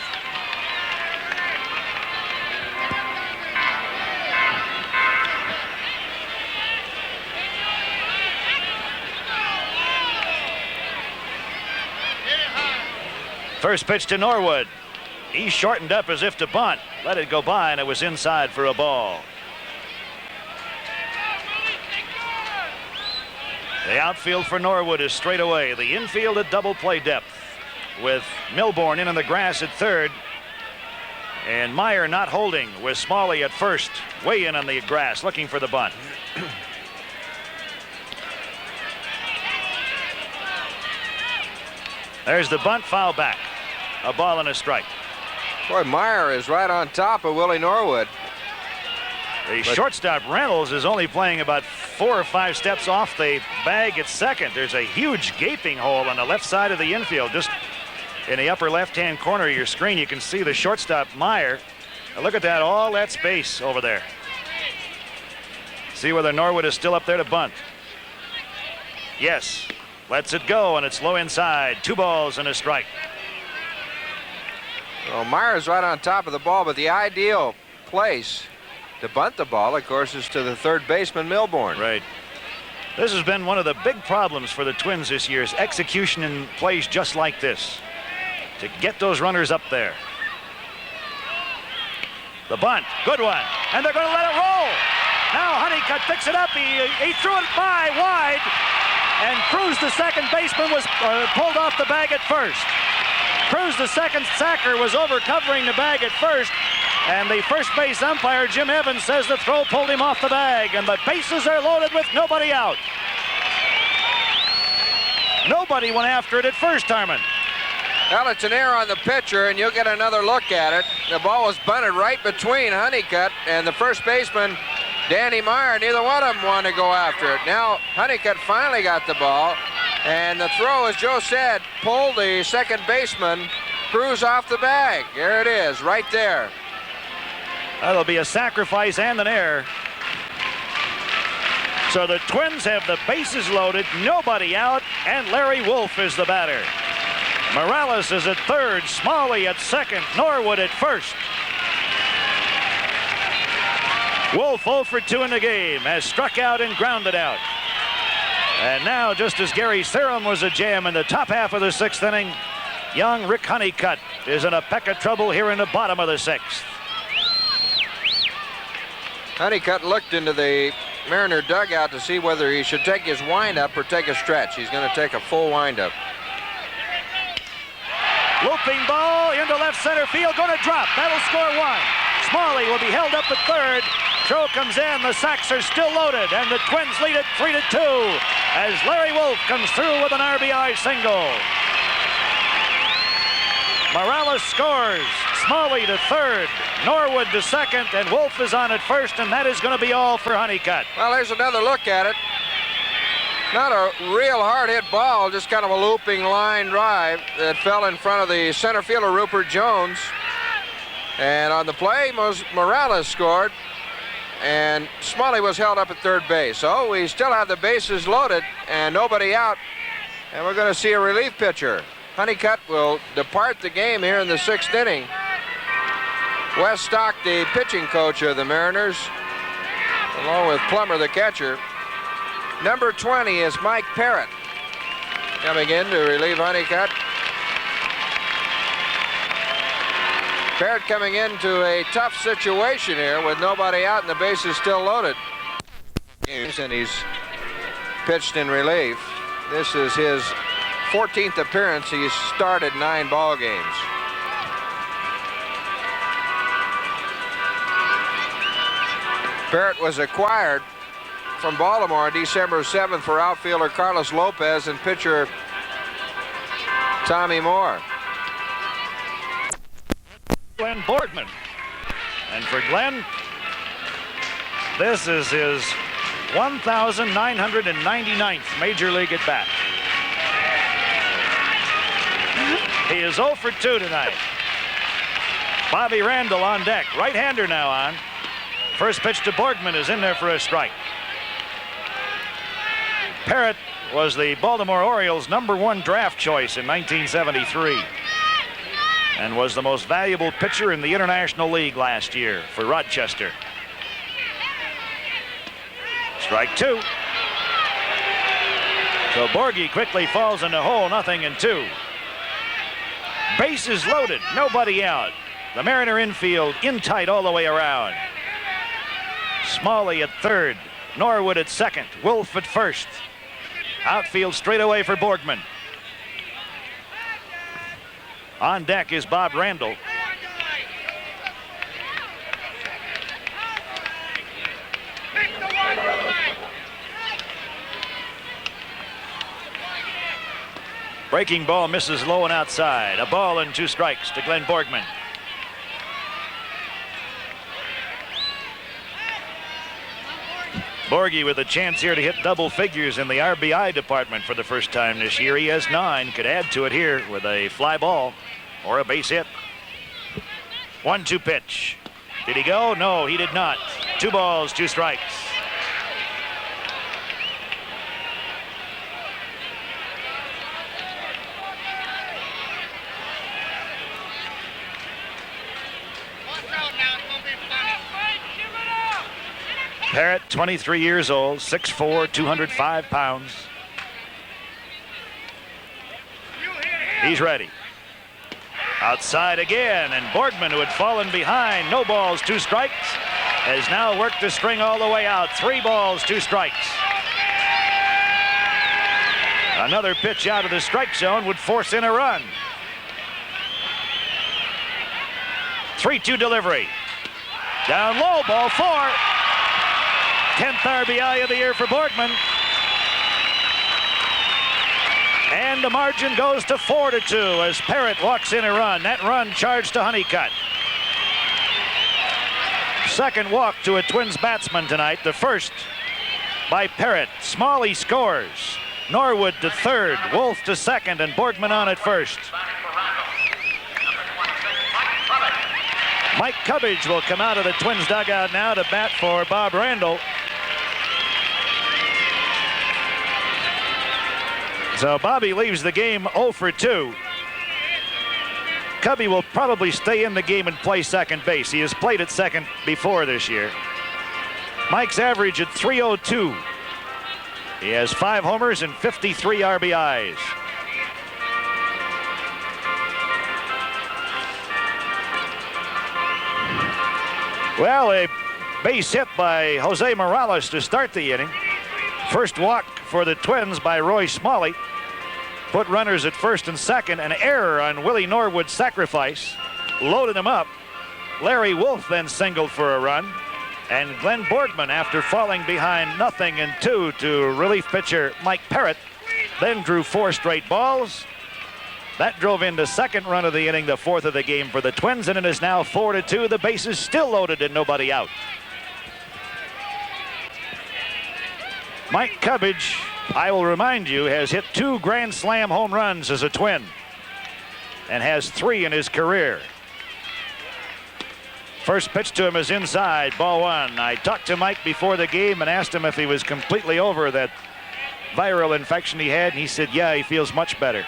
First pitch to Norwood. He shortened up as if to bunt. Let it go by, and it was inside for a ball. The outfield for Norwood is straight away. The infield at double play depth with Milbourne in on the grass at third. And Meyer not holding with Smalley at first. Way in on the grass looking for the bunt. There's the bunt, foul back. A ball and a strike. Boy, Meyer is right on top of Willie Norwood. The shortstop Reynolds is only playing about 4 or 5 steps off the bag at second. There's a huge gaping hole on the left side of the infield. Just in the upper left-hand corner of your screen, you can see the shortstop Meyer. Now look at that, all that space over there. See whether Norwood is still up there to bunt. Yes, lets it go, and it's low inside. 2 balls and a strike. Well, Meyer's right on top of the ball, but the ideal place to bunt the ball, of course, is to the third baseman, Milbourne. Right. This has been one of the big problems for the Twins this year, is execution in plays just like this, to get those runners up there. The bunt, good one, and they're going to let it roll. Now Honeycutt picks it up. He threw it by wide, and Cruz, the second baseman, was pulled off the bag at first. Cruz, the second sacker, was over covering the bag at first, and the first base umpire, Jim Evans, says the throw pulled him off the bag, and the bases are loaded with nobody out. Nobody went after it at first, Harmon. Well, it's an error on the pitcher, and you'll get another look at it. The ball was bunted right between Honeycutt and the first baseman, Danny Meyer. Neither one of them wanted to go after it. Now Honeycutt finally got the ball, and the throw, as Joe said, pulled the second baseman, Cruz, off the bag. There it is, right there. That'll be a sacrifice and an error. So the Twins have the bases loaded, nobody out, and Larry Wolf is the batter. Morales is at third, Smalley at second, Norwood at first. Wolf 0 for 2 in the game, has struck out and grounded out. And now, just as Gary Thurham was a jam in the top half of the 6th inning, young Rick Honeycutt is in a peck of trouble here in the bottom of the 6th. Honeycutt looked into the Mariner dugout to see whether he should take his windup or take a stretch. He's going to take a full windup. Looping ball into left center field, going to drop. That'll score 1. Smalley will be held up at third. Throw comes in, the sacks are still loaded, and the Twins lead it 3-2 as Larry Wolf comes through with an RBI single. Morales scores, Smalley to third, Norwood to second, and Wolf is on at first, and that is going to be all for Honeycutt. Well, there's another look at it. Not a real hard hit ball, just kind of a looping line drive that fell in front of the center fielder, Rupert Jones. And on the play, Morales scored, and Smalley was held up at third base. So we still have the bases loaded and nobody out, and we're going to see a relief pitcher. Honeycutt will depart the game here in the 6th inning. Wes Stock, the pitching coach of the Mariners, along with Plummer, the catcher. Number 20 is Mike Parrott coming in to relieve Honeycutt. Parrott coming into a tough situation here with nobody out and the bases still loaded. And he's pitched in relief. This is his 14th appearance. He's started 9 ball games. Parrott was acquired from Baltimore on December 7th for outfielder Carlos Lopez and pitcher Tommy Moore. Glenn Borgman. And for Glenn, this is his 1,999th Major League at bat. He is 0 for 2 tonight. Bobby Randall on deck. Right-hander now on. First pitch to Borgman is in there for a strike. Parrott was the Baltimore Orioles' #1 draft choice in 1973 and was the most valuable pitcher in the International League last year for Rochester. Strike 2. So Borgie quickly falls in the hole, 0-2. Bases loaded, nobody out. The Mariner infield in tight all the way around. Smalley at third, Norwood at second, Wolf at first. Outfield straight away for Borgman. On deck is Bob Randall. Breaking ball misses low and outside. A ball and 2 strikes to Glenn Borgman. Borgie with a chance here to hit double figures in the RBI department for the first time this year. He has 9, could add to it here with a fly ball or a base hit. 1-2 pitch. Did he go? No, he did not. 2 balls, 2 strikes. Parrott, 23 years old, 6'4", 205 pounds. He's ready. Outside again, and Borgman, who had fallen behind, no balls, 2 strikes, has now worked the string all the way out. 3 balls, 2 strikes. Another pitch out of the strike zone would force in a run. 3-2 delivery. Down low, ball 4. 10th RBI of the year for Borgman. And the margin goes to 4-2 as Parrott walks in a run. That run charged to Honeycutt. Second walk to a Twins batsman tonight. The first by Parrott. Smalley scores. Norwood to third, Wolf to second, and Borgman on at first. Mike Cubbage will come out of the Twins dugout now to bat for Bob Randall. So Bobby leaves the game 0 for 2. Cubby will probably stay in the game and play second base. He has played at second before this year. Mike's average at .302. He has 5 homers and 53 RBIs. Well, a base hit by Jose Morales to start the inning. First walk for the Twins by Roy Smalley. Put runners at first and second. An error on Willie Norwood's sacrifice. Loaded him up. Larry Wolf then singled for a run. And Glenn Borgman, after falling behind 0-2 to relief pitcher Mike Parrott, then drew 4 straight balls. That drove in the second run of the inning, the 4th of the game for the Twins, and it is now 4-2. The bases still loaded and nobody out. Mike Cubbage, I will remind you, has hit 2 Grand Slam home runs as a Twin and has 3 in his career. First pitch to him is inside, ball 1. I talked to Mike before the game and asked him if he was completely over that viral infection he had, and he said, yeah, he feels much better.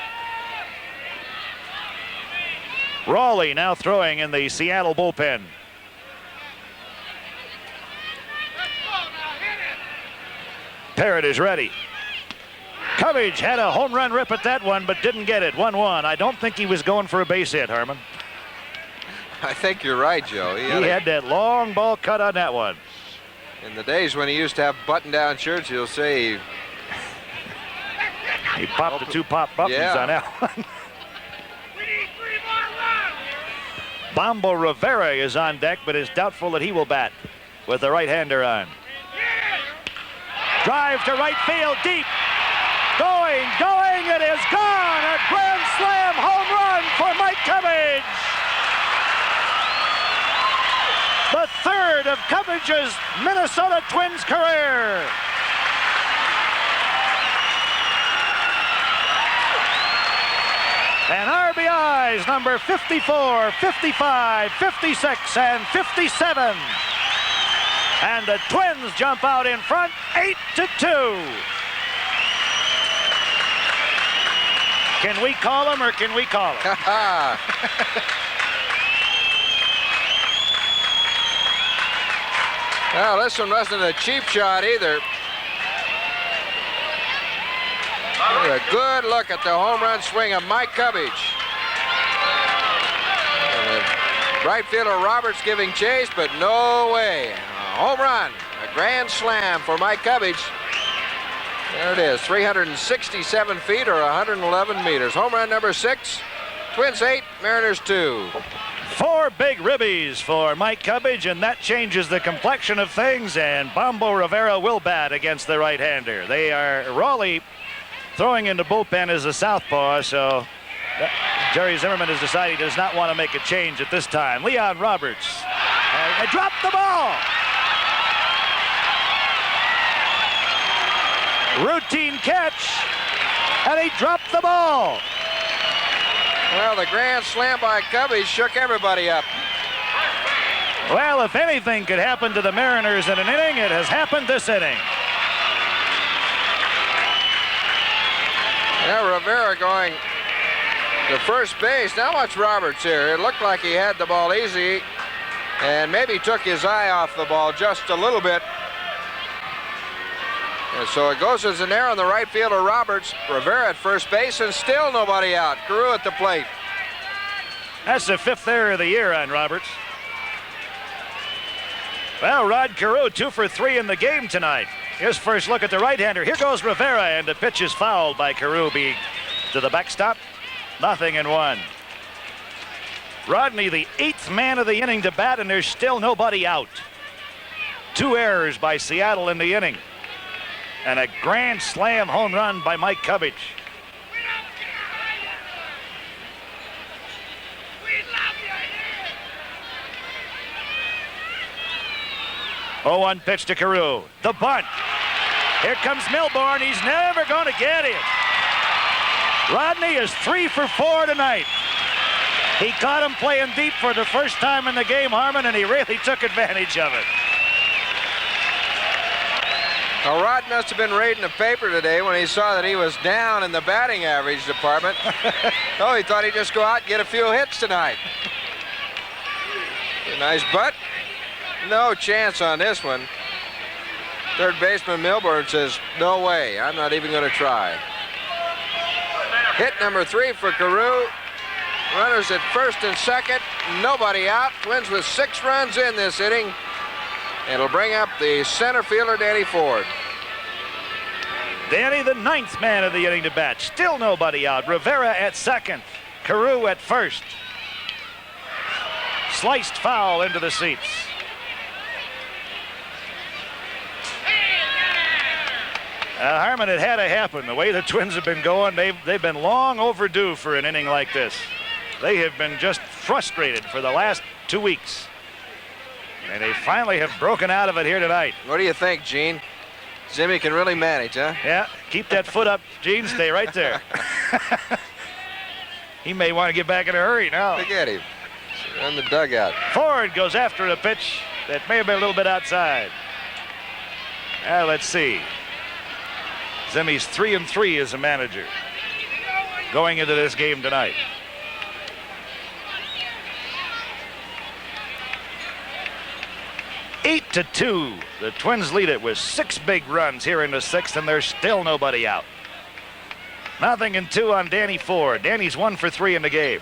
Raleigh now throwing in the Seattle bullpen. Parrott is ready. Cubbage had a home run rip at that one, but didn't get it. 1-1. I don't think he was going for a base hit, Harmon. I think you're right, Joe. He had that long ball cut on that one. In the days when he used to have button-down shirts, you'll say he popped the 2 pop buttons on that one. Bombo Rivera is on deck, but is doubtful that he will bat with the right-hander on. Drive to right field, deep. Going, it is gone. A grand slam home run for Mike Cubbage. The third of Cubbage's Minnesota Twins career. And RBIs number 54, 55, 56, and 57. And the Twins jump out in front, 8-2. Can we call him or can we call him? Well, this one wasn't a cheap shot either. A good look at the home run swing of Mike Cubbage. Right fielder Roberts giving chase, but no way. A home run, a grand slam for Mike Cubbage. There it is, 367 feet or 111 meters. Home run number 6, Twins 8, Mariners 2. 4 big ribbies for Mike Cubbage, and that changes the complexion of things, and Bombo Rivera will bat against the right-hander. They are Raleigh throwing in the bullpen as a southpaw, so Jerry Zimmerman has decided he does not want to make a change at this time. Leon Roberts dropped the ball. Routine catch, and he dropped the ball. Well, the grand slam by Cubbage shook everybody up. Well, if anything could happen to the Mariners in an inning, it has happened this inning. Now Rivera going to first base. Now watch Roberts here. It looked like he had the ball easy and maybe took his eye off the ball just a little bit. And so it goes as an error on the right fielder Roberts. Rivera at first base and still nobody out. Carew at the plate. That's the 5th error of the year on Roberts. Well, Rod Carew 2 for 3 in the game tonight. His first look at the right-hander. Here goes Rivera, and the pitch is fouled by Carew to the backstop. 0-1. Rodney, the 8th man of the inning to bat, and there's still nobody out. 2 errors by Seattle in the inning. And a grand slam home run by Mike Cubbage. Oh, 1 pitch to Carew. The bunt. Here comes Milbourne. He's never going to get it. Rodney is 3 for 4 tonight. He caught him playing deep for the first time in the game, Harmon, and he really took advantage of it. Well, Rod must have been reading the paper today when he saw that he was down in the batting average department. Oh, he thought he'd just go out and get a few hits tonight. A nice butt. No chance on this one. Third baseman Milbourne says, no way, I'm not even going to try. Hit number 3 for Carew. Runners at first and second, nobody out. Twins with 6 runs in this inning. It'll bring up the center fielder, Danny Ford. Danny, the 9th man of the inning to bat. Still nobody out. Rivera at second. Carew at first. Sliced foul into the seats. Harmon, it had to happen. The way the Twins have been going, they've been long overdue for an inning like this. They have been just frustrated for the last 2 weeks. And they finally have broken out of it here tonight. What do you think, Gene? Zimmy can really manage, huh? Yeah, keep that foot up, Gene. Stay right there. He may want to get back in a hurry now. Look at him. On the dugout. Ford goes after a pitch that may have been a little bit outside. Let's see. Zimmy's 3-3 as a manager going into this game tonight. 8-2. The Twins lead it with 6 big runs here in the 6th, and there's still nobody out. 0-2 on Danny Ford. Danny's 1 for 3 in the game.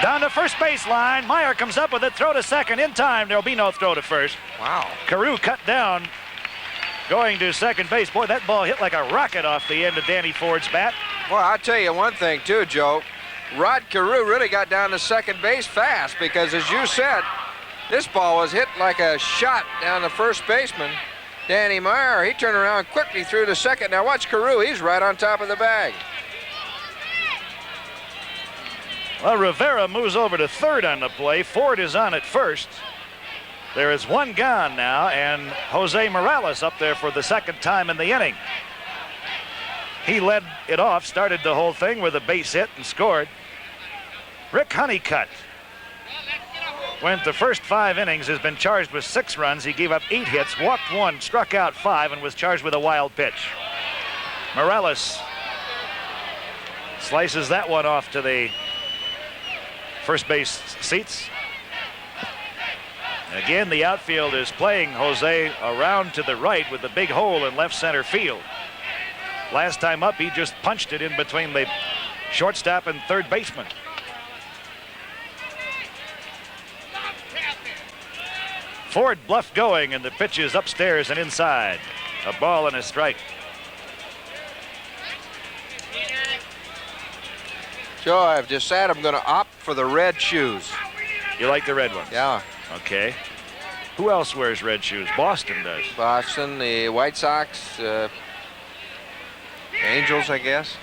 Down to first baseline. Meyer comes up with it. Throw to second in time. There'll be no throw to first. Wow. Carew cut down. Going to second base. Boy, that ball hit like a rocket off the end of Danny Ford's bat. Well, I'll tell you one thing, too, Joe. Rod Carew really got down to second base fast because, as you said, this ball was hit like a shot down the first baseman. Danny Meyer, he turned around quickly through to second. Now watch Carew. He's right on top of the bag. Well, Rivera moves over to third on the play. Ford is on at first. There is one gone now, and Jose Morales up there for the second time in the inning. He led it off, started the whole thing with a base hit and scored. Rick Honeycutt went the first 5 innings, has been charged with 6 runs. He gave up 8 hits, walked 1, struck out 5, and was charged with a wild pitch. Morales slices that one off to the first base seats. Again, the outfield is playing Jose around to the right with the big hole in left center field. Last time up, he just punched it in between the shortstop and third baseman. Ford bluffed going, and the pitch is upstairs and inside. A ball and a strike. Joe, I've decided I'm going to opt for the red shoes. You like the red ones? Yeah. Okay. Who else wears red shoes? Boston does. Boston, the White Sox, Angels, I guess.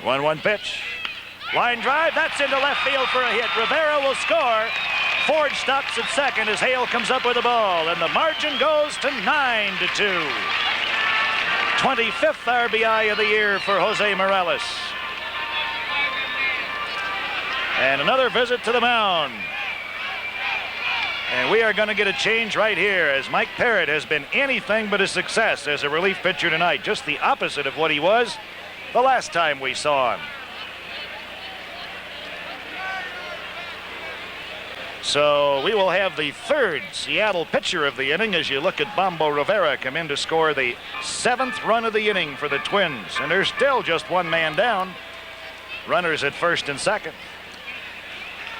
1-1 pitch. Line drive. That's into left field for a hit. Rivera will score. Ford stops at second as Hale comes up with the ball, and the margin goes to 9-2. 25th RBI of the year for Jose Morales. And another visit to the mound. And we are going to get a change right here, as Mike Parrott has been anything but a success as a relief pitcher tonight. Just the opposite of what he was the last time we saw him. So we will have the third Seattle pitcher of the inning as you look at Bombo Rivera come in to score the 7th run of the inning for the Twins. And there's still just one man down. Runners at first and second.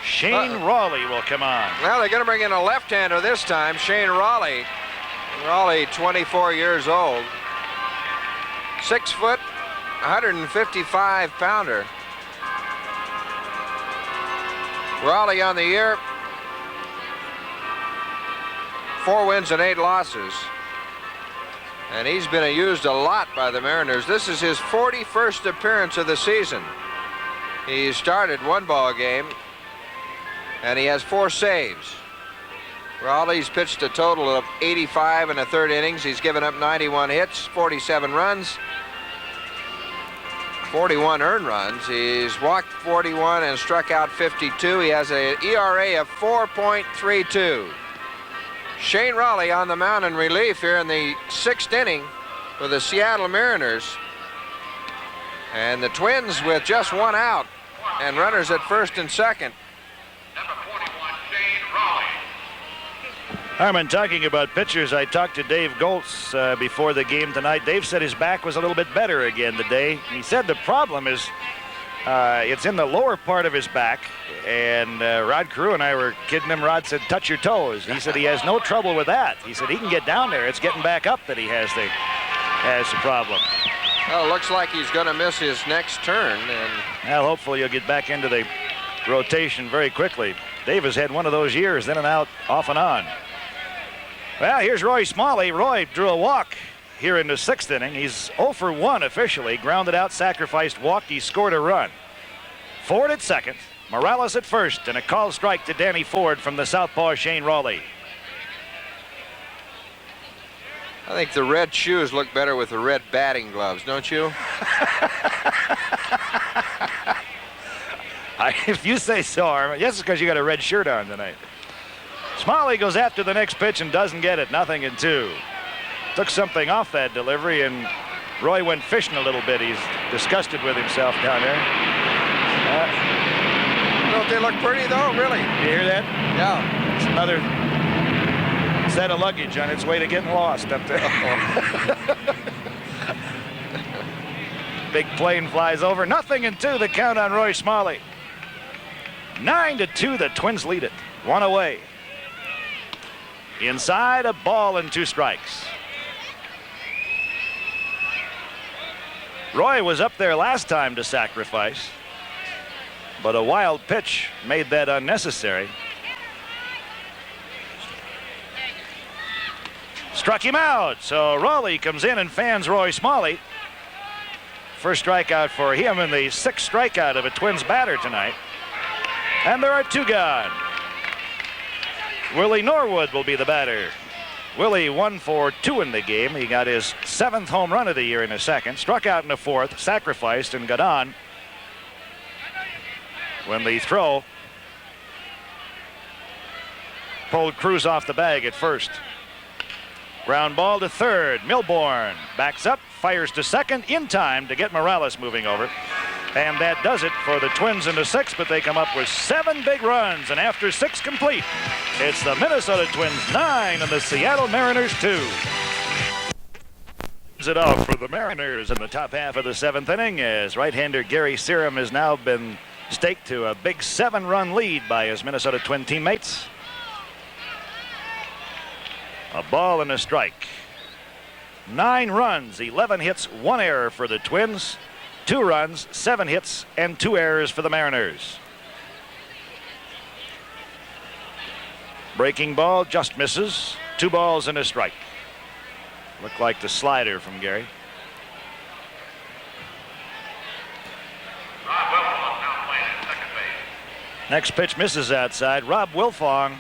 Shane Raleigh will come on. Well, they're going to bring in a left-hander this time, Shane Raleigh. Raleigh, 24 years old. 6 foot, 155-pounder. Raleigh on the year, 4 wins and 8 losses. And he's been used a lot by the Mariners. This is his 41st appearance of the season. He started 1 ball game, and he has 4 saves. Raleigh's pitched a total of 85 in the 3rd innings. He's given up 91 hits, 47 runs, 41 earned runs. He's walked 41 and struck out 52. He has an ERA of 4.32. Shane Raleigh on the mound in relief here in the 6th inning for the Seattle Mariners. And the Twins with just 1 out and runners at first and second. Number 41, Shane Raleigh. Harmon, talking about pitchers, I talked to Dave Goltz before the game tonight. Dave said his back was a little bit better again today. He said the problem is it's in the lower part of his back. And Rod Carew and I were kidding him. Rod said, touch your toes. He said he has no trouble with that. He said he can get down there. It's getting back up that he has the problem. Well, it looks like he's going to miss his next turn. And Well, hopefully he'll get back into the rotation very quickly. Dave has had one of those years, in and out, off and on. Well, here's Roy Smalley. Roy drew a walk here in the 6th inning. He's 0 for 1 officially. Grounded out, sacrificed, walked. He scored a run. Ford at second. Morales at first, and a call strike to Danny Ford from the southpaw Shane Raleigh. I think the red shoes look better with the red batting gloves, don't you? If you say so, Armin. Yes, it's because you got a red shirt on tonight. Smalley goes after the next pitch and doesn't get it. 0-2. Took something off that delivery, and Roy went fishing a little bit. He's disgusted with himself down there. they look pretty, though, really. You hear that? Yeah. It's another set of luggage on its way to getting lost up there. Big plane flies over. 0-2 the count on Roy Smalley. 9-2, the Twins lead it. One away. Inside, a ball and 2 strikes. Roy was up there last time to sacrifice, but a wild pitch made that unnecessary. Struck him out, so Raleigh comes in and fans Roy Smalley. First strikeout for him and the 6th strikeout of a Twins batter tonight. And there are 2 gone. Willie Norwood will be the batter. Willie 1 for 2 in the game. He got his 7th home run of the year in the second. Struck out in the 4th, sacrificed, and got on when the throw pulled Cruz off the bag at first. Ground ball to third. Milbourne backs up, fires to second in time to get Morales moving over. And that does it for the Twins in the 6th, but they come up with 7 big runs. And after 6 complete, it's the Minnesota Twins 9 and the Seattle Mariners 2. It off for the Mariners in the top half of the 7th inning as right-hander Gary Serum has now been staked to a big 7-run lead by his Minnesota Twin teammates. A ball and a strike. 9 runs, 11 hits, 1 error for the Twins. 2 runs, 7 hits, and 2 errors for the Mariners. Breaking ball just misses. 2 balls and a strike. Looked like the slider from Gary. Rob Wilfong now playing at second base. Next pitch misses outside. Rob Wilfong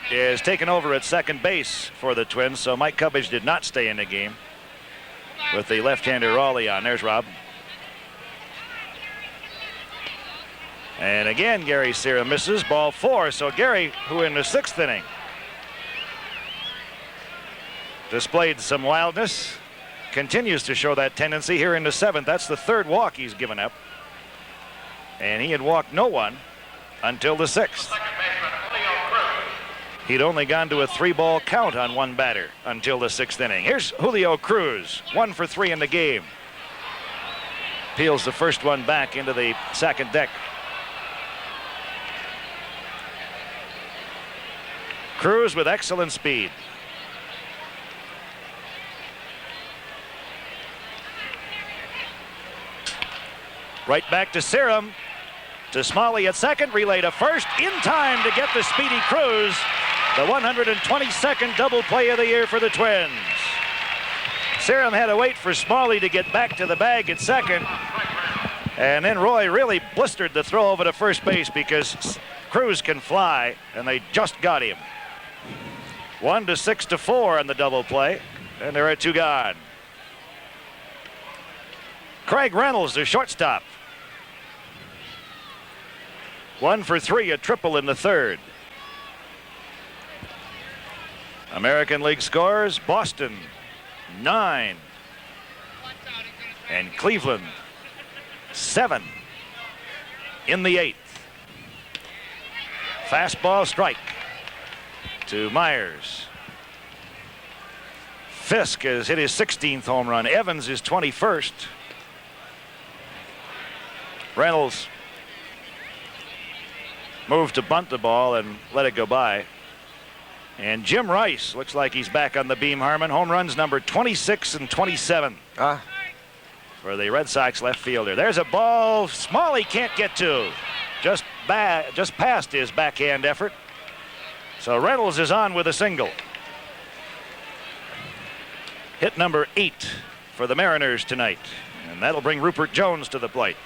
is taken over at second base for the Twins, so Mike Cubbage did not stay in the game with the left-hander Raleigh on. There's Rob. And again, Gary Serum misses. Ball 4. So Gary, who in the 6th inning displayed some wildness, continues to show that tendency here in the 7th. That's the 3rd walk he's given up. And he had walked no one until the 6th. He'd only gone to a 3-ball count on 1 batter until the 6th inning. Here's Julio Cruz, 1 for 3 in the game. Peels the first one back into the second deck. Cruz with excellent speed. Right back to Serum. To Smalley at second, relay to first, in time to get the speedy Cruz. The 122nd double play of the year for the Twins. Serum had to wait for Smalley to get back to the bag at second. And then Roy really blistered the throw over to first base because Cruz can fly, and they just got him. 1-6-4 on the double play, and there are 2 gone. Craig Reynolds, the shortstop. 1 for 3, a triple in the 3rd. American League scores: Boston 9 and Cleveland 7 in the 8th. Fastball strike to Myers. Fisk has hit his 16th home run. Evans is 21st. Reynolds moved to bunt the ball and let it go by. And Jim Rice looks like he's back on the beam, Harmon. Home runs number 26 and 27 for the Red Sox left fielder. There's a ball Smalley can't get to. Just past his backhand effort. So Reynolds is on with a single. Hit number 8 for the Mariners tonight. And that'll bring Rupert Jones to the plate.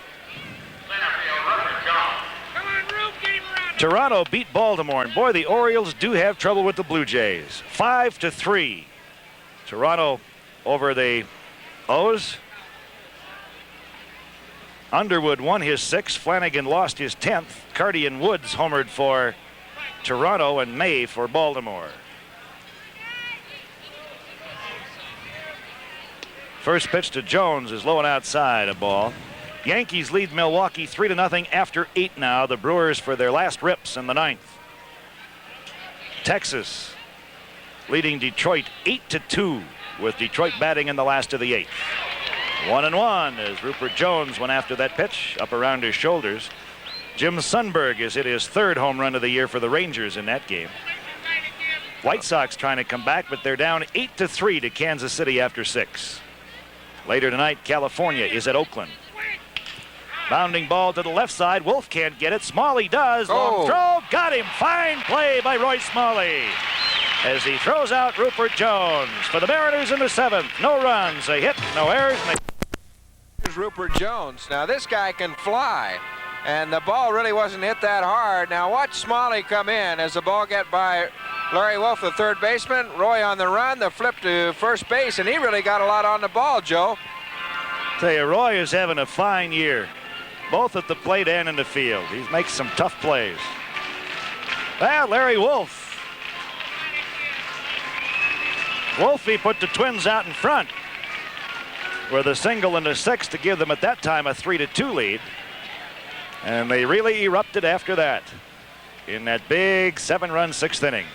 Toronto beat Baltimore, and boy, the Orioles do have trouble with the Blue Jays. 5-3. Toronto over the O's. Underwood won his 6th. Flanagan lost his 10th. Carty and Woods homered for Toronto and May for Baltimore. First pitch to Jones is low and outside, a ball. Yankees lead Milwaukee 3-0 after 8 now. The Brewers for their last rips in the 9th. Texas leading Detroit 8-2 with Detroit batting in the last of the 8th. 1-1 as Rupert Jones went after that pitch up around his shoulders. Jim Sundberg has hit his 3rd home run of the year for the Rangers in that game. White Sox trying to come back, but they're down 8-3 to Kansas City after 6. Later tonight, California is at Oakland. Bounding ball to the left side. Wolf can't get it. Smalley does. Long throw. Got him. Fine play by Roy Smalley as he throws out Rupert Jones. For the Mariners in the 7th. No runs, a hit, no errors. Here's Rupert Jones. Now this guy can fly, and the ball really wasn't hit that hard. Now watch Smalley come in as the ball get by Larry Wolf, the 3rd baseman. Roy on the run, the flip to first base, and he really got a lot on the ball, Joe. Tell you, Roy is having a fine year, both at the plate and in the field. He makes some tough plays. Well, Larry Wolf. Wolfie put the Twins out in front with a single in the 6th to give them at that time a 3-2 lead. And they really erupted after that in that big 7-run 6th inning.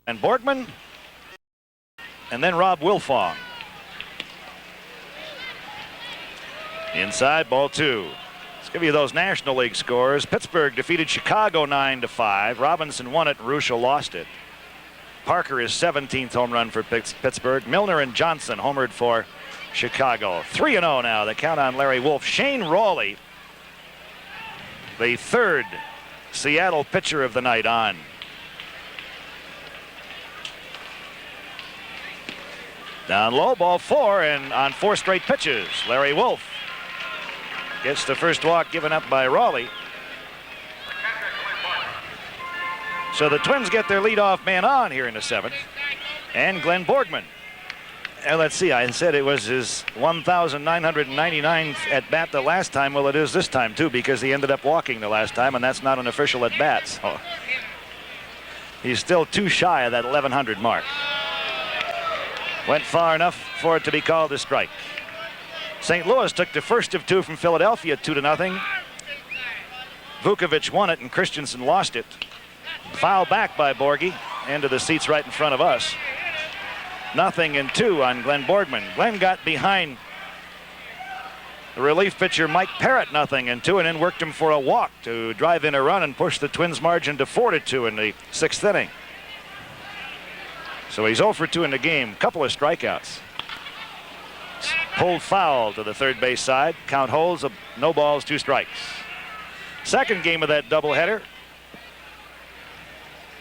And Borgman, and then Rob Wilfong. Inside, ball 2. Let's give you those National League scores. Pittsburgh defeated Chicago 9-5. Robinson won it and Russo lost it. Parker his 17th home run for Pittsburgh. Milner and Johnson homered for Chicago. 3-0 now. They count on Larry Wolf. Shane Rawley, the 3rd Seattle pitcher of the night on. Down low, ball 4, and on 4 straight pitches, Larry Wolf gets the first walk given up by Rawley. So the Twins get their leadoff man on here in the 7th, and Glenn Borgman. And let's see, I said it was his 1,999th at bat the last time. Well, it is this time too, because he ended up walking the last time, and that's not an official at bat. So he's still too shy of that 1,100 mark. Went far enough for it to be called a strike. St. Louis took the first of 2 from Philadelphia, 2-0. Vukovich won it and Christensen lost it. Foul back by Borgie into the seats right in front of us. 0-2 on Glenn Borgman. Glenn got behind the relief pitcher Mike Parrott, 0-2, and then worked him for a walk to drive in a run and push the Twins margin to 4-2 in the 6th inning. So he's 0 for 2 in the game. Couple of strikeouts. Pulled foul to the 3rd base side. Count holds, no balls, 2 strikes. Second game of that doubleheader.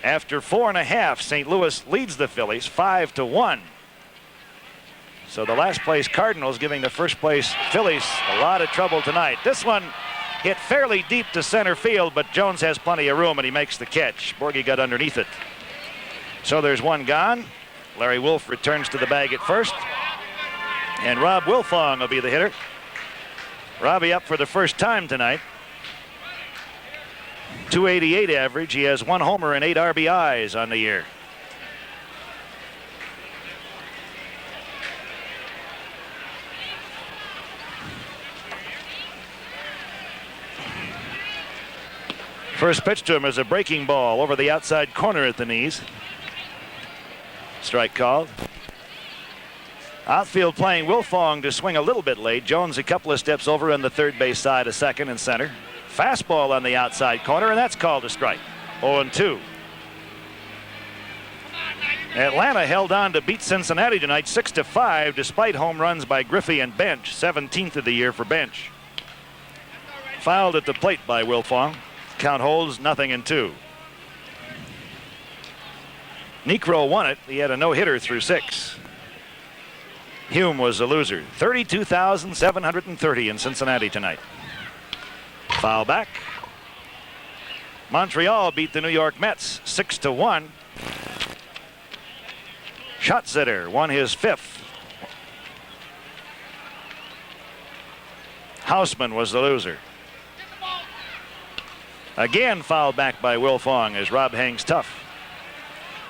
After 4.5, St. Louis leads the Phillies 5-1. So the last place Cardinals giving the first place Phillies a lot of trouble tonight. This one hit fairly deep to center field, but Jones has plenty of room and he makes the catch. Borgie got underneath it. So there's 1 gone. Larry Wolf returns to the bag at first. And Rob Wilfong will be the hitter. Robbie up for the first time tonight. .288 average. He has 1 homer and 8 RBIs on the year. First pitch to him is a breaking ball over the outside corner at the knees. Strike called. Outfield playing Wilfong to swing a little bit late. Jones a couple of steps over on the 3rd base side of second and center. Fastball on the outside corner, and that's called a strike. 0-2. Atlanta held on to beat Cincinnati tonight 6-5 despite home runs by Griffey and Bench. 17th of the year for Bench. Fouled at the plate by Wilfong. Count holds 0-2. Niekro won it. He had a no-hitter through 6. Hume was a loser. 32,730 in Cincinnati tonight. Foul back. Montreal beat the New York Mets 6-1. Schatzeder won his 5th. Houseman was the loser. Again fouled back by Wilfong as Rob hangs tough.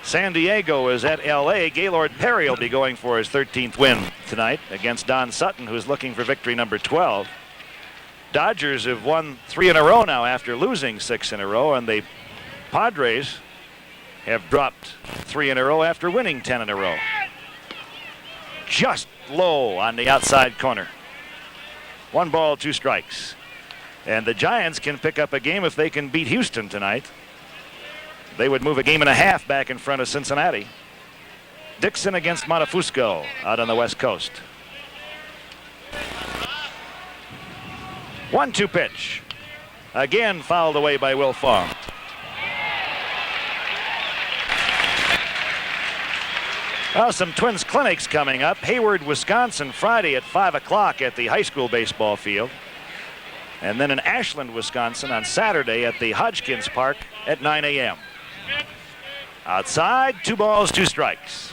San Diego is at L.A. Gaylord Perry will be going for his 13th win tonight against Don Sutton, who's looking for victory number 12. Dodgers have won 3 in a row now after losing 6 in a row, and the Padres have dropped 3 in a row after winning 10 in a row. Just low on the outside corner. 1 ball, 2 strikes. And the Giants can pick up a game if they can beat Houston tonight. They would move a game and a half back in front of Cincinnati. Dixon against Montefusco out on the West Coast. 1-2 pitch. Again fouled away by Will Fong. Well, some Twins clinics coming up. Hayward, Wisconsin, Friday at 5 o'clock at the high school baseball field. And then in Ashland, Wisconsin on Saturday at the Hodgkins Park at 9 a.m. Outside, 2 balls, 2 strikes.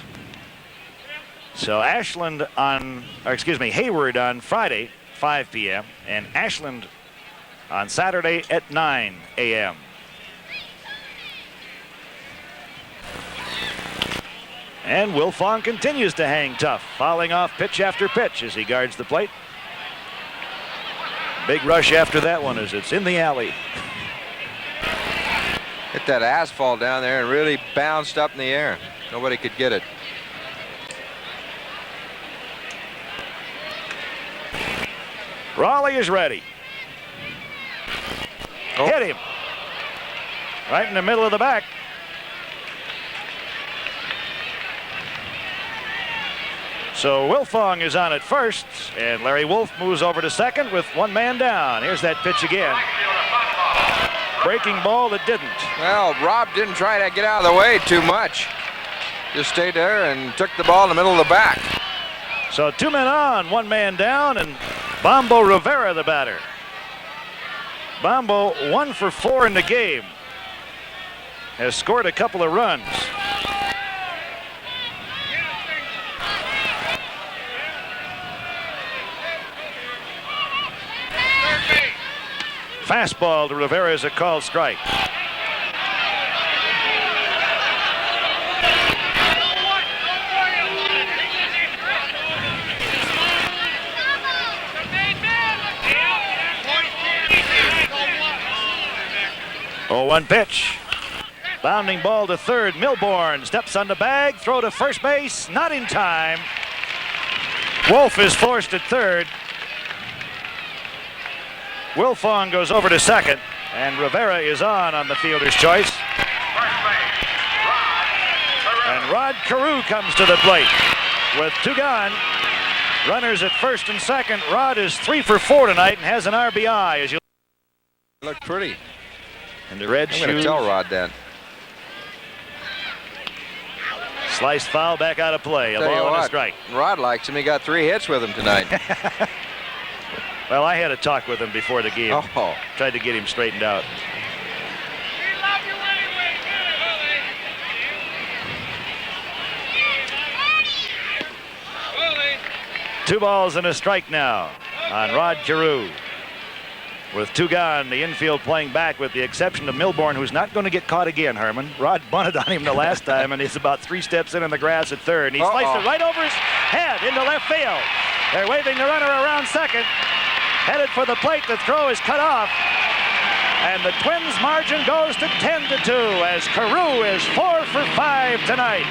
So Hayward on Friday, 5 p.m. and Ashland on Saturday at 9 a.m. And Will Fong continues to hang tough, fouling off pitch after pitch as he guards the plate. Big rush after that one as it's in the alley. Hit that asphalt down there and really bounced up in the air. Nobody could get it. Raleigh is ready. Oh. Hit him. Right in the middle of the back. So Wilfong is on at first, and Larry Wolf moves over to second with 1 man down. Here's that pitch again. Breaking ball that didn't. Well, Rob didn't try to get out of the way too much. Just stayed there and took the ball in the middle of the back. So 2 men on, 1 man down, and Bombo Rivera the batter. Bombo 1 for 4 in the game. Has scored a couple of runs. Fastball to Rivera is a called strike. Oh, 1 pitch. Bounding ball to third. Milbourne steps on the bag. Throw to first base. Not in time. Wolf is forced at third. Wilfong goes over to second, and Rivera is on the fielder's choice. And Rod Carew comes to the plate with 2 gone. Runners at first and second. Rod is 3 for 4 tonight and has an RBI. As you Look pretty. and the red I'm going to shoes. tell Rod that. Slice foul back out of play. A Tell you ball and a what, strike. Rod likes him. He got 3 hits with him tonight. Well, I had a talk with him before the game. Oh. Tried to get him straightened out. We love you anyway. Get it, 2 balls and a strike now on Rod Carew. With 2 gone, the infield playing back with the exception of Milbourne, who's not going to get caught again, Herman. Rod bunted on him the last time, and he's about 3 steps in the grass at third. And he sliced it right over his head into left field. They're waving the runner around second. Headed for the plate. The throw is cut off. And the Twins' margin goes to 10-2 as Carew is 4 for 5 tonight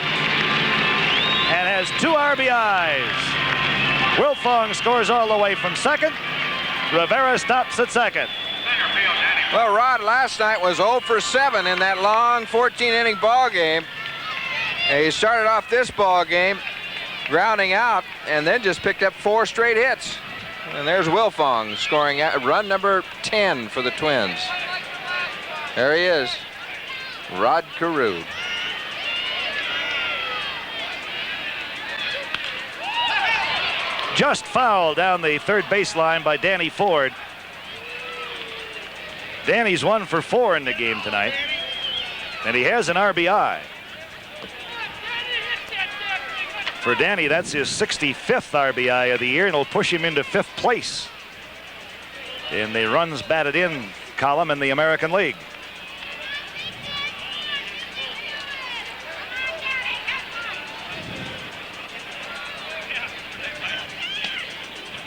and has 2 RBIs. Wilfong scores all the way from second. Rivera stops at second. Well, Rod last night was 0 for 7 in that long 14-inning ball game. And he started off this ball game grounding out and then just picked up 4 straight hits. And there's Wilfong scoring run number 10 for the Twins. There he is, Rod Carew. Just fouled down the third baseline by Danny Ford. Danny's 1 for 4 in the game tonight, and he has an RBI. For Danny, that's his 65th RBI of the year, and it'll push him into 5th place in the runs batted in column in the American League.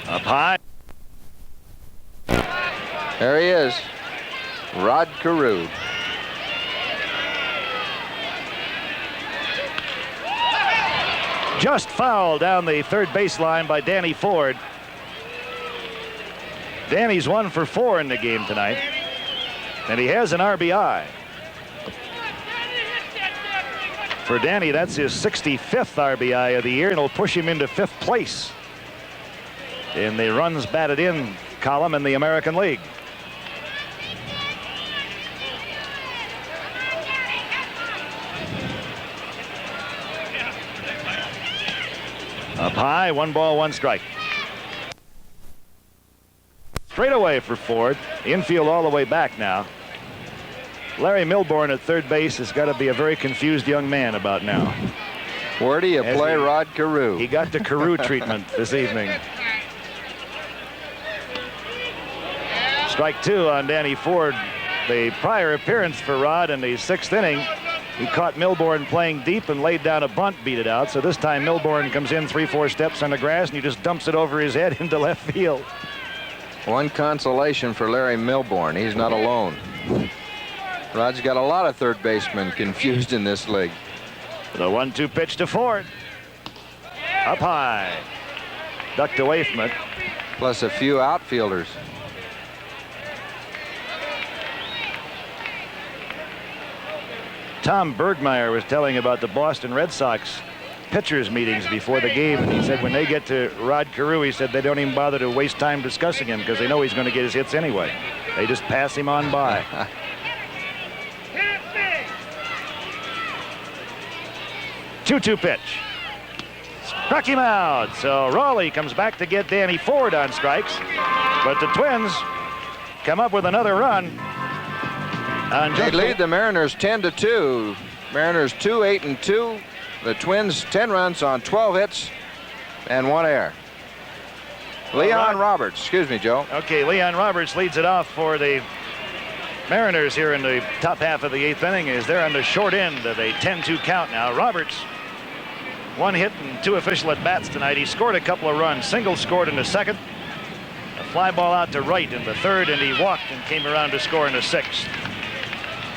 Up high. There he is, Rod Carew. Just fouled down the third baseline by Danny Ford. Danny's 1 for 4 in the game tonight, and he has an RBI. For Danny, that's his 65th RBI of the year, and it'll push him into 5th place in the runs batted in column in the American League. Up high, 1 ball, 1 strike. Straight away for Ford. Infield all the way back now. Larry Milbourne at third base has got to be a very confused young man about now. Where do you play he- Rod Carew? He got the Carew treatment this evening. Strike 2 on Danny Ford. The prior appearance for Rod in the 6th inning, he caught Milbourne playing deep and laid down a bunt, beat it out. So this time Milbourne comes in 3-4 steps on the grass and he just dumps it over his head into left field. One consolation for Larry Milbourne, he's not alone. Rod's got a lot of third basemen confused in this league. The 1-2 pitch to Ford. Up high. Ducked away from it. Plus a few outfielders. Tom Bergmeyer was telling about the Boston Red Sox pitchers meetings before the game, and he said when they get to Rod Carew, he said they don't even bother to waste time discussing him because they know he's going to get his hits anyway. They just pass him on by. 2-2 pitch. Struck him out. So Raleigh comes back to get Danny Ford on strikes, but the Twins come up with another run. They lead the Mariners 10-2. Mariners 2-8-2. The Twins 10 runs on 12 hits and 1 error. Leon Roberts, excuse me, Joe. Okay, Leon Roberts leads it off for the Mariners here in the top half of the 8th inning as they're on the short end of a 10-2 count now. Roberts, 1 hit and 2 official at bats tonight. He scored a couple of runs. Single scored in the 2nd. A fly ball out to right in the 3rd, and he walked and came around to score in the 6th.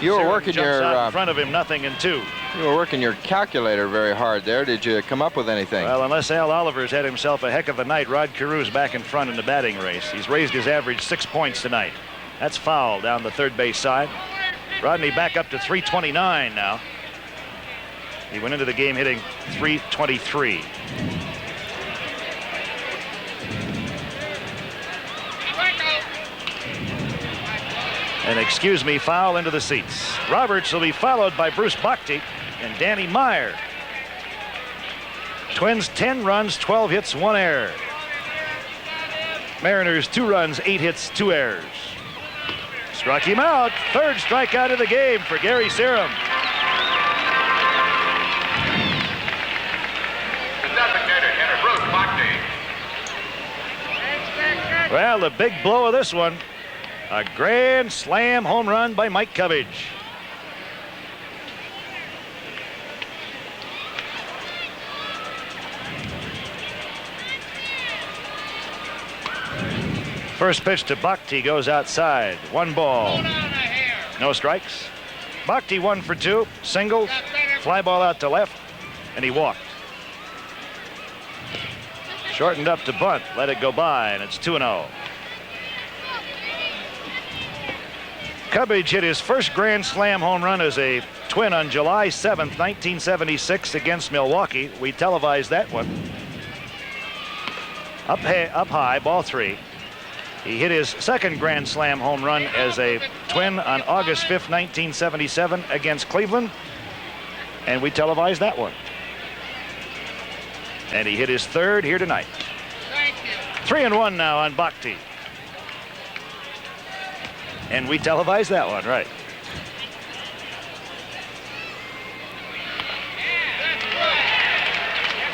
You were working jumps out your in front of him, 0-2. you were working your calculator very hard there. Did you come up with anything? Well, unless Al Oliver's had himself a heck of a night, Rod Carew's back in front in the batting race. He's raised his average 6 points tonight. That's foul down the third base side. Rodney back up to 329 now. He went into the game hitting 323. And excuse me, foul into the seats. Roberts will be followed by Bruce Bhakti and Danny Meyer. Twins 10 runs, 12 hits, 1 error. Mariners 2 runs, 8 hits, 2 errors. Struck him out. 3rd strikeout of the game for Gary Serum. The designated hitter, Bruce Bhakti. Well, the big blow of this one, a grand slam home run by Mike Cubbage. First pitch to Bhakti goes outside. 1 ball. No strikes. Bhakti 1 for 2. Single. Fly ball out to left. And he walked. Shortened up to bunt. Let it go by. And it's 2-0. Cubbage hit his first grand slam home run as a Twin on July 7th, 1976 against Milwaukee. We televised that one. Up high, ball 3. He hit his second grand slam home run as a Twin on August 5th, 1977 against Cleveland. And we televised that one. And he hit his 3rd here tonight. 3-1 now on Bhakti. And we televised that one, right.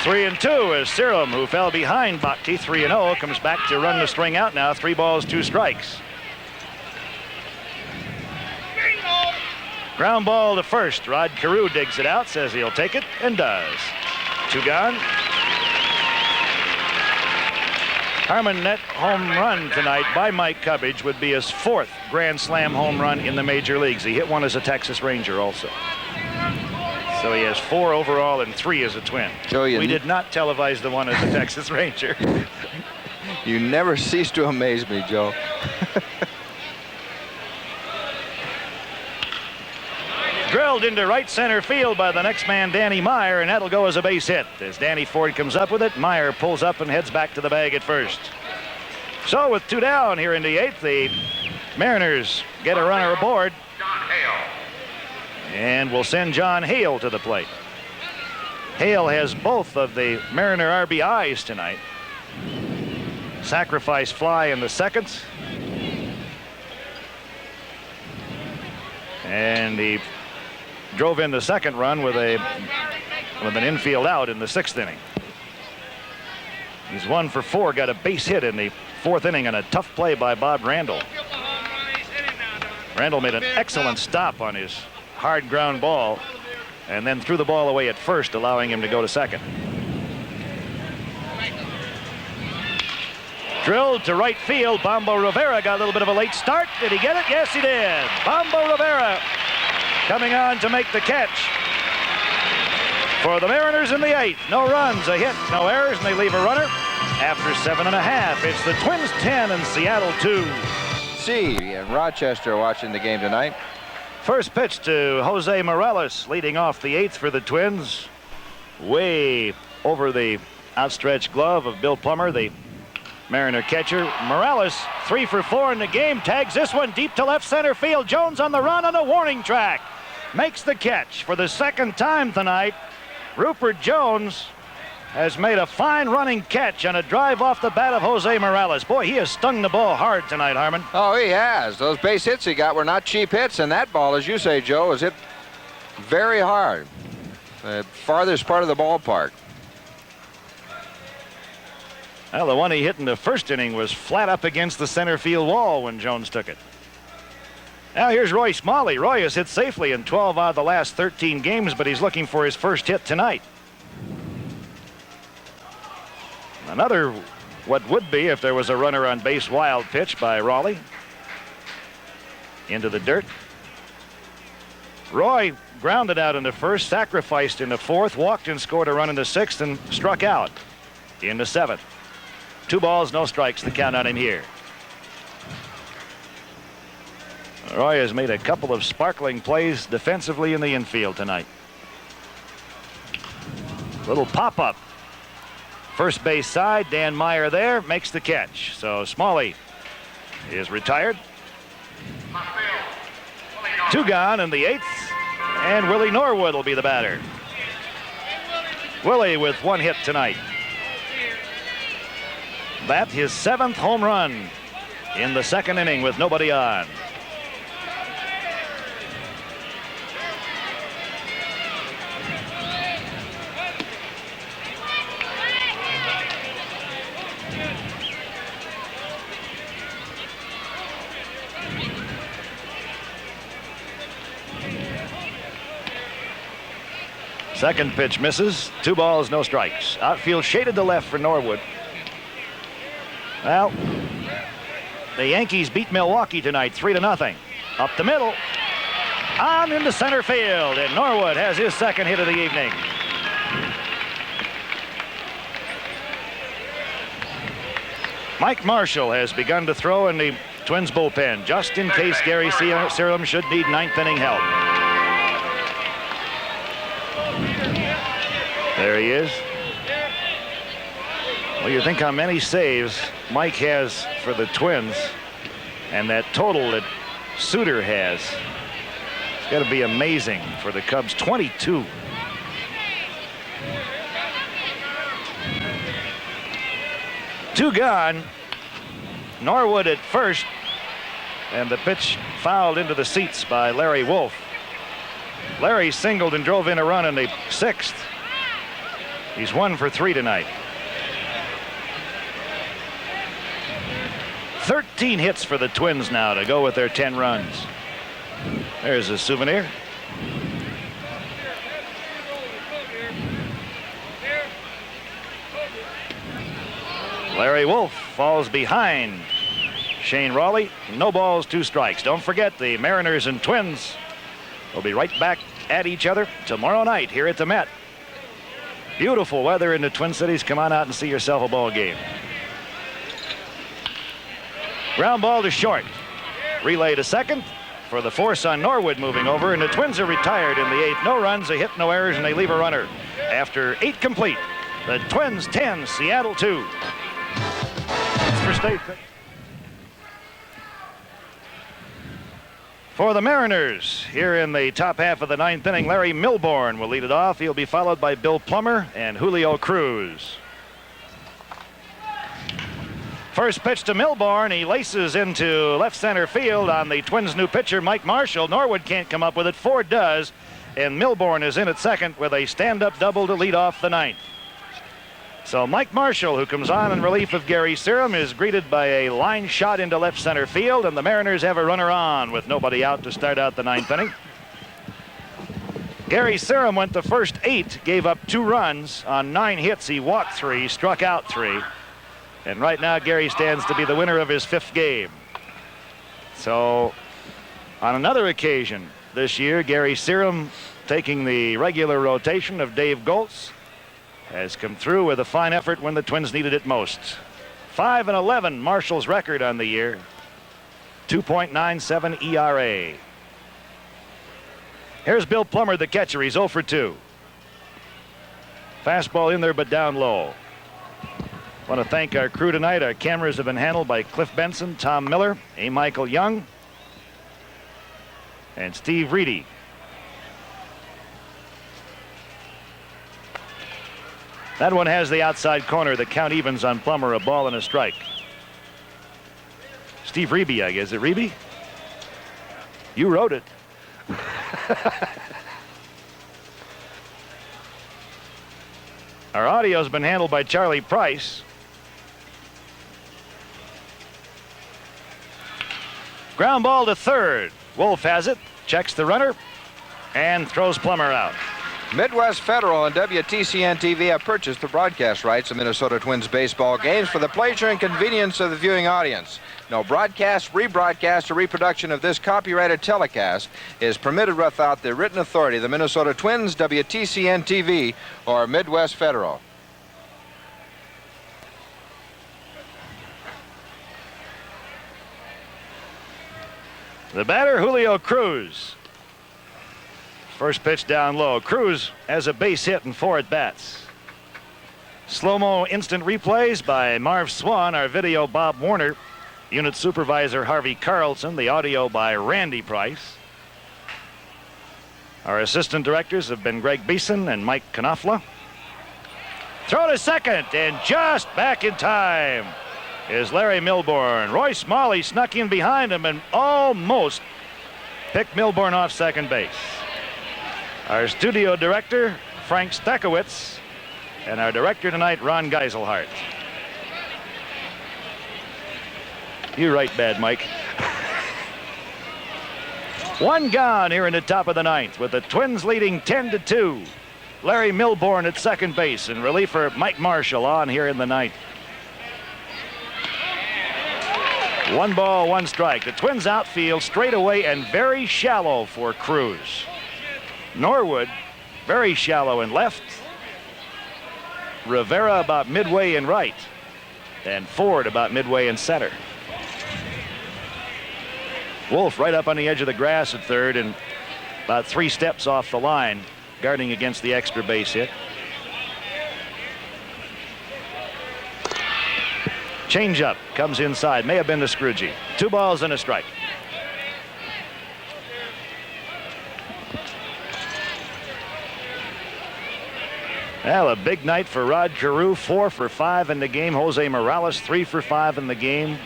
Three and 2 as Serum, who fell behind Bhakti, 3-0, comes back to run the string out now. 3 balls, 2 strikes. Ground ball to first. Rod Carew digs it out, says he'll take it, and does. 2 gone. Harmon, that home run tonight by Mike Cubbage would be his 4th Grand Slam home run in the major leagues. He hit one as a Texas Ranger also. So he has 4 overall and 3 as a Twin. Joe, we did not televise the one as a Texas Ranger. You never cease to amaze me, Joe. Drilled into right center field by the next man, Danny Meyer, and that'll go as a base hit. As Danny Ford comes up with it, Meyer pulls up and heads back to the bag at first. So with 2 down here in the 8th, the Mariners get a runner aboard. John Hale. And we'll send John Hale to the plate. Hale has both of the Mariner RBIs tonight. Sacrifice fly in the 2nd. And he drove in the 2nd run with an infield out in the 6th inning. He's 1 for 4, got a base hit in the 4th inning and a tough play by Bob Randall. Randall made an excellent stop on his hard ground ball and then threw the ball away at first, allowing him to go to 2nd. Drilled to right field. Bombo Rivera got a little bit of a late start. Did he get it? Yes, he did. Bombo Rivera coming on to make the catch for the Mariners in the 8th. No runs, a hit, no errors, and they leave a runner after 7.5. It's the Twins 10 and Seattle 2. See, and Rochester watching the game tonight. First pitch to Jose Morales, leading off the 8th for the Twins. Way over the outstretched glove of Bill Plummer, the Mariner catcher. Morales, 3 for 4 in the game, tags this one deep to left center field. Jones on the run on a warning track. Makes the catch for the 2nd time tonight. Rupert Jones has made a fine running catch on a drive off the bat of Jose Morales. Boy, he has stung the ball hard tonight, Harmon. Oh, he has. Those base hits he got were not cheap hits, and that ball, as you say, Joe, is hit very hard. The farthest part of the ballpark. Well, the one he hit in the 1st inning was flat up against the center field wall when Jones took it. Now here's Roy Smalley. Roy has hit safely in 12 out of the last 13 games, but he's looking for his first hit tonight. Another, what would be if there was a runner on base, wild pitch by Raleigh. Into the dirt. Roy grounded out in the 1st, sacrificed in the 4th, walked and scored a run in the 6th, and struck out in the 7th. 2 balls, no strikes, the count on him here. Roy has made a couple of sparkling plays defensively in the infield tonight. Little pop-up. First base side, Dan Meyer there, makes the catch. So Smalley is retired. 2 gone in the 8th, and Willie Norwood will be the batter. Willie with 1 hit tonight. That his 7th home run in the 2nd inning with nobody on. Second pitch misses. 2 balls, no strikes. Outfield shaded to left for Norwood. Well, the Yankees beat Milwaukee tonight 3-0. Up the middle. On into center field, and Norwood has his 2nd hit of the evening. Mike Marshall has begun to throw in the Twins bullpen, just in case Gary Serum should need 9th inning help. There he is. Well, you think how many saves Mike has for the Twins, and that total that Suter has. It's got to be amazing for the Cubs. 22. Two gone. Norwood at first, and the pitch fouled into the seats by Larry Wolf. Larry singled and drove in a run in the 6th. He's 1 for 3 tonight. 13 hits for the Twins now to go with their 10 runs. There's a souvenir. Larry Wolf falls behind Shane Raleigh. No balls, 2 strikes. Don't forget, the Mariners and Twins will be right back at each other tomorrow night here at the Met. Beautiful weather in the Twin Cities. Come on out and see yourself a ball game. Ground ball to short. Relay to second for the force on Norwood moving over, and the Twins are retired in the 8th. No runs, a hit, no errors, and they leave a runner. After 8 complete, the Twins 10, Seattle 2. That's for state. For the Mariners, here in the top half of the 9th inning, Larry Milbourne will lead it off. He'll be followed by Bill Plummer and Julio Cruz. First pitch to Milbourne. He laces into left center field on the Twins' new pitcher, Mike Marshall. Norwood can't come up with it. Ford does. And Milbourne is in at second with a stand-up double to lead off the 9th. So Mike Marshall, who comes on in relief of Gary Serum, is greeted by a line shot into left center field, and the Mariners have a runner on with nobody out to start out the 9th inning. Gary Serum went the first 8, gave up 2 runs on 9 hits. He walked 3, struck out 3. And right now, Gary stands to be the winner of his 5th game. So on another occasion this year, Gary Serum, taking the regular rotation of Dave Goltz, has come through with a fine effort when the Twins needed it most. 5-11 Marshall's record on the year. 2.97 ERA. Here's Bill Plummer, the catcher. He's 0 for 2. Fastball in there but down low. Want to thank our crew tonight. Our cameras have been handled by Cliff Benson, Tom Miller, A. Michael Young, and Steve Reedy. That one has the outside corner. The count evens on Plummer, a ball and a strike. Steve Reeby, I guess. Is it Reeby? You wrote it. Our audio's been handled by Charlie Price. Ground ball to third. Wolf has it, checks the runner, and throws Plummer out. Midwest Federal and WTCN TV have purchased the broadcast rights of Minnesota Twins baseball games for the pleasure and convenience of the viewing audience. No broadcast, rebroadcast, or reproduction of this copyrighted telecast is permitted without the written authority of the Minnesota Twins, WTCN TV, or Midwest Federal. The batter, Julio Cruz. First pitch down low. Cruz has a base hit and 4 at-bats. Slow-mo instant replays by Marv Swan. Our video, Bob Warner. Unit supervisor, Harvey Carlson. The audio by Randy Price. Our assistant directors have been Greg Beeson and Mike Knopfler. Throw to second, and just back in time is Larry Milbourne. Roy Smalley snuck in behind him and almost picked Milbourne off second base. Our studio director, Frank Stakowitz, and our director tonight, Ron Geiselhart. You write bad, Mike. One gone here in the top of the 9th with the Twins leading 10-2. Larry Milbourne at second base and reliever Mike Marshall on here in the 9th. 1 ball, 1 strike. The Twins outfield straight away and very shallow for Cruz. Norwood very shallow in left. Rivera about midway in right. And Ford about midway in center. Wolf right up on the edge of the grass at third and about 3 steps off the line, guarding against the extra base hit. Changeup comes inside. May have been to Scroogie. 2 balls and a strike. Well, a big night for Rod Carew. 4 for 5 in the game. Jose Morales 3 for 5 in the game.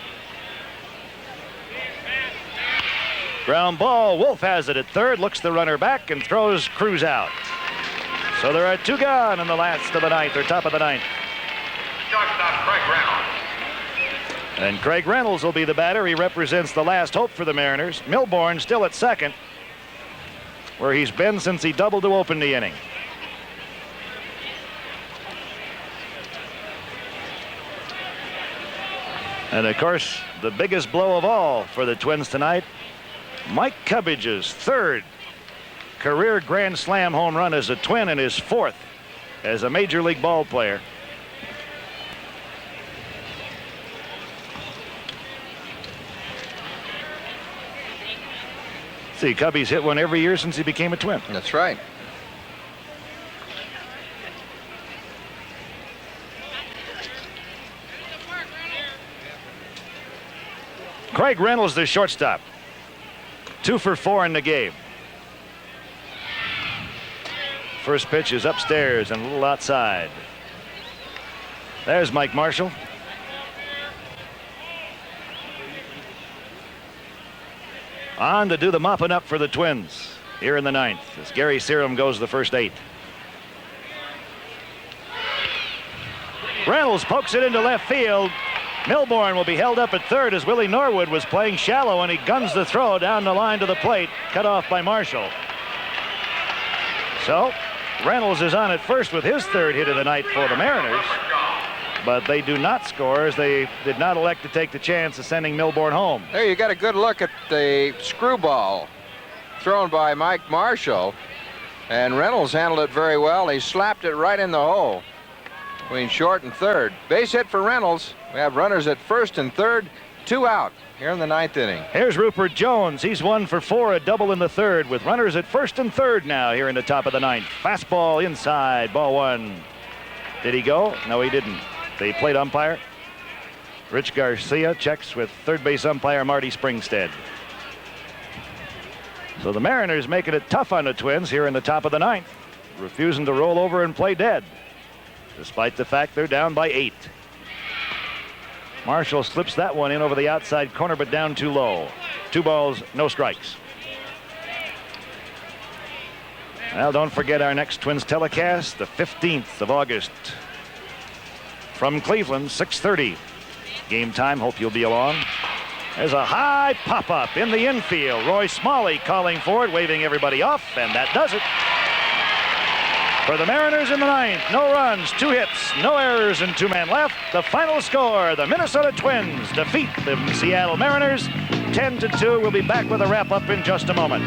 Ground ball. Wolf has it at third. Looks the runner back and throws Cruz out. So there are 2 gone in the last of the 9th, or top of the 9th. Shortstop Craig Reynolds. And Craig Reynolds will be the batter. He represents the last hope for the Mariners. Milbourne still at second, where he's been since he doubled to open the inning. And of course, the biggest blow of all for the Twins tonight, Mike Cubbage's third career Grand Slam home run as a Twin and his fourth as a major league ball player. See, Cubby's hit one every year since he became a Twin. That's right. Craig Reynolds, the shortstop. 2 for 4 in the game. First pitch is upstairs and a little outside. There's Mike Marshall. On to do the mopping up for the Twins here in the 9th as Gary Serum goes the first 8. Reynolds pokes it into left field. Milbourne will be held up at third as Willie Norwood was playing shallow, and he guns the throw down the line to the plate, cut off by Marshall. So Reynolds is on at first with his third hit of the night for the Mariners, but they do not score as they did not elect to take the chance of sending Milbourne home. There you got a good look at the screwball thrown by Mike Marshall, and Reynolds handled it very well. He slapped it right in the hole between short and third. Base hit for Reynolds. We have runners at first and third, 2 out here in the 9th inning. Here's Rupert Jones. He's 1 for 4, a double in the third, with runners at first and third now here in the top of the 9th. Fastball inside, ball 1. Did he go? No, he didn't. The plate umpire, Rich Garcia, checks with third base umpire Marty Springstead. So the Mariners making it tough on the Twins here in the top of the 9th, refusing to roll over and play dead, despite the fact they're down by 8. Marshall slips that one in over the outside corner, but down too low. 2 balls, no strikes. Well, don't forget our next Twins telecast, the 15th of August. From Cleveland, 6:30. Game time, hope you'll be along. There's a high pop-up in the infield. Roy Smalley calling for it, waving everybody off, and that does it. For the Mariners in the 9th, no runs, 2 hits, no errors, and 2 men left. The final score, the Minnesota Twins defeat the Seattle Mariners 10-2. We'll be back with a wrap-up in just a moment.